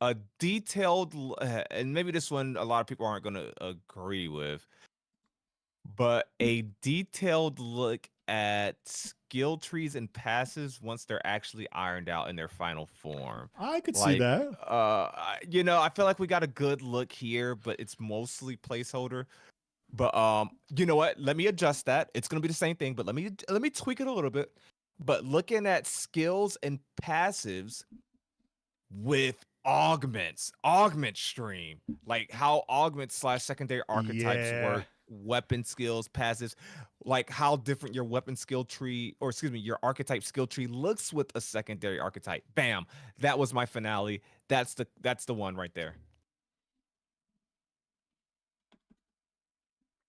a detailed, and maybe this one a lot of people aren't gonna agree with, but a detailed look at skill trees and passives once they're actually ironed out in their final form. I could see Like, that. I feel like we got a good look here, but it's mostly placeholder. But you know what? Let me adjust that. It's gonna be the same thing, but let me tweak it a little bit. But looking at skills and passives with augment stream, like how augment slash secondary archetypes work, weapon skills, passives, like how different your weapon skill tree, or excuse me, your archetype skill tree looks with a secondary archetype. Bam, that was my finale. That's the one right there.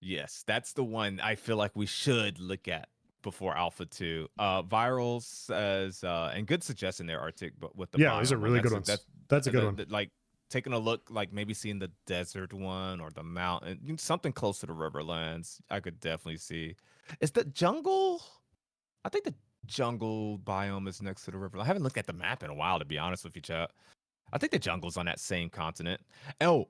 Yes, that's the one I feel like we should look at before Alpha 2. Viral says, and good suggestion there, Arctic, but with the Yeah, those are biome one. really good ones. That's a good one. Like taking a look, like maybe seeing the desert one or the mountain, something close to the Riverlands. I could definitely see. Is the jungle? I think the jungle biome is next to the river. I haven't looked at the map in a while, to be honest with you, chat. I think the jungle's on that same continent. Oh,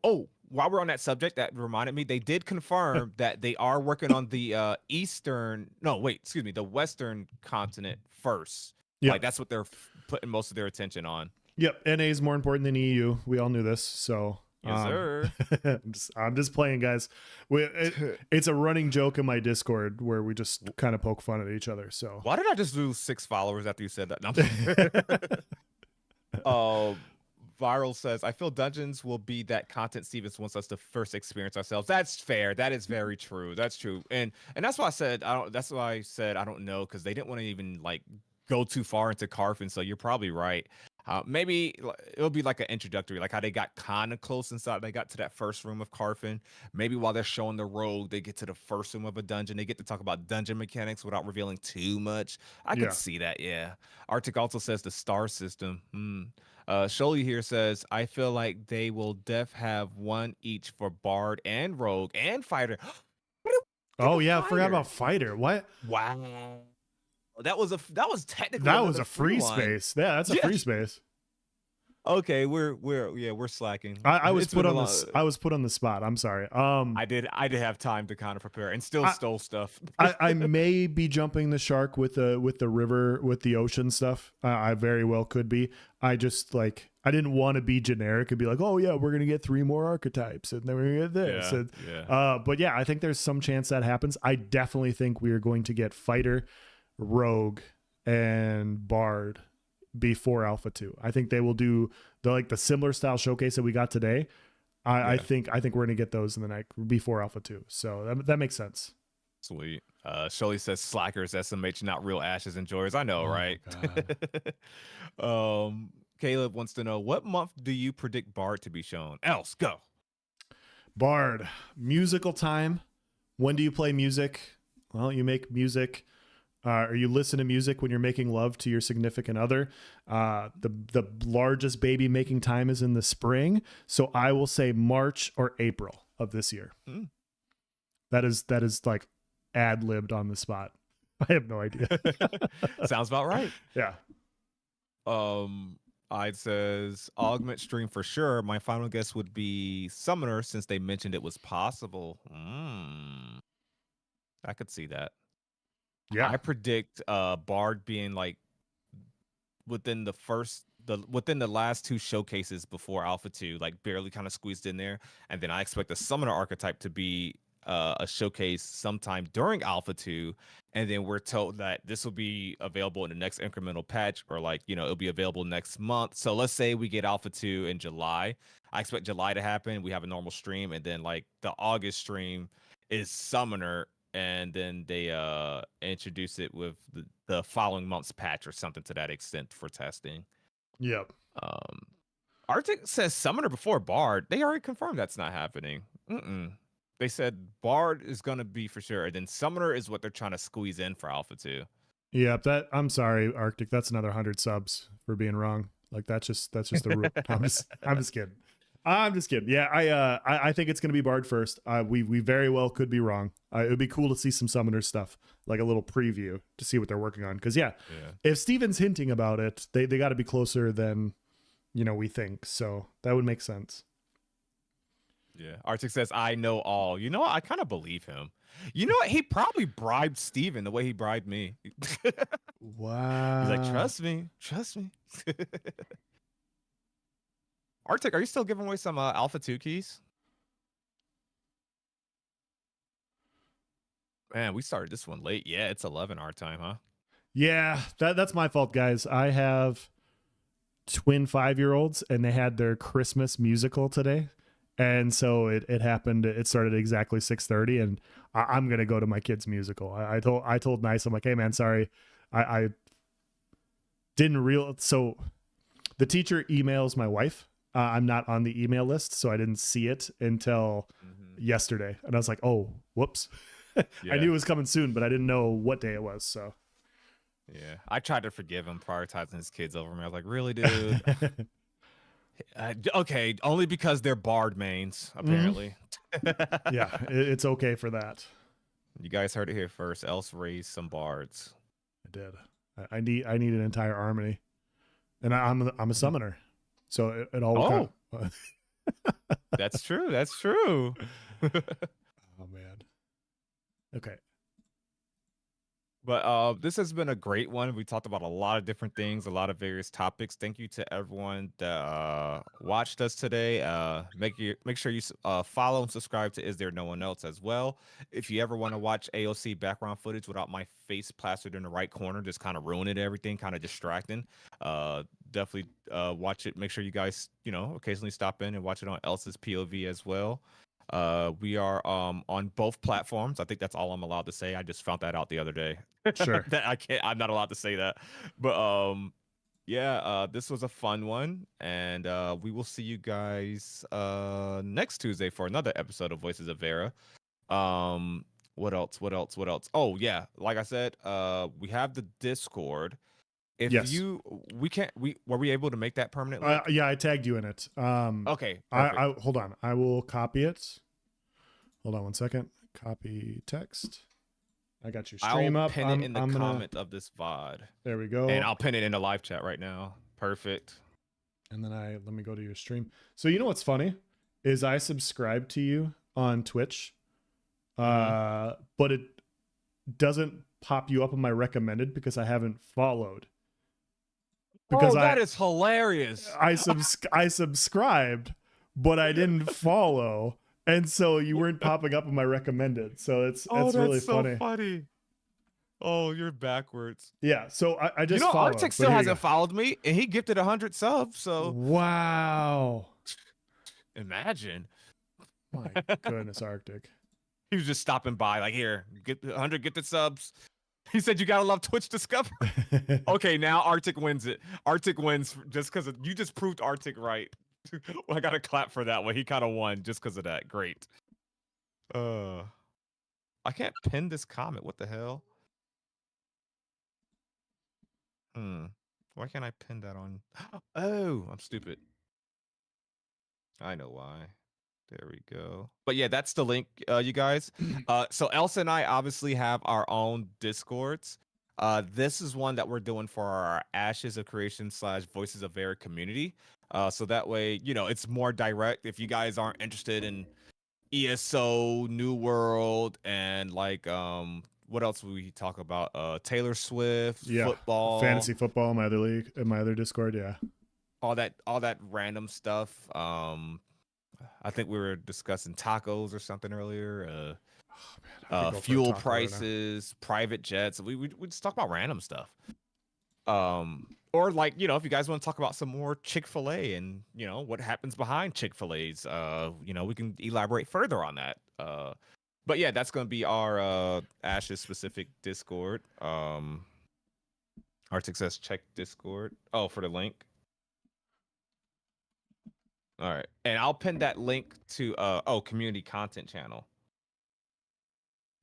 while we're on that subject, that reminded me, they did confirm that they are working on the the western continent first. Yep. Like that's what they're putting most of their attention on. Yep. NA is more important than EU. We all knew this. So Yes, sir. I'm just playing, guys. It's a running joke in my Discord where we just kind of poke fun at each other. So why did I just lose 6 followers after you said that? No, Viral says, I feel dungeons will be that content Stevens wants us to first experience ourselves. That's fair. That is very true. That's true. And that's why I said I don't know, because they didn't want to even like go too far into Carfin. So you're probably right. Maybe it'll be like an introductory, like how they got kind of close inside. They got to that first room of Carfin. Maybe while they're showing the road, they get to the first room of a dungeon. They get to talk about dungeon mechanics without revealing too much. I could see that. Yeah. Arctic also says the star system. Sholey here says, I feel like they will have one each for Bard and Rogue and Fighter. Oh yeah, I forgot about Fighter. What? Wow. That was technically that was a free space. Yeah, that's a free space. Okay, we're slacking. I was put on the spot. I'm sorry. I did have time to kind of prepare and still stole stuff. I may be jumping the shark with the river, with the ocean stuff. I very well could be. I just I didn't want to be generic and be like, oh yeah, we're gonna get 3 more archetypes and then we're gonna get this. But yeah, I think there's some chance that happens. I definitely think we are going to get Fighter, Rogue, and Bard before Alpha 2. I think they will do the similar style showcase that we got today. I think we're gonna get those in the night before Alpha 2. So that makes sense. Sweet. Shelly says slackers, SMH, not real ashes enjoyers. I know, right? Caleb wants to know, what month do you predict Bard to be shown? Else, go. Bard, musical time. When do you play music? Well, you make music. Or you listen to music when you're making love to your significant other. The largest baby making time is in the spring. So I will say March or April of this year. That is like ad-libbed on the spot. I have no idea. Sounds about right. Yeah. I'd says augment stream for sure. My final guess would be Summoner, since they mentioned it was possible. I could see that. Yeah. I predict Bard being like within the last 2 showcases before Alpha 2, like barely kind of squeezed in there. And then I expect the Summoner archetype to be a showcase sometime during Alpha 2. And then we're told that this will be available in the next incremental patch, or it'll be available next month. So let's say we get Alpha 2 in July. I expect July to happen. We have a normal stream. And then the August stream is Summoner. And then they introduce it with the following month's patch or something to that extent for testing. Yep. Arctic says Summoner before Bard. They already confirmed that's not happening. Mm-mm. They said Bard is gonna be for sure, and then Summoner is what they're trying to squeeze in for Alpha 2. Yeah, that I'm sorry, Arctic. That's another 100 subs for being wrong. Like that's just the rule. I'm just kidding. I'm just kidding. Yeah, I think it's gonna be Bard first. We very well could be wrong. It would be cool to see some Summoner stuff, like a little preview to see what they're working on. Because yeah, if Steven's hinting about it, they got to be closer than we think. So that would make sense. Yeah. Arctic says, I know all. You know what? I kind of believe him. You know what? He probably bribed Steven the way he bribed me. He's like, Wow. trust me. Trust me. Arctic, are you still giving away some Alpha 2 keys? Man, we started this one late. Yeah, it's 11 our time, huh? Yeah, that's my fault, guys. I have twin 5-year-olds, and they had their Christmas musical today. And so it happened. It started at exactly 6:30, and I'm gonna go to my kid's musical. I told Nice, I'm like, hey man, sorry, I didn't real. So the teacher emails my wife. I'm not on the email list, so I didn't see it until yesterday, and I was like, oh, whoops. I knew it was coming soon, but I didn't know what day it was. So yeah, I tried to forgive him prioritizing his kids over me. I was like, really, dude? Okay, only because they're Bard mains, apparently. Yeah, it's okay for that. You guys heard it here first. Else raise some Bards. I did. I need an entire army, and I'm a summoner, so it all. Oh, that's true. That's true. Oh man. Okay. But this has been a great one. We talked about a lot of different things, a lot of various topics. Thank you to everyone that watched us today. Make sure you follow and subscribe to Is There No One Else as well. If you ever want to watch AOC background footage without my face plastered in the right corner, just kind of ruining everything, kind of distracting, definitely watch it. Make sure you guys, occasionally stop in and watch it on Elsa's POV as well. We are on both platforms. I think that's all I'm allowed to say. I just found that out the other day. Sure. That I'm not allowed to say that. But yeah, this was a fun one, and we will see you guys next Tuesday for another episode of Voices of Verra. What else? Oh yeah, like I said, we have the Discord. If Yes. were we able to make that permanent link? Yeah, I tagged you in it. Okay, perfect. I hold on. I will copy it. Hold on one second. Copy text. I got your stream I'll up. pin it in the comment of this VOD. There we go. And I'll pin it in the live chat right now. Perfect. And then let me go to your stream. So you know what's funny is I subscribe to you on Twitch, but it doesn't pop you up on my recommended because I haven't followed. Because that is hilarious. I subscribed, but I didn't follow. And so you weren't popping up in my recommended. So it's really funny. Funny. Oh, you're backwards. Yeah. So I just followed. Arctic still hasn't followed me, and he gifted 100 subs. So wow. Imagine. My goodness, Arctic. He was just stopping by, like, here, get 100 gifted subs. He said you gotta love Twitch Discover. Okay, now Arctic wins it. Arctic wins just because you just proved Arctic right. Well, I got to clap for that one. He kind of won just because of that. Great. I can't pin this comment. What the hell? Why can't I pin that on? Oh, I'm stupid. I know why. There we go. But yeah, that's the link, you guys. So Elsa and I obviously have our own Discords. This is one that we're doing for our Ashes of Creation / Voices of Verra community. So that way, it's more direct. If you guys aren't interested in ESO, New World, and like what else will we talk about? Taylor Swift, football, fantasy football in my other league, in my other Discord, yeah. All that random stuff. I think we were discussing tacos or something earlier. Fuel prices, private jets. We just talk about random stuff. Or like, if you guys want to talk about some more Chick-fil-A and, what happens behind Chick-fil-A's, we can elaborate further on that. But yeah, that's going to be our Ashes specific Discord. Arctic says check Discord. Oh, for the link. All right. And I'll pin that link to community content channel.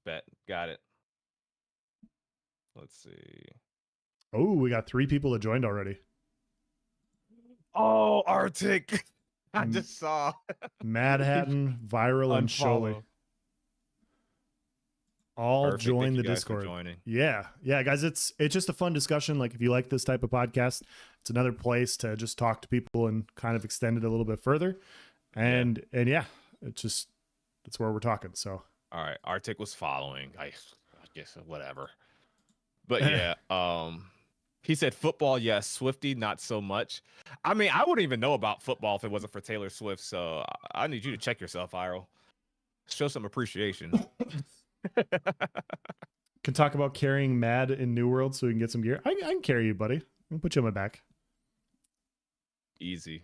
Bet. Got it. Let's see. Oh, we got 3 people that joined already. Oh, Arctic. I just saw Mad Hatton, Viral, and Sholey. Unfollow. All Perfect. join Thank the you guys Discord. for joining. Yeah, guys, it's just a fun discussion. Like if you like this type of podcast, it's another place to just talk to people and kind of extend it a little bit further. And yeah, it's just that's where we're talking. So all right, Arctic was following. I guess whatever. But yeah, he said football, yes. Swifty, not so much. I mean, I wouldn't even know about football if it wasn't for Taylor Swift. So I need you to check yourself, Iro. Show some appreciation. can talk about carrying Mad in New World so we can get some gear. I can carry you, buddy. I can put you on my back. Easy.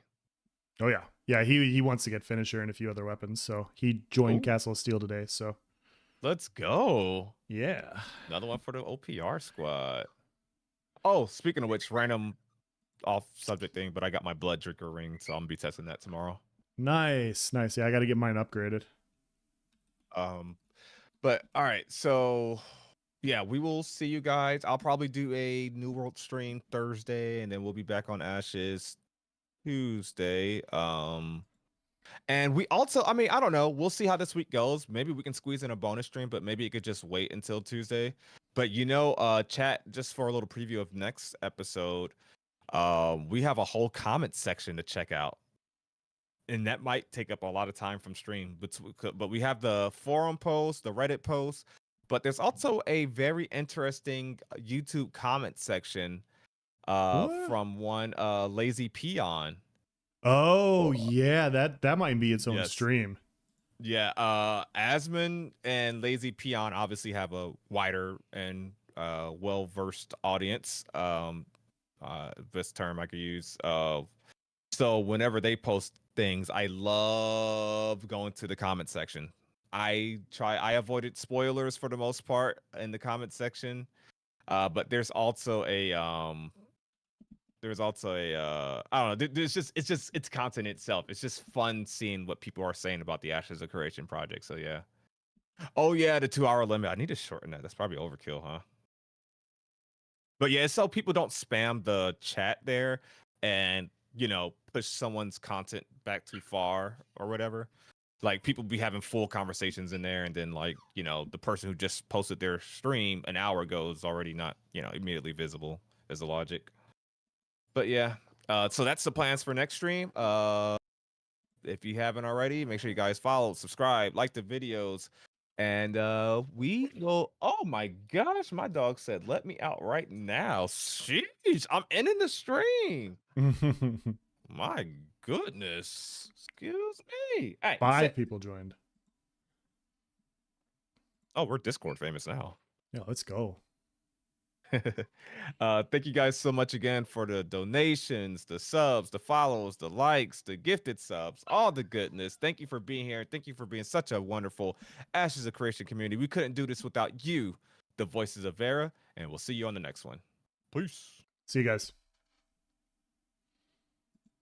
Oh yeah, yeah. He wants to get Finisher and a few other weapons, so he joined Castle of Steel today. So let's go. Yeah, another one for the OPR squad. Oh, speaking of which, random off subject thing, but I got my blood drinker ring, so I'm gonna be testing that tomorrow. Nice. Yeah, I got to get mine upgraded. But all right, so yeah, we will see you guys. I'll probably do a New World stream Thursday, and then we'll be back on Ashes Tuesday. And we also, I mean, I don't know. We'll see how this week goes. Maybe we can squeeze in a bonus stream, but maybe it could just wait until Tuesday. But chat, just for a little preview of next episode, we have a whole comment section to check out. And that might take up a lot of time from stream. But we have the forum post, the Reddit post, but there's also a very interesting YouTube comment section from one Lazy Peon. Oh yeah, that might be its own stream. Yeah, Asmon and Lazy Peon obviously have a wider and well-versed audience. This term I could use. So whenever they post things, I love going to the comment section. I avoided spoilers for the most part in the comment section. But there's also a I don't know. It's content itself. It's just fun seeing what people are saying about the Ashes of Creation project. So yeah. Oh yeah, the 2-hour limit. I need to shorten that. That's probably overkill, huh? But yeah, so people don't spam the chat there and push someone's content back too far or whatever. Like people be having full conversations in there, and then the person who just posted their stream an hour ago is already not immediately visible as the logic. But yeah, so that's the plans for next stream. If you haven't already, make sure you guys follow, subscribe, like the videos, and we will. Oh my gosh, my dog said, "Let me out right now." Sheesh, I'm ending the stream. My goodness, excuse me. All right, 5 people joined. Oh, we're Discord famous now. Yeah, let's go. Thank you guys so much again for the donations, the subs, the follows, the likes, the gifted subs, all the goodness. Thank you for being here. Thank you for being such a wonderful Ashes of Creation community. We couldn't do this without you, the voices of Verra, and we'll see you on the next one. Peace. See you guys.